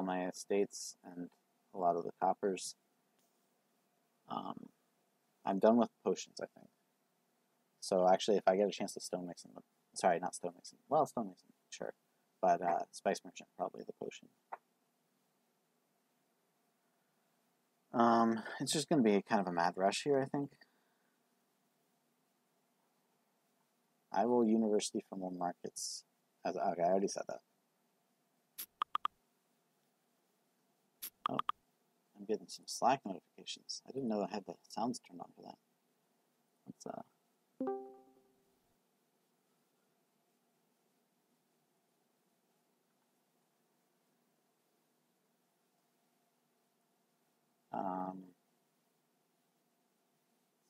my estates and a lot of the coppers. I'm done with potions, I think. So actually, if I get a chance to stonemason, sorry, not stonemason. Well, stonemason, sure, but Spice Merchant, probably the potion. It's just going to be kind of a mad rush here, I think. I will university for more markets. Okay, I already said that. Oh, I'm getting some Slack notifications. I didn't know I had the sounds turned on for that. Let's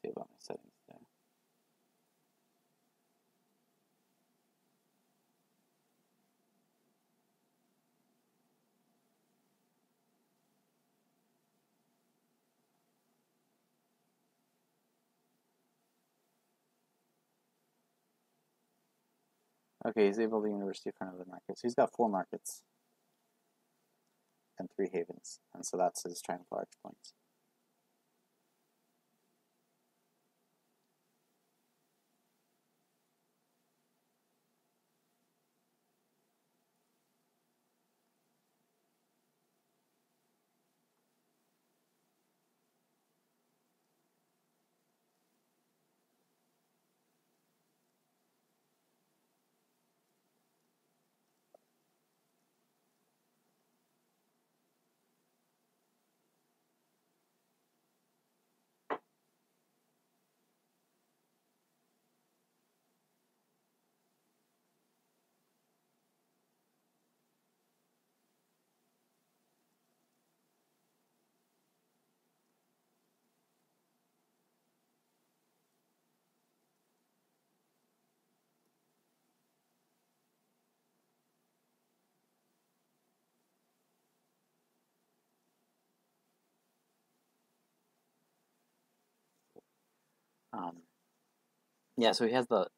see about my settings there. Okay, he's able to university for another market. So he's got 4 markets and 3 havens, and so that's his triumphal arch points. Yeah, so he has the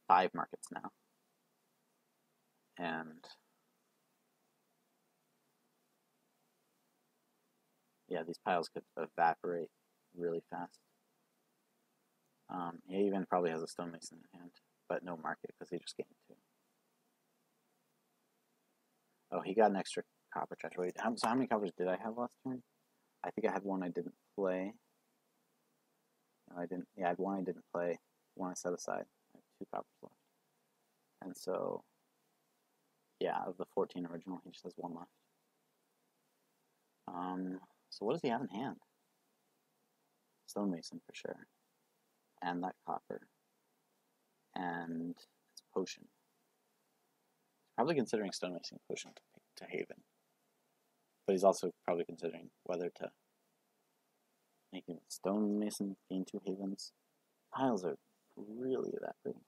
5 markets now. And yeah, these piles could evaporate really fast. He even probably has a stonemason in hand, but no market because he just gained 2. Oh, he got an extra copper trash. Wait, so how many coppers did I have last turn? I think I had 1 I didn't play. No, I didn't. Yeah, I had 1 I didn't play. 1 I set aside. I have 2 coppers left. And so, yeah, of the 14 original, he just has 1 left. So what does he have in hand? Stonemason for sure. And that copper. And his potion. He's probably considering stonemason potion to Haven. But he's also probably considering whether to make him stonemason, gain 2 havens. Piles are really evaporating.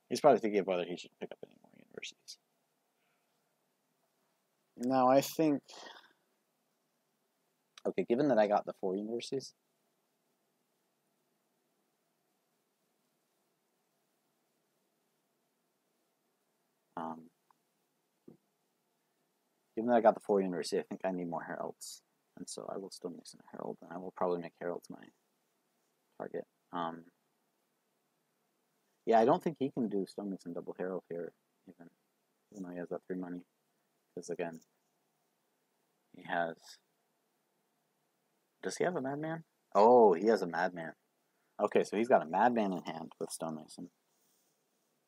He's probably thinking of whether he should pick up any more universities. Now I think... Okay, given that I got the 4 universities, given that I got the 4 university, I think I need more heralds, and so I will stonemason a herald, and I will probably make heralds my target. Yeah, I don't think he can do stonemason double herald here, even though he has that 3 money, because again, he has... Does he have a madman? Oh, he has a madman. Okay, so he's got a madman in hand with stonemason,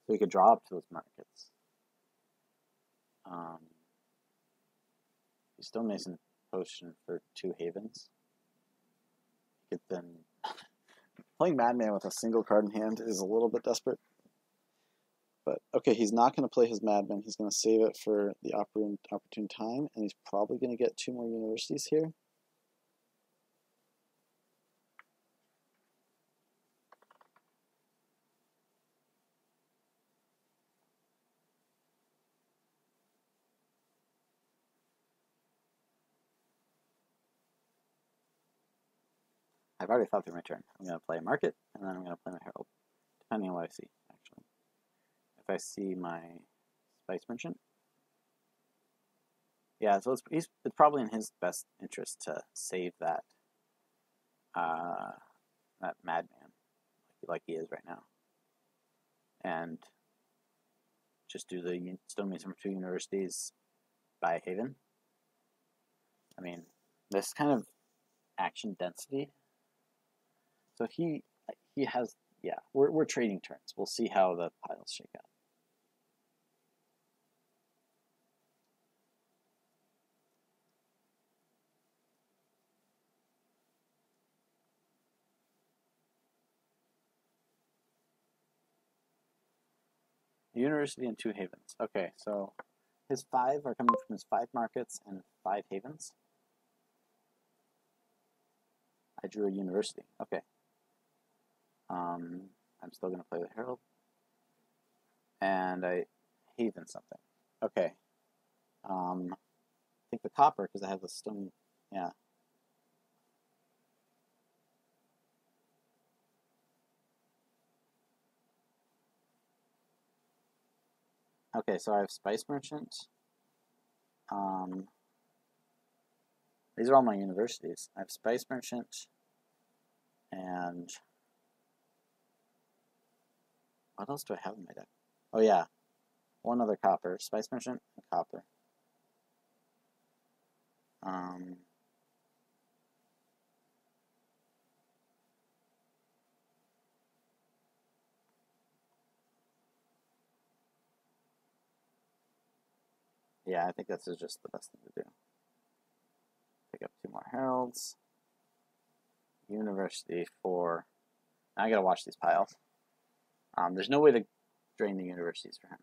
so he could draw up to those markets. Stonemason potion for 2 havens. He could then... Playing Madman with a single card in hand is a little bit desperate. But, okay, he's not going to play his Madman. He's going to save it for the opportune time, and he's probably going to get 2 more universities here. I've already thought through my turn. I'm going to play a market, and then I'm going to play my herald, depending on what I see, actually. If I see my spice merchant, yeah, so it's probably in his best interest to save that that madman, like he is right now, and just do the stonemason for 2 universities by Haven. I mean, this kind of action density. So he has, yeah, we're trading turns. We'll see how the piles shake out. University and 2 havens. Okay, so his 5 are coming from his 5 markets and 5 havens. I drew a university. Okay. I'm still going to play the herald. And I haven something. Okay. I think the copper, because I have the stone. Yeah. Okay, so I have Spice Merchant. These are all my universities. I have Spice Merchant, and what else do I have in my deck? Oh yeah, 1 other copper. Spice Merchant and copper. Yeah, I think this is just the best thing to do. Pick up 2 more heralds. University for... Now I gotta watch these piles. There's no way to drain the universities for him.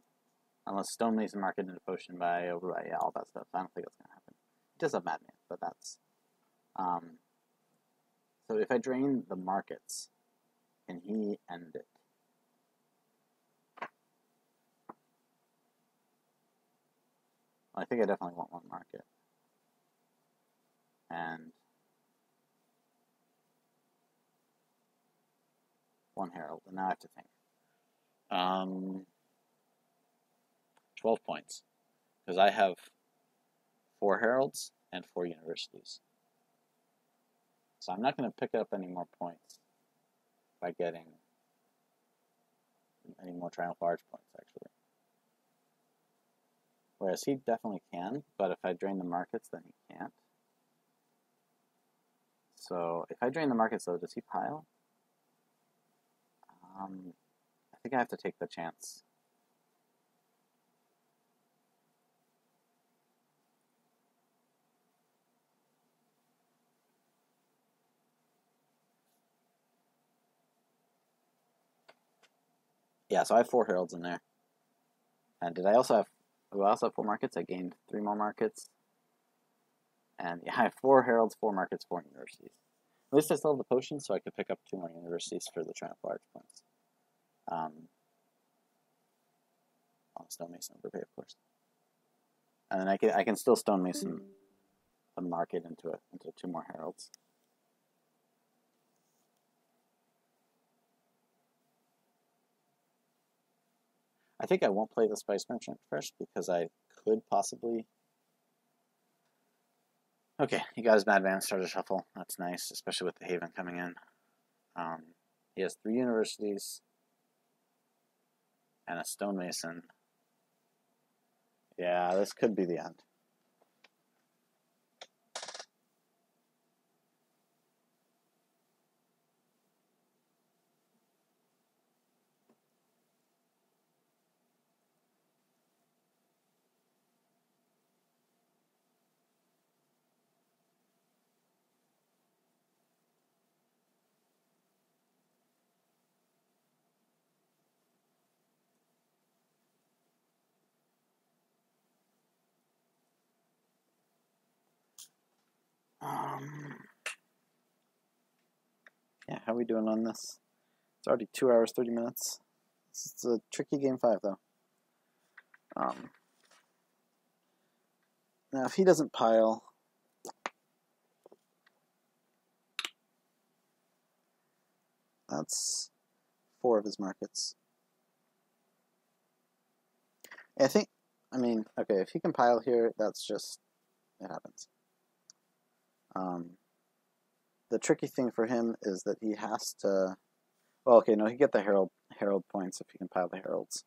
Unless Stonemason market into potion by override, yeah, all that stuff. I don't think that's gonna happen. He does have Madman, but that's... So if I drain the markets, can he end it? Well, I think I definitely want 1 market. And 1 herald, and now I have to think. 12 points, because I have 4 heralds and 4 universities. So I'm not going to pick up any more points by getting any more triumphal arch points, actually. Whereas he definitely can, but if I drain the markets, then he can't. So if I drain the markets, though, does he pile? I think I have to take the chance. Yeah, so I have 4 heralds in there. And did I also have... Oh, I also have 4 markets. I gained 3 more markets. And yeah, I have 4 heralds, 4 markets, 4 universities. At least I still have the potion, so I could pick up 2 more universities for the triumphal arch points. On stonemason overpay, of course. And then I can still stonemason the market into 2 more heralds. I think I won't play the Spice Merchant first because I could possibly... Okay, he got his Madman, started shuffle. That's nice, especially with the Haven coming in. He has 3 universities and a stonemason. Yeah, this could be the end. Yeah, how are we doing on this? It's already 2 hours, 30 minutes. This is a tricky game 5, though. Now, if he doesn't pile... That's 4 of his markets. I think, okay, if he can pile here, that's just, it happens. The tricky thing for him is that he has to, well, okay, no, he get the herald points if he can pile the heralds.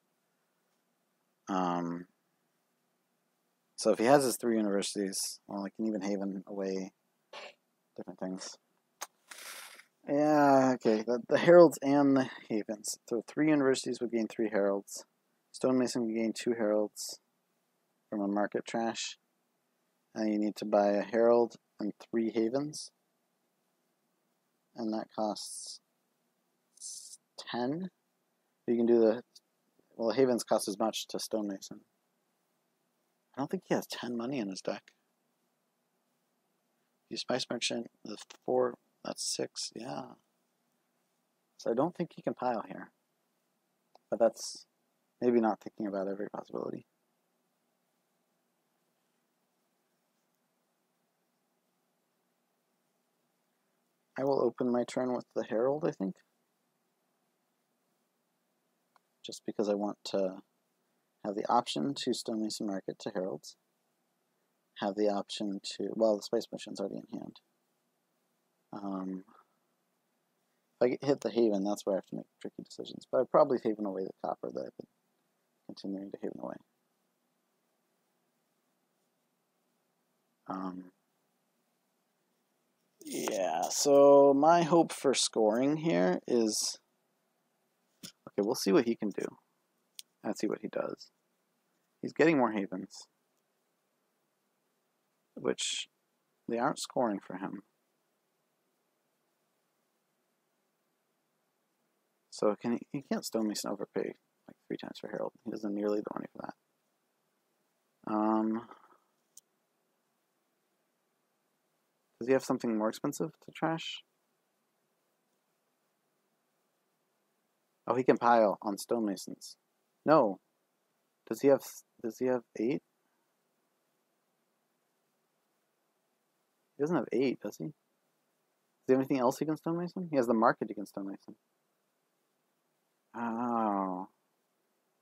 So if he has his 3 universities, well, he can even Haven away different things. Yeah, okay, the heralds and the Havens. So 3 universities would gain 3 heralds. Stonemason would gain 2 heralds from a market trash. And you need to buy a herald and 3 Havens. And that costs 10. You can do the, well, the Havens cost as much to stonemason. I don't think he has 10 money in his deck. You Spice Merchant, the 4, that's 6, yeah. So I don't think he can pile here. But that's maybe not thinking about every possibility. I will open my turn with the Herald, I think. Just because I want to have the option to stonemason market to heralds. Have the option to, well, the Spice Merchant's already in hand. If I hit the Haven, that's where I have to make tricky decisions. But I'd probably Haven away the copper that I've been continuing to Haven away. Yeah, so my hope for scoring here is, okay, we'll see what he can do. Let's see what he does. He's getting more Havens, which they aren't scoring for him. So he can't stonemason overpay like 3 times for Herald. He doesn't nearly the money for that. Does he have something more expensive to trash? Oh, he can pile on stonemasons. No. Does he have 8? He doesn't have 8, does he? Is there anything else he can stonemason? He has the market he can stonemason. Oh.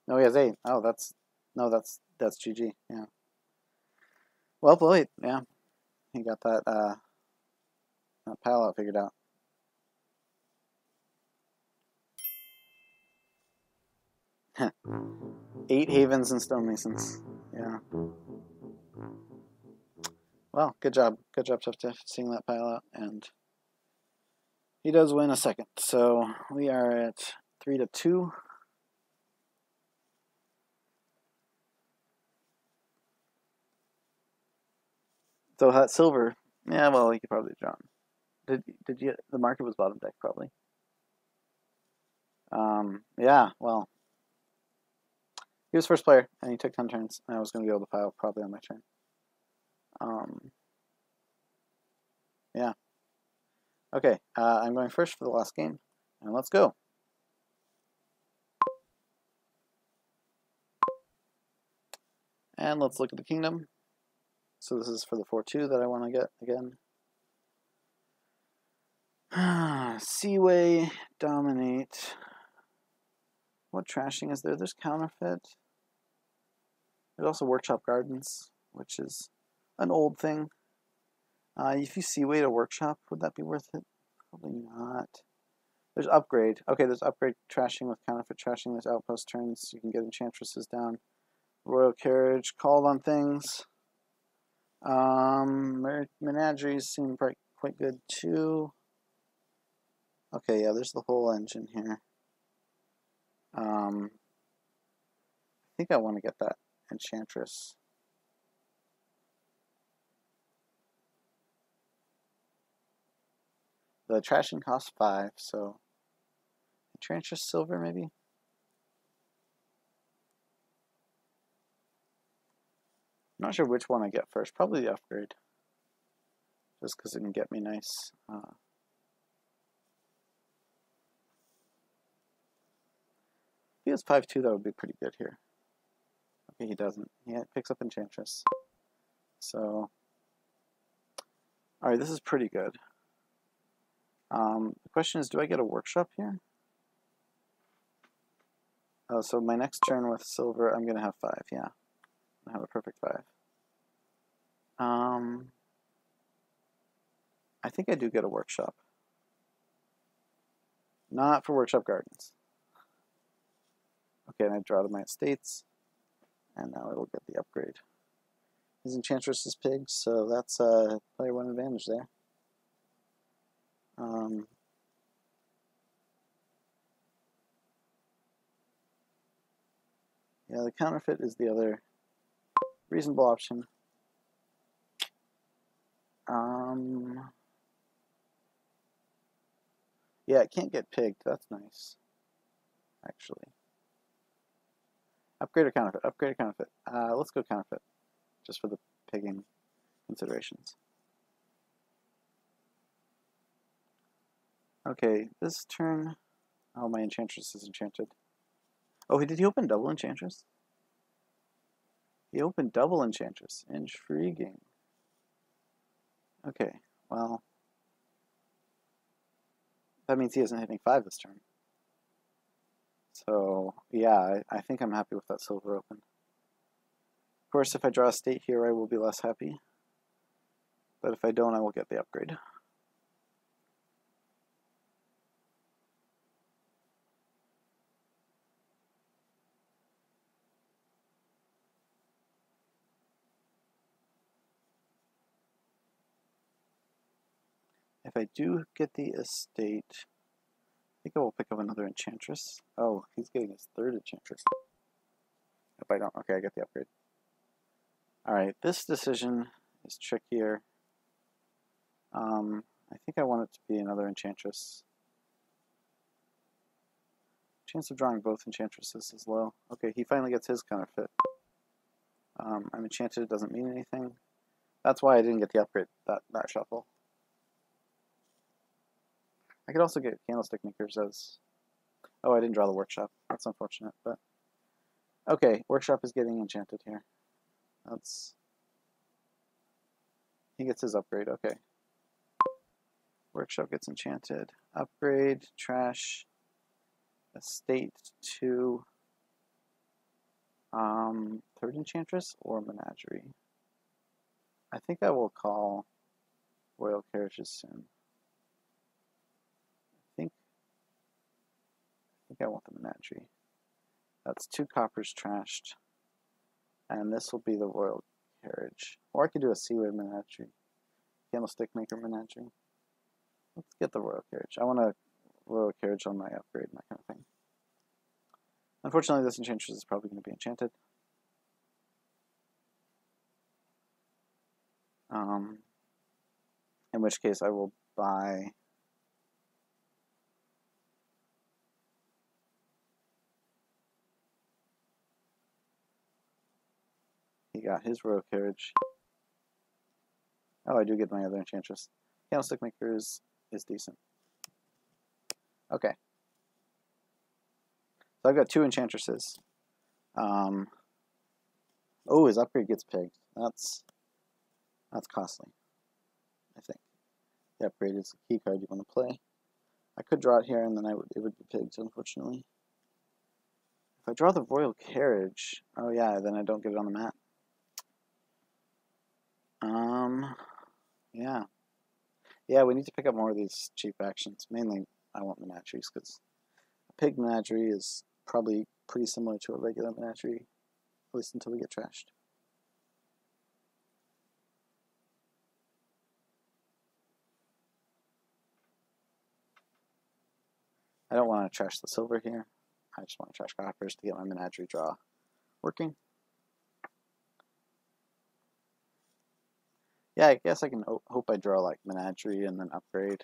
No, he has 8. Oh, that's GG. Yeah. Well played. Yeah. He got that pile out figured out. 8 havens and stonemasons. Yeah. Well, good job. Good job, tufftaeh, seeing that pile out. And he does win a second. So we are at 3-2. So that silver, yeah, well, he could probably draw. Did you? The market was bottom deck probably. Yeah, well, he was first player and he took 10 turns, and I was going to be able to pile probably on my turn. Yeah. Okay, I'm going first for the last game, and let's go. And let's look at the kingdom. So this is for the 4-2 that I want to get again. Seaway, dominate. What trashing is there? There's counterfeit. There's also workshop gardens, which is an old thing. If you seaway to workshop, would that be worth it? Probably not. There's upgrade. Okay, there's upgrade trashing with counterfeit trashing. There's outpost turns. You can get enchantresses down. Royal carriage, called on things. Menageries seem quite good too. Okay, yeah, there's the whole engine here. I think I want to get that enchantress. The trashing costs 5, so enchantress silver maybe. I'm not sure which one I get first. Probably the upgrade, just because it can get me nice. If he has 5-2, that would be pretty good here. Okay, he doesn't. He picks up enchantress. So, all right, this is pretty good. The question is, do I get a workshop here? Oh, so my next turn with silver, I'm gonna have 5. Yeah, I have a perfect 5. I think I do get a workshop. Not for workshop gardens. Okay, and I draw to my estates, and now it'll get the upgrade. His enchantress is pigs, so that's player 1 advantage there. Yeah, the counterfeit is the other reasonable option. Yeah, it can't get pigged. That's nice, actually. Upgrade or counterfeit? Upgrade or counterfeit? Let's go counterfeit, just for the pigging considerations. Okay, this turn... Oh, my enchantress is enchanted. Oh, did he open double enchantress? He opened double enchantress. Intriguing. Okay, well... That means he isn't hitting 5 this turn. So, yeah, I think I'm happy with that silver open. Of course, if I draw a state here, I will be less happy. But if I don't, I will get the upgrade. If I do get the estate, I think I will pick up another enchantress. Oh, he's getting his 3rd enchantress. If I don't, okay, I get the upgrade. Alright, this decision is trickier. I think I want it to be another enchantress. Chance of drawing both enchantresses is low. Okay, he finally gets his counterfeit. I'm enchanted, it doesn't mean anything. That's why I didn't get the upgrade, that shuffle. I could also get candlestick makers as... Oh, I didn't draw the workshop. That's unfortunate, but... Okay, workshop is getting enchanted here. That's... He gets his upgrade, okay. Workshop gets enchanted. Upgrade, trash. estate to third enchantress or menagerie. I think I will call royal carriages soon. I think I want the menagerie. That's 2 coppers trashed, and this will be the royal carriage. Or I could do a seaway menagerie, candlestick maker menagerie. Let's get the royal carriage. I want a royal carriage on my upgrade and that kind of thing. Unfortunately, this enchantress is probably going to be enchanted. In which case I will buy he got his royal carriage. Oh, I do get my other enchantress. Candlestick maker is decent. Okay. So I've got 2 enchantresses. Oh, his upgrade gets pigged. That's costly, I think. The upgrade is a key card you want to play. I could draw it here and then it would be pigged, unfortunately. If I draw the royal carriage, oh yeah, then I don't get it on the mat. Yeah. Yeah, we need to pick up more of these cheap actions. Mainly, I want menageries, because a pig menagerie is probably pretty similar to a regular menagerie, at least until we get trashed. I don't want to trash the silver here. I just want to trash coppers to get my menagerie draw working. Yeah, I guess I can hope I draw like menagerie and then upgrade.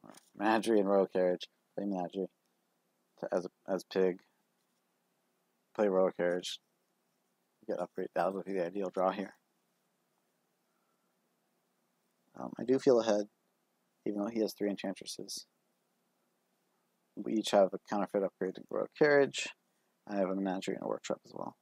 Or menagerie and royal carriage. Play menagerie as pig. Play royal carriage. Get upgrade. That would be the ideal draw here. I do feel ahead, even though he has 3 enchantresses. We each have a counterfeit upgrade to royal carriage. I have a menagerie and a workshop as well.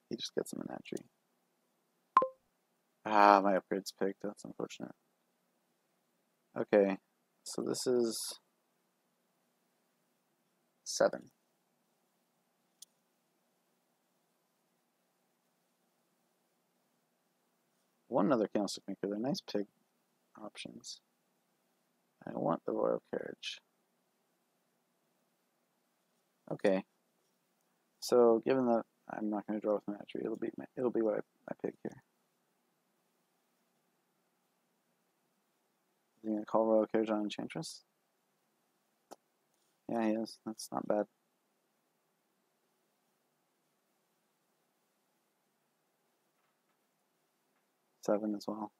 He just gets a menagerie. Ah, my upgrade's picked. That's unfortunate. Okay, so this is 7. One other candlestick maker. They're nice pig options. I want the royal carriage. Okay. So given that I'm not going to draw with menagerie, it'll be what I pick here. Is he going to call royal carriage on enchantress? Yeah, he is. That's not bad. Seven as well.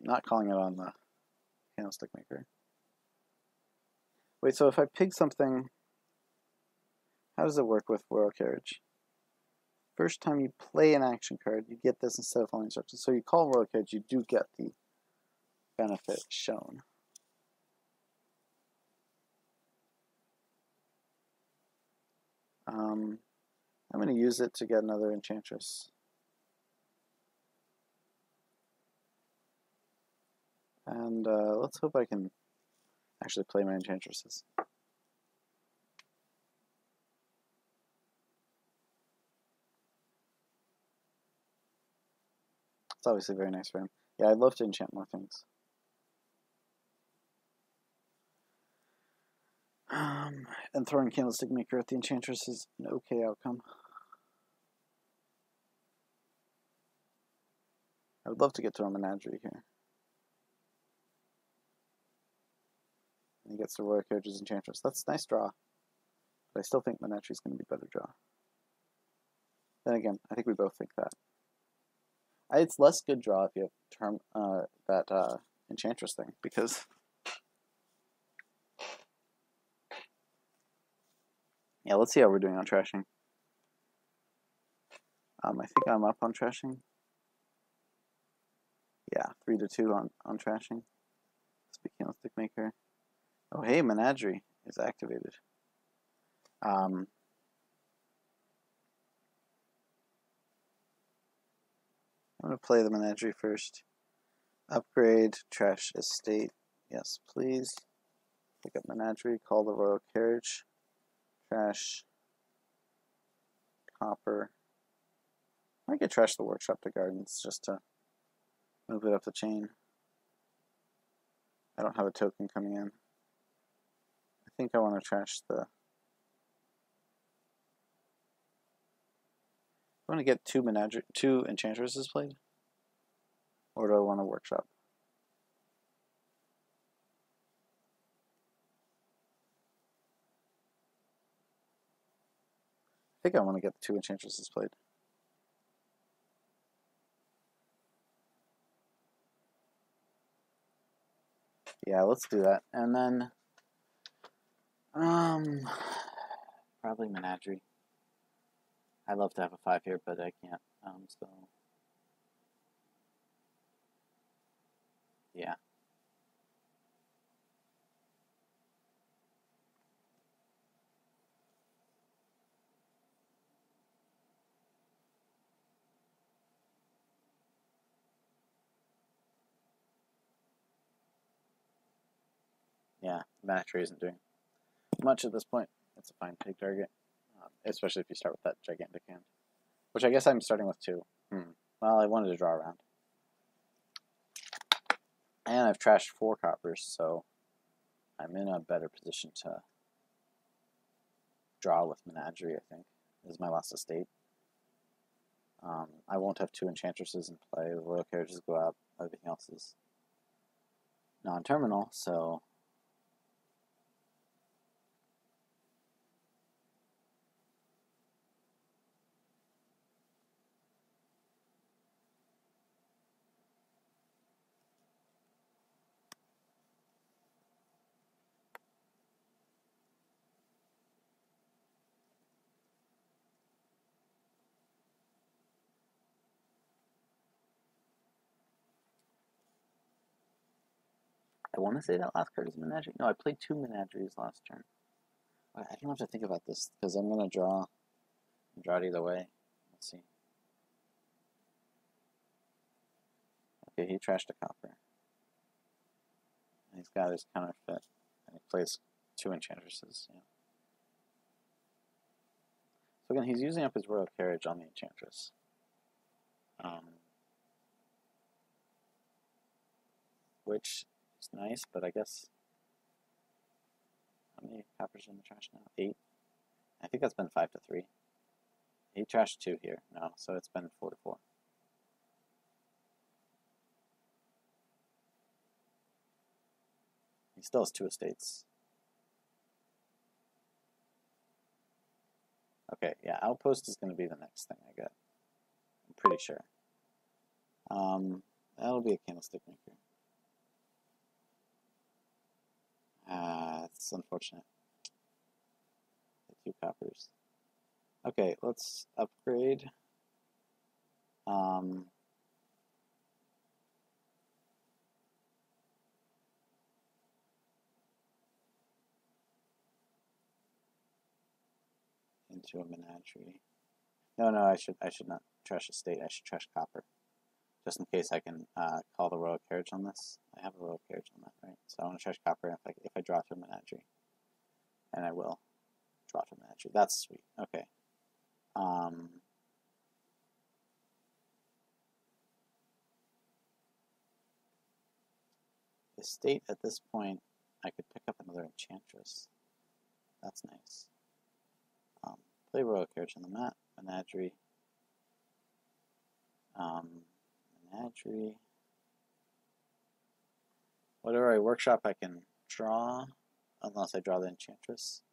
Not calling it on the candlestick maker. Wait, so if I pig something, how does it work with royal carriage? First time you play an action card, you get this instead of following instructions. So you call royal carriage, you do get the benefit shown. I'm going to use it to get another enchantress. And let's hope I can actually play my enchantresses. It's obviously very nice for him. Yeah, I'd love to enchant more things. And throwing Candlestick Maker at the Enchantress is an okay outcome. I would love to get to a Menagerie here. And he gets the Royal Carriage's Enchantress. That's a nice draw. But I still think Menagerie is going to be a better draw. Then again, I think we both think that. It's less good draw if you have that Enchantress thing, because yeah, let's see how we're doing on trashing. I think I'm up on trashing. Yeah, 3-2 on trashing. Speaking of stick maker. Oh, hey, Menagerie is activated. I'm going to play the Menagerie first. Upgrade, trash estate. Yes, please. Pick up Menagerie, call the Royal Carriage. Trash. Copper. I might get trash the Workshop to Gardens just to move it up the chain. I don't have a token coming in. I think I want to trash the... I want to get two Enchantresses played? Or do I want a Workshop? I think I want to get the 2 Enchantresses played. Yeah, let's do that. And then, probably Menagerie. I'd love to have a 5 here, but I can't. So yeah. Yeah, Menagerie isn't doing much at this point. It's a fine take target, especially if you start with that gigantic hand, which I guess I'm starting with 2. Well, I wanted to draw around. And I've trashed 4 coppers, so I'm in a better position to draw with Menagerie, I think. This is my last estate. I won't have 2 Enchantresses in play. The Royal Carriages go out. Everything else is non-terminal, so... I want to say that last card is Menagerie. No, I played 2 Menageries last turn. I don't have to think about this, because I'm going to draw it either way. Let's see. Okay, he trashed a copper. And he's got his counterfeit. And he plays 2 Enchantresses. Yeah. So again, he's using up his Royal Carriage on the Enchantress. Which is nice, but I guess... How many coppers are in the trash now? 8? I think that's been 5-3. He trashed 2 here. No, so it's been 4-4. He still has 2 estates. Okay, yeah, Outpost is going to be the next thing I get. I'm pretty sure. That'll be a Candlestick Maker. It's unfortunate. The 2 coppers. Okay, let's upgrade. Into a Menagerie. No, I should not trash estate. I should trash copper, just in case I can call the Royal Carriage on this. I have a Royal Carriage on that, right? So I want to trash copper if I draw to a Menagerie, and I will draw to a Menagerie. That's sweet. Okay. Estate at this point, I could pick up another Enchantress. That's nice. Play Royal Carriage on the mat. Menagerie. Menagerie. Whatever I workshop, I can draw, unless I draw the Enchantress.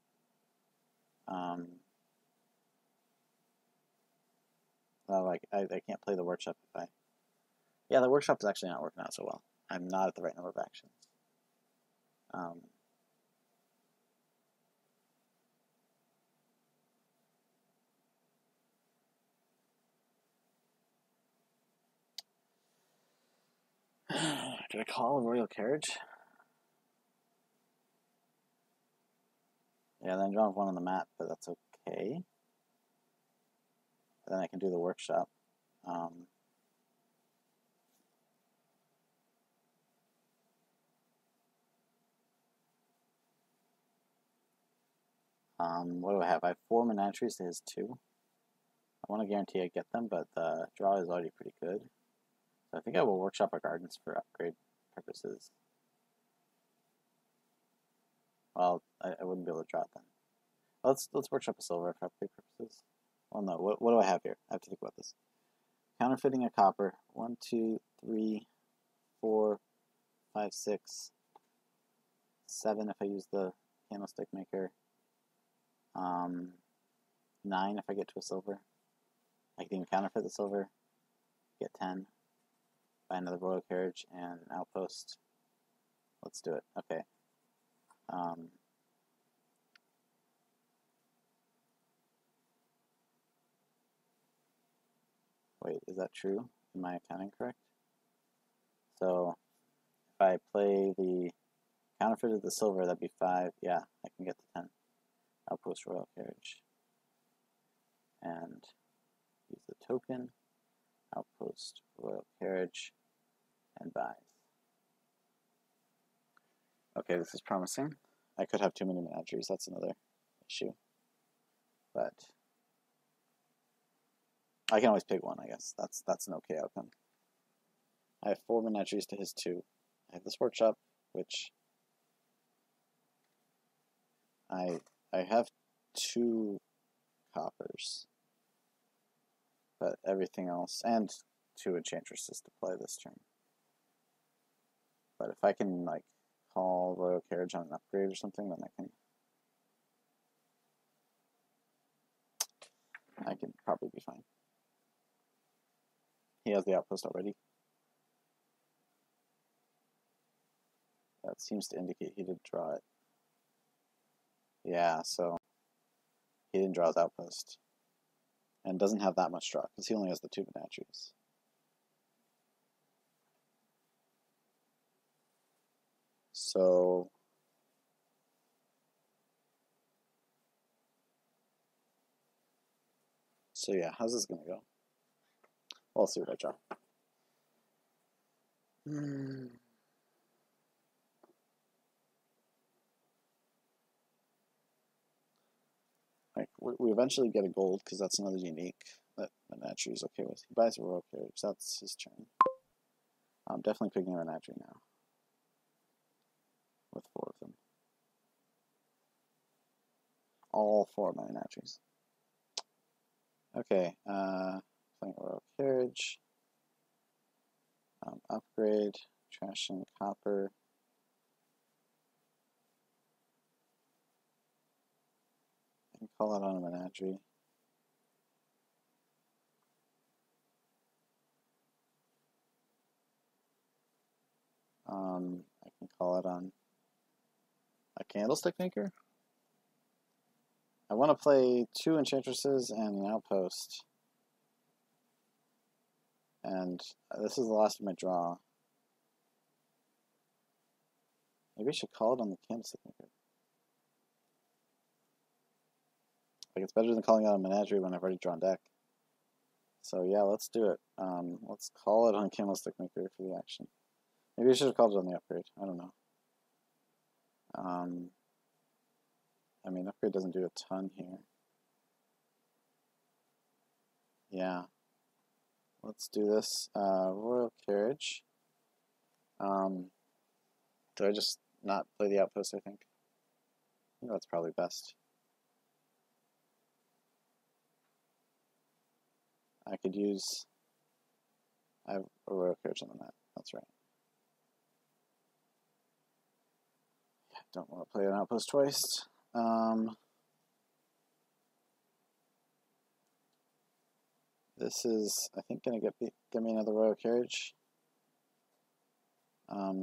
Well, I can't play the workshop if I... Yeah, the workshop is actually not working out so well. I'm not at the right number of actions. Should I call a royal carriage? Yeah, then I don't have one on the map, but that's okay. Then I can do the workshop. What do I have? I have 4 menageries to his 2. I want to guarantee I get them, but the draw is already pretty good. So I think I will workshop our gardens for upgrade purposes. Well, I wouldn't be able to draw it then. Let's workshop a silver for upgrade purposes. Well, no. What do I have here? I have to think about this. Counterfeiting a copper. 1, 2, 3, 4, 5, 6, 7 if I use the candlestick maker. 9 if I get to a silver. I can even counterfeit the silver. Get 10. Buy another royal carriage and an outpost. Let's do it. Okay. Wait, is that true? Am I accounting correct? So if I play the counterfeited the silver, that'd be 5. Yeah, I can get to 10. Outpost royal carriage. And use the token. Outpost royal carriage. And buys. Okay, this is promising. I could have too many menageries. That's another issue. But I can always pick one, I guess. That's an okay outcome. I have 4 menageries to his 2. I have this workshop, which I have 2 coppers, but everything else, and 2 enchantresses to play this turn. But if I can like call royal carriage on an upgrade or something, then I can probably be fine. He has the outpost already. That seems to indicate he did draw it. Yeah, so he didn't draw his outpost. And doesn't have that much draw, because he only has the 2 menageries. So yeah, how's this gonna go? Well, I'll see what I draw. Like we eventually get a gold because that's another unique that Menagerie is okay with. He buys a royal carriage. That's his turn. I'm definitely picking a Menagerie now with 4 of them. All 4 of my Menageries. Okay, playing a royal carriage. Upgrade, trash and copper. I can call it on a Menagerie. I can call it on a candlestick maker. I want to play 2 enchantresses and an outpost. And this is the last of my draw. Maybe I should call it on the candlestick maker. Like, it's better than calling out a Menagerie when I've already drawn deck. So yeah, let's do it. Let's call it on candlestick maker for the action. Maybe I should have called it on the upgrade. I don't know. I mean, upgrade doesn't do a ton here. Yeah. Let's do this. Royal carriage. Do I just not play the outpost, I think? I think that's probably best. I could use... I have a royal carriage on the mat. That's right. Don't want to play an outpost twice. This is, I think, going to get me another royal carriage.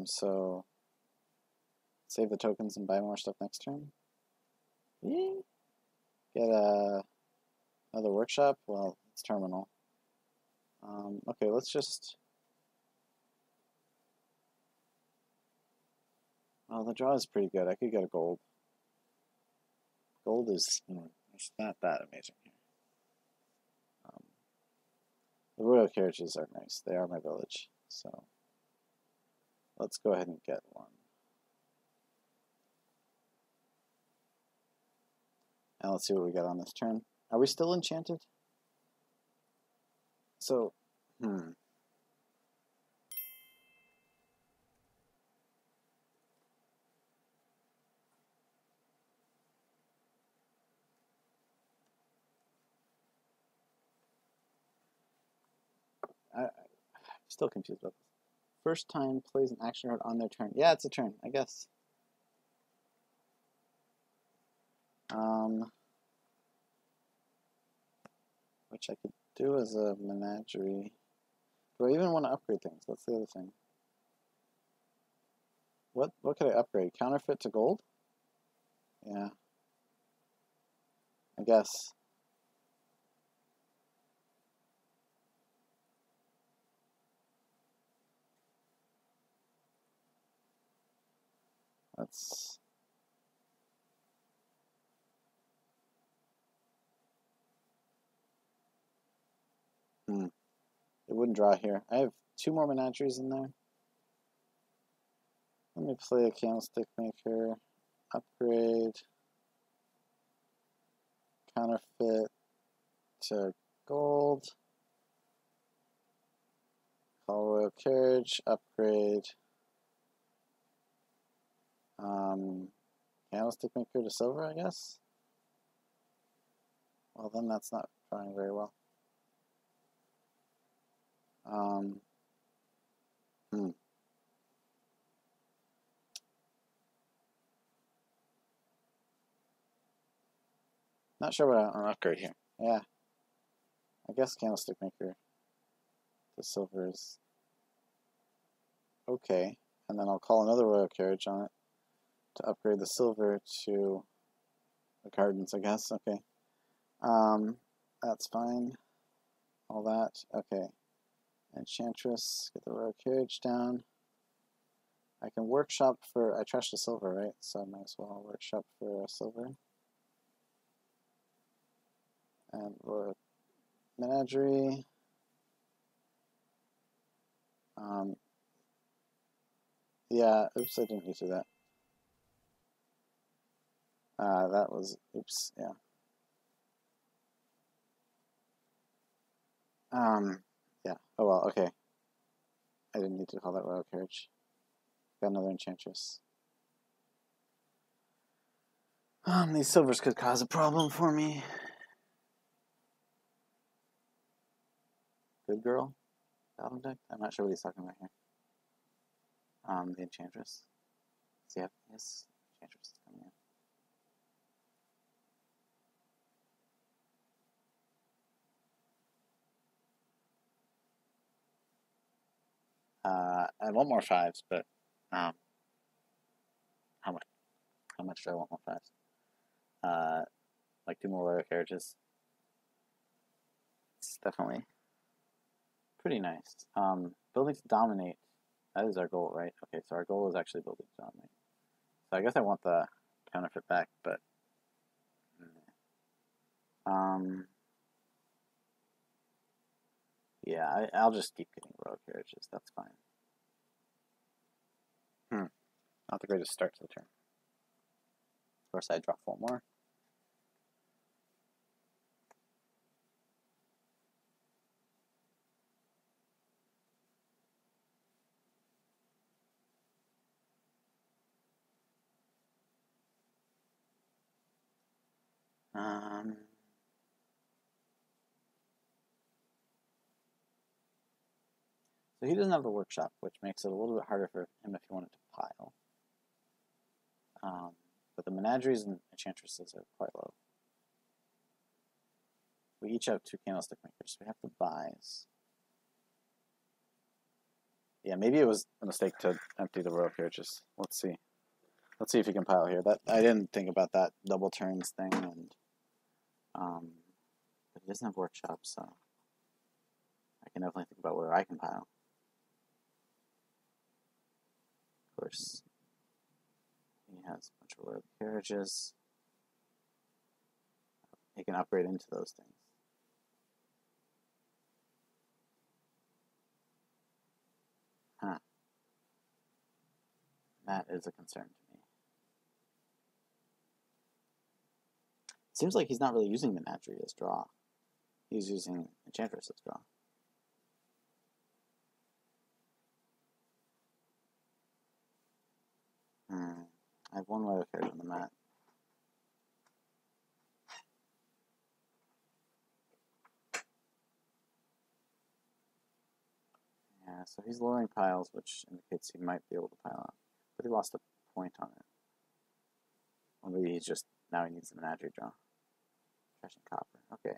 So save the tokens and buy more stuff next turn. Get another workshop. Well, it's terminal. Okay, let's just Oh, the draw is pretty good. I could get a gold. Gold is, it's not that amazing here. The royal carriages are nice. They are my village. So let's go ahead and get one. And let's see what we got on this turn. Are we still enchanted? So, I'm still confused about this. First time plays an action card on their turn. Yeah, it's a turn, I guess. Which I could do as a menagerie. Do I even want to upgrade things? That's the other thing. What could I upgrade? Counterfeit to gold? Yeah. I guess. That's... It wouldn't draw here. I have 2 more menageries in there. Let me play a candlestick maker. Upgrade. Counterfeit to gold. Call royal carriage. Upgrade. Candlestick maker to silver, I guess. Well, then that's not drawing very well. Not sure what I want to upgrade here. Yeah. I guess candlestick maker to silver is okay. And then I'll call another royal carriage on it to upgrade the silver to the gardens, I guess. Okay. That's fine. All that. Okay. Enchantress, get the royal carriage down. I can workshop for, I trashed a silver, right? So I might as well workshop for a silver. And royal menagerie. Yeah, oops, I didn't need to do that. That was, oops, yeah. Yeah, oh well, okay. I didn't need to call that royal carriage. Got another enchantress. These silvers could cause a problem for me. Good girl? Bottom deck? I'm not sure what he's talking about here. The enchantress. So yeah, yes, enchantress is coming in. I want more 5s, but how much? How much do I want more 5s? Like 2 more royal carriages. It's definitely pretty nice. Building to dominate. That is our goal, right? Okay, so our goal is actually building to dominate. So I guess I want the counterfeit back, but yeah, I'll just keep getting royal carriages. That's fine. Not the greatest start to the turn. Of course, I draw 4 more. So he doesn't have the workshop, which makes it a little bit harder for him if he wanted to pile. But the menageries and enchantresses are quite low. We each have 2 candlestick makers. We have to buys. Yeah, maybe it was a mistake to empty the royal carriages. Let's see. Let's see if he can pile here. That I didn't think about that double turns thing, and but he doesn't have workshop, so I can definitely think about where I can pile. Of course. has a bunch of royal carriages. He can upgrade into those things. Huh. That is a concern to me. It seems like he's not really using Menagerie as draw. He's using Enchantress as draw. I have one royal carriage on the mat. Yeah, so he's lowering piles, which indicates he might be able to pile up. But he lost a point on it. Or maybe he's just, now he needs the Menagerie draw. Trash and copper, okay.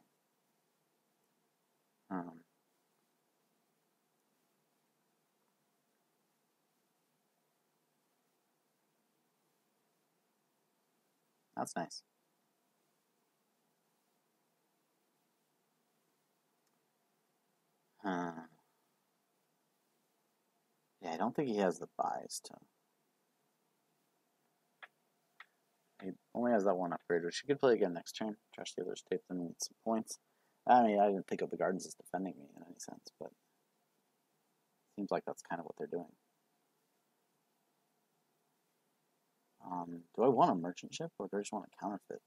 That's nice. Yeah, I don't think he has the buys to. He only has that one upgrade, which he could play again next turn. Trash the other state, then need some points. I mean, I didn't think of the gardens as defending me in any sense, but it seems like that's kind of what they're doing. Do I want a merchant ship, or do I just want a counterfeit?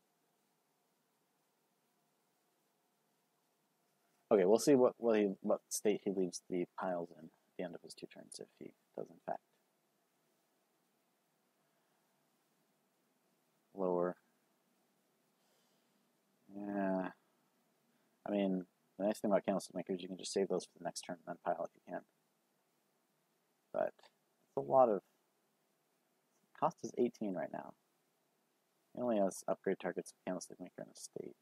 Okay, we'll see what state he leaves the piles in at the end of his 2 turns, if he does in fact lower. Yeah, I mean, the nice thing about Candlestick Maker is you can just save those for the next turn and then pile if you can. But it's a lot of. Cost is 18 right now. He only has upgrade targets of Candlestick Maker and Estate.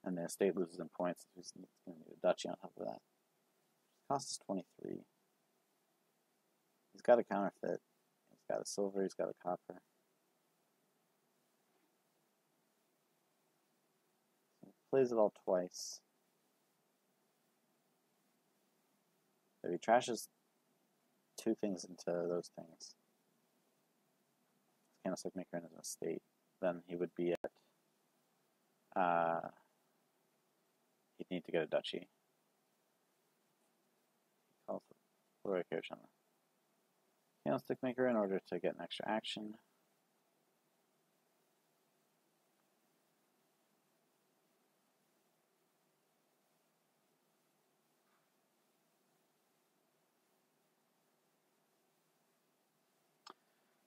And the Estate loses in points, so he's going to need a Duchy on top of that. Cost is 23. He's got a counterfeit. He's got a silver, he's got a copper. So he plays it all twice. If he trashes 2 things into those things, Candlestick Maker and an Estate, then he would be at, he'd need to get a Duchy. He calls the royal carriage on the Candlestick Maker in order to get an extra action.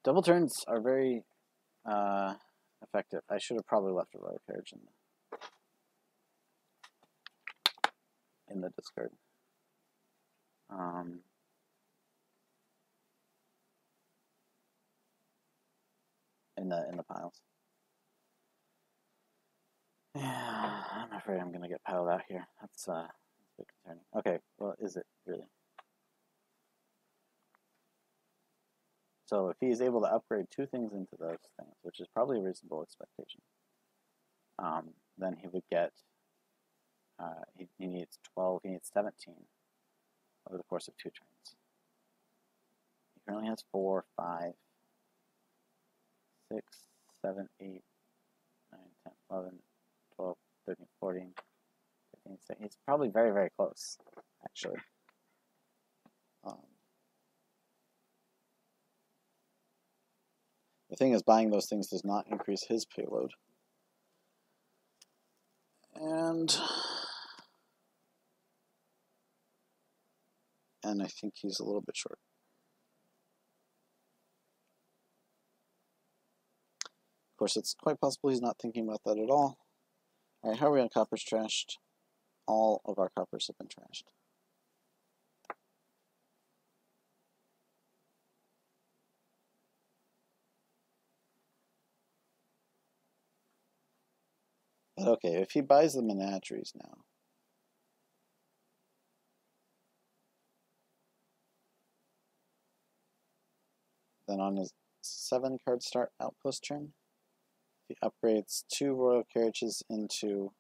Double turns are very effective. I should have probably left a royal carriage in the discard. In the piles. Yeah, I'm afraid I'm gonna get piled out here. That's a bit concerning. Okay, well, is it really? So if he's able to upgrade 2 things into those things, which is probably a reasonable expectation, then he would get, he needs 12, he needs 17 over the course of 2 turns. He currently has 4, 5, 6, 7, 8, 9, 10, 11, 12, 13, 14, 15, 16. He's probably very, very close, actually. The thing is, buying those things does not increase his payload. And I think he's a little bit short. Of course, it's quite possible he's not thinking about that at all. Alright, how are we on coppers trashed? All of our coppers have been trashed. But okay, if he buys the Menageries now, then on his 7-card start outpost turn, he upgrades 2 royal carriages into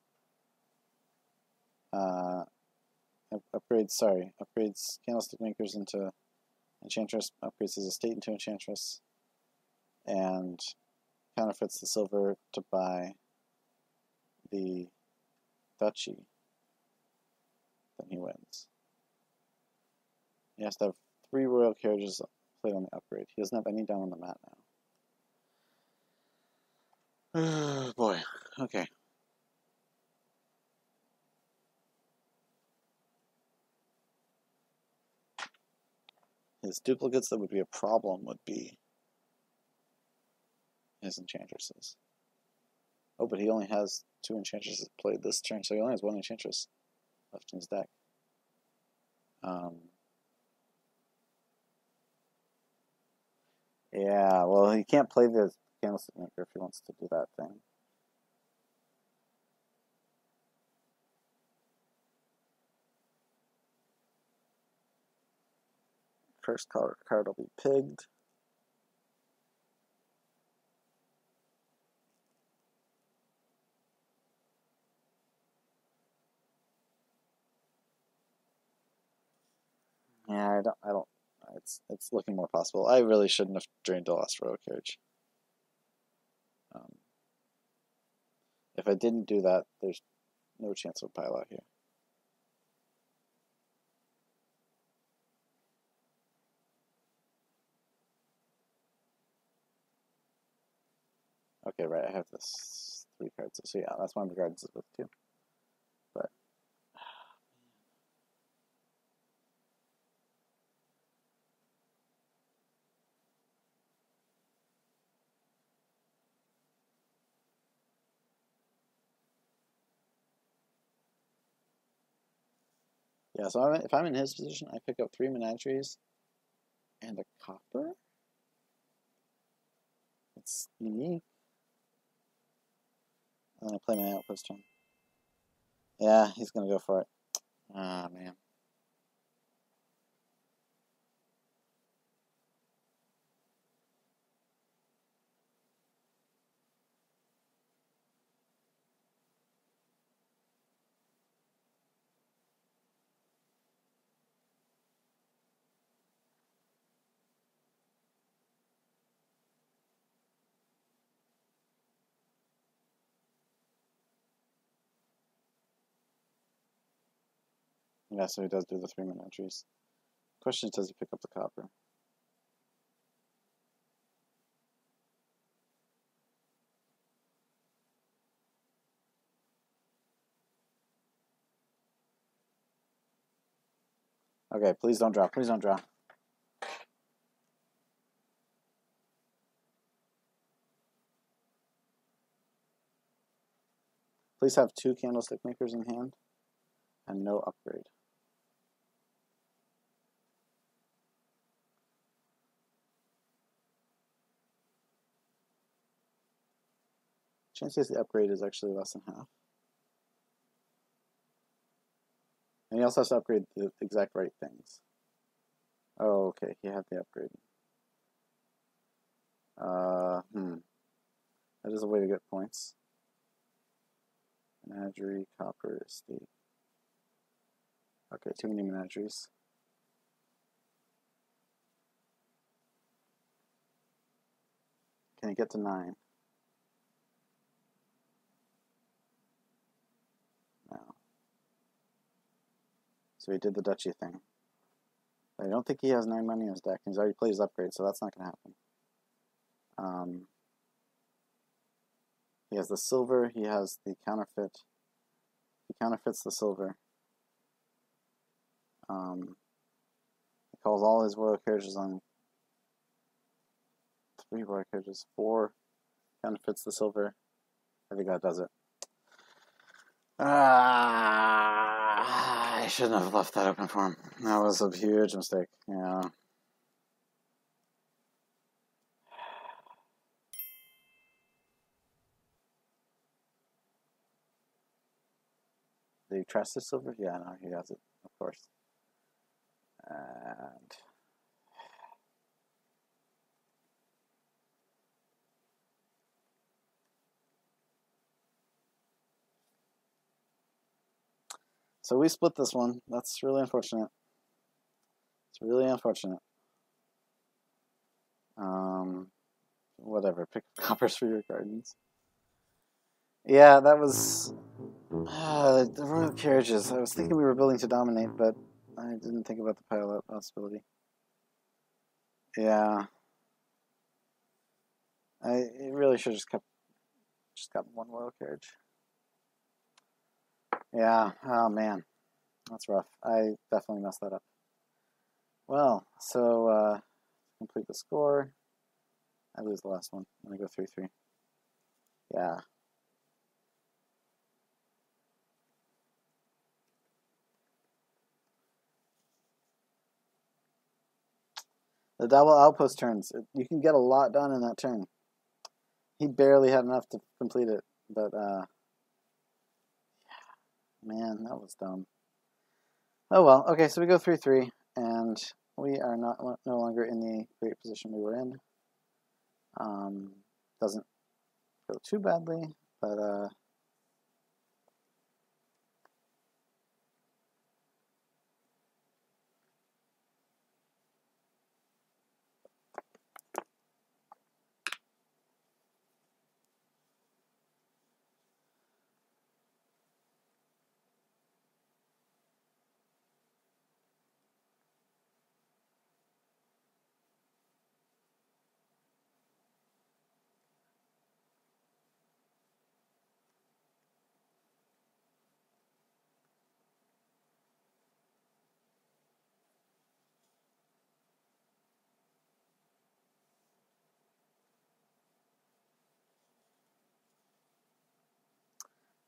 upgrades Candlestick Makers into Enchantress upgrades his estate into Enchantress, and counterfeits the silver to buy the duchy. Then he wins. He has to have 3 royal carriages played on the upgrade. He doesn't have any down on the mat now. Oh boy. Okay. His duplicates that would be a problem would be his enchantresses. Oh, but he only has 2 enchantresses played this turn, so he only has 1 enchantress left in his deck. Yeah, well, he can't play the Candlestick Maker if he wants to do that thing. First card will be pigged. Yeah, I don't. It's looking more possible. I really shouldn't have drained the last royal carriage. If I didn't do that, there's no chance of a pile out here. Okay, right, I have this 3 cards. So yeah, that's why I'm regarding this with 2. But yeah, so if I'm in his position, I pick up 3 menageries and a copper. It's unique. And I play my outpost turn. Yeah, he's gonna go for it. Ah, man. Yeah, so he does do the 3 menageries. Question is, does he pick up the copper? Okay, please don't draw. Please don't draw. Please have 2 Candlestick Makers in hand and no upgrade. Chances the upgrade is actually less than half. And he also has to upgrade the exact right things. Oh, okay, he had the upgrade. That is a way to get points. Menagerie, copper, estate. Okay, too many menageries. Can he get to 9? No. So he did the duchy thing. But I don't think he has 9 money in his deck. He's already played his upgrade, so that's not going to happen. He has the silver, he has the counterfeit. He counterfeits the silver. He calls all his royal carriages on 3 royal carriages, 4, counterfeits the silver. I think that does it. I shouldn't have left that open for him. That was a huge mistake. Yeah. Did he trust the silver? Yeah, no, he has it, of course. And so we split this one. That's really unfortunate. It's really unfortunate. Whatever, pick up coppers for your gardens. Yeah, that was the royal carriages. I was thinking we were building to dominate, but I didn't think about the pile-up possibility. Yeah, it really should have just got one royal carriage. Yeah, oh man, that's rough. I definitely messed that up. Well, so complete the score. I lose the last one. I'm gonna go 3-3. Yeah. The double outpost turns. You can get a lot done in that turn. He barely had enough to complete it, but man, that was dumb. Oh well. Okay, so we go 3-3, and we are no longer in the great position we were in. Doesn't go too badly, but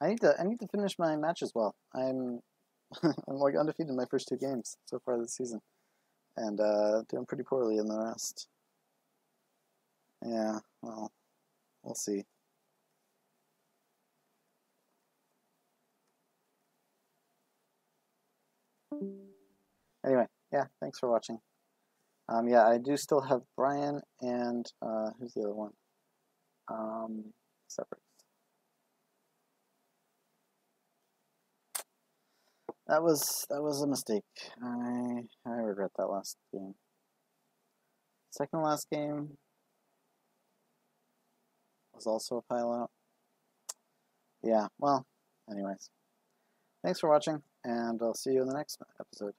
I need to finish my matches well. I'm I'm like undefeated in my first 2 games so far this season, and doing pretty poorly in the rest. Yeah, well, we'll see. Anyway, yeah, thanks for watching. Yeah, I do still have Brian and who's the other one? Separate. That was a mistake. I regret that last game. Second to last game was also a pile out. Yeah, well, anyways. Thanks for watching, and I'll see you in the next episode.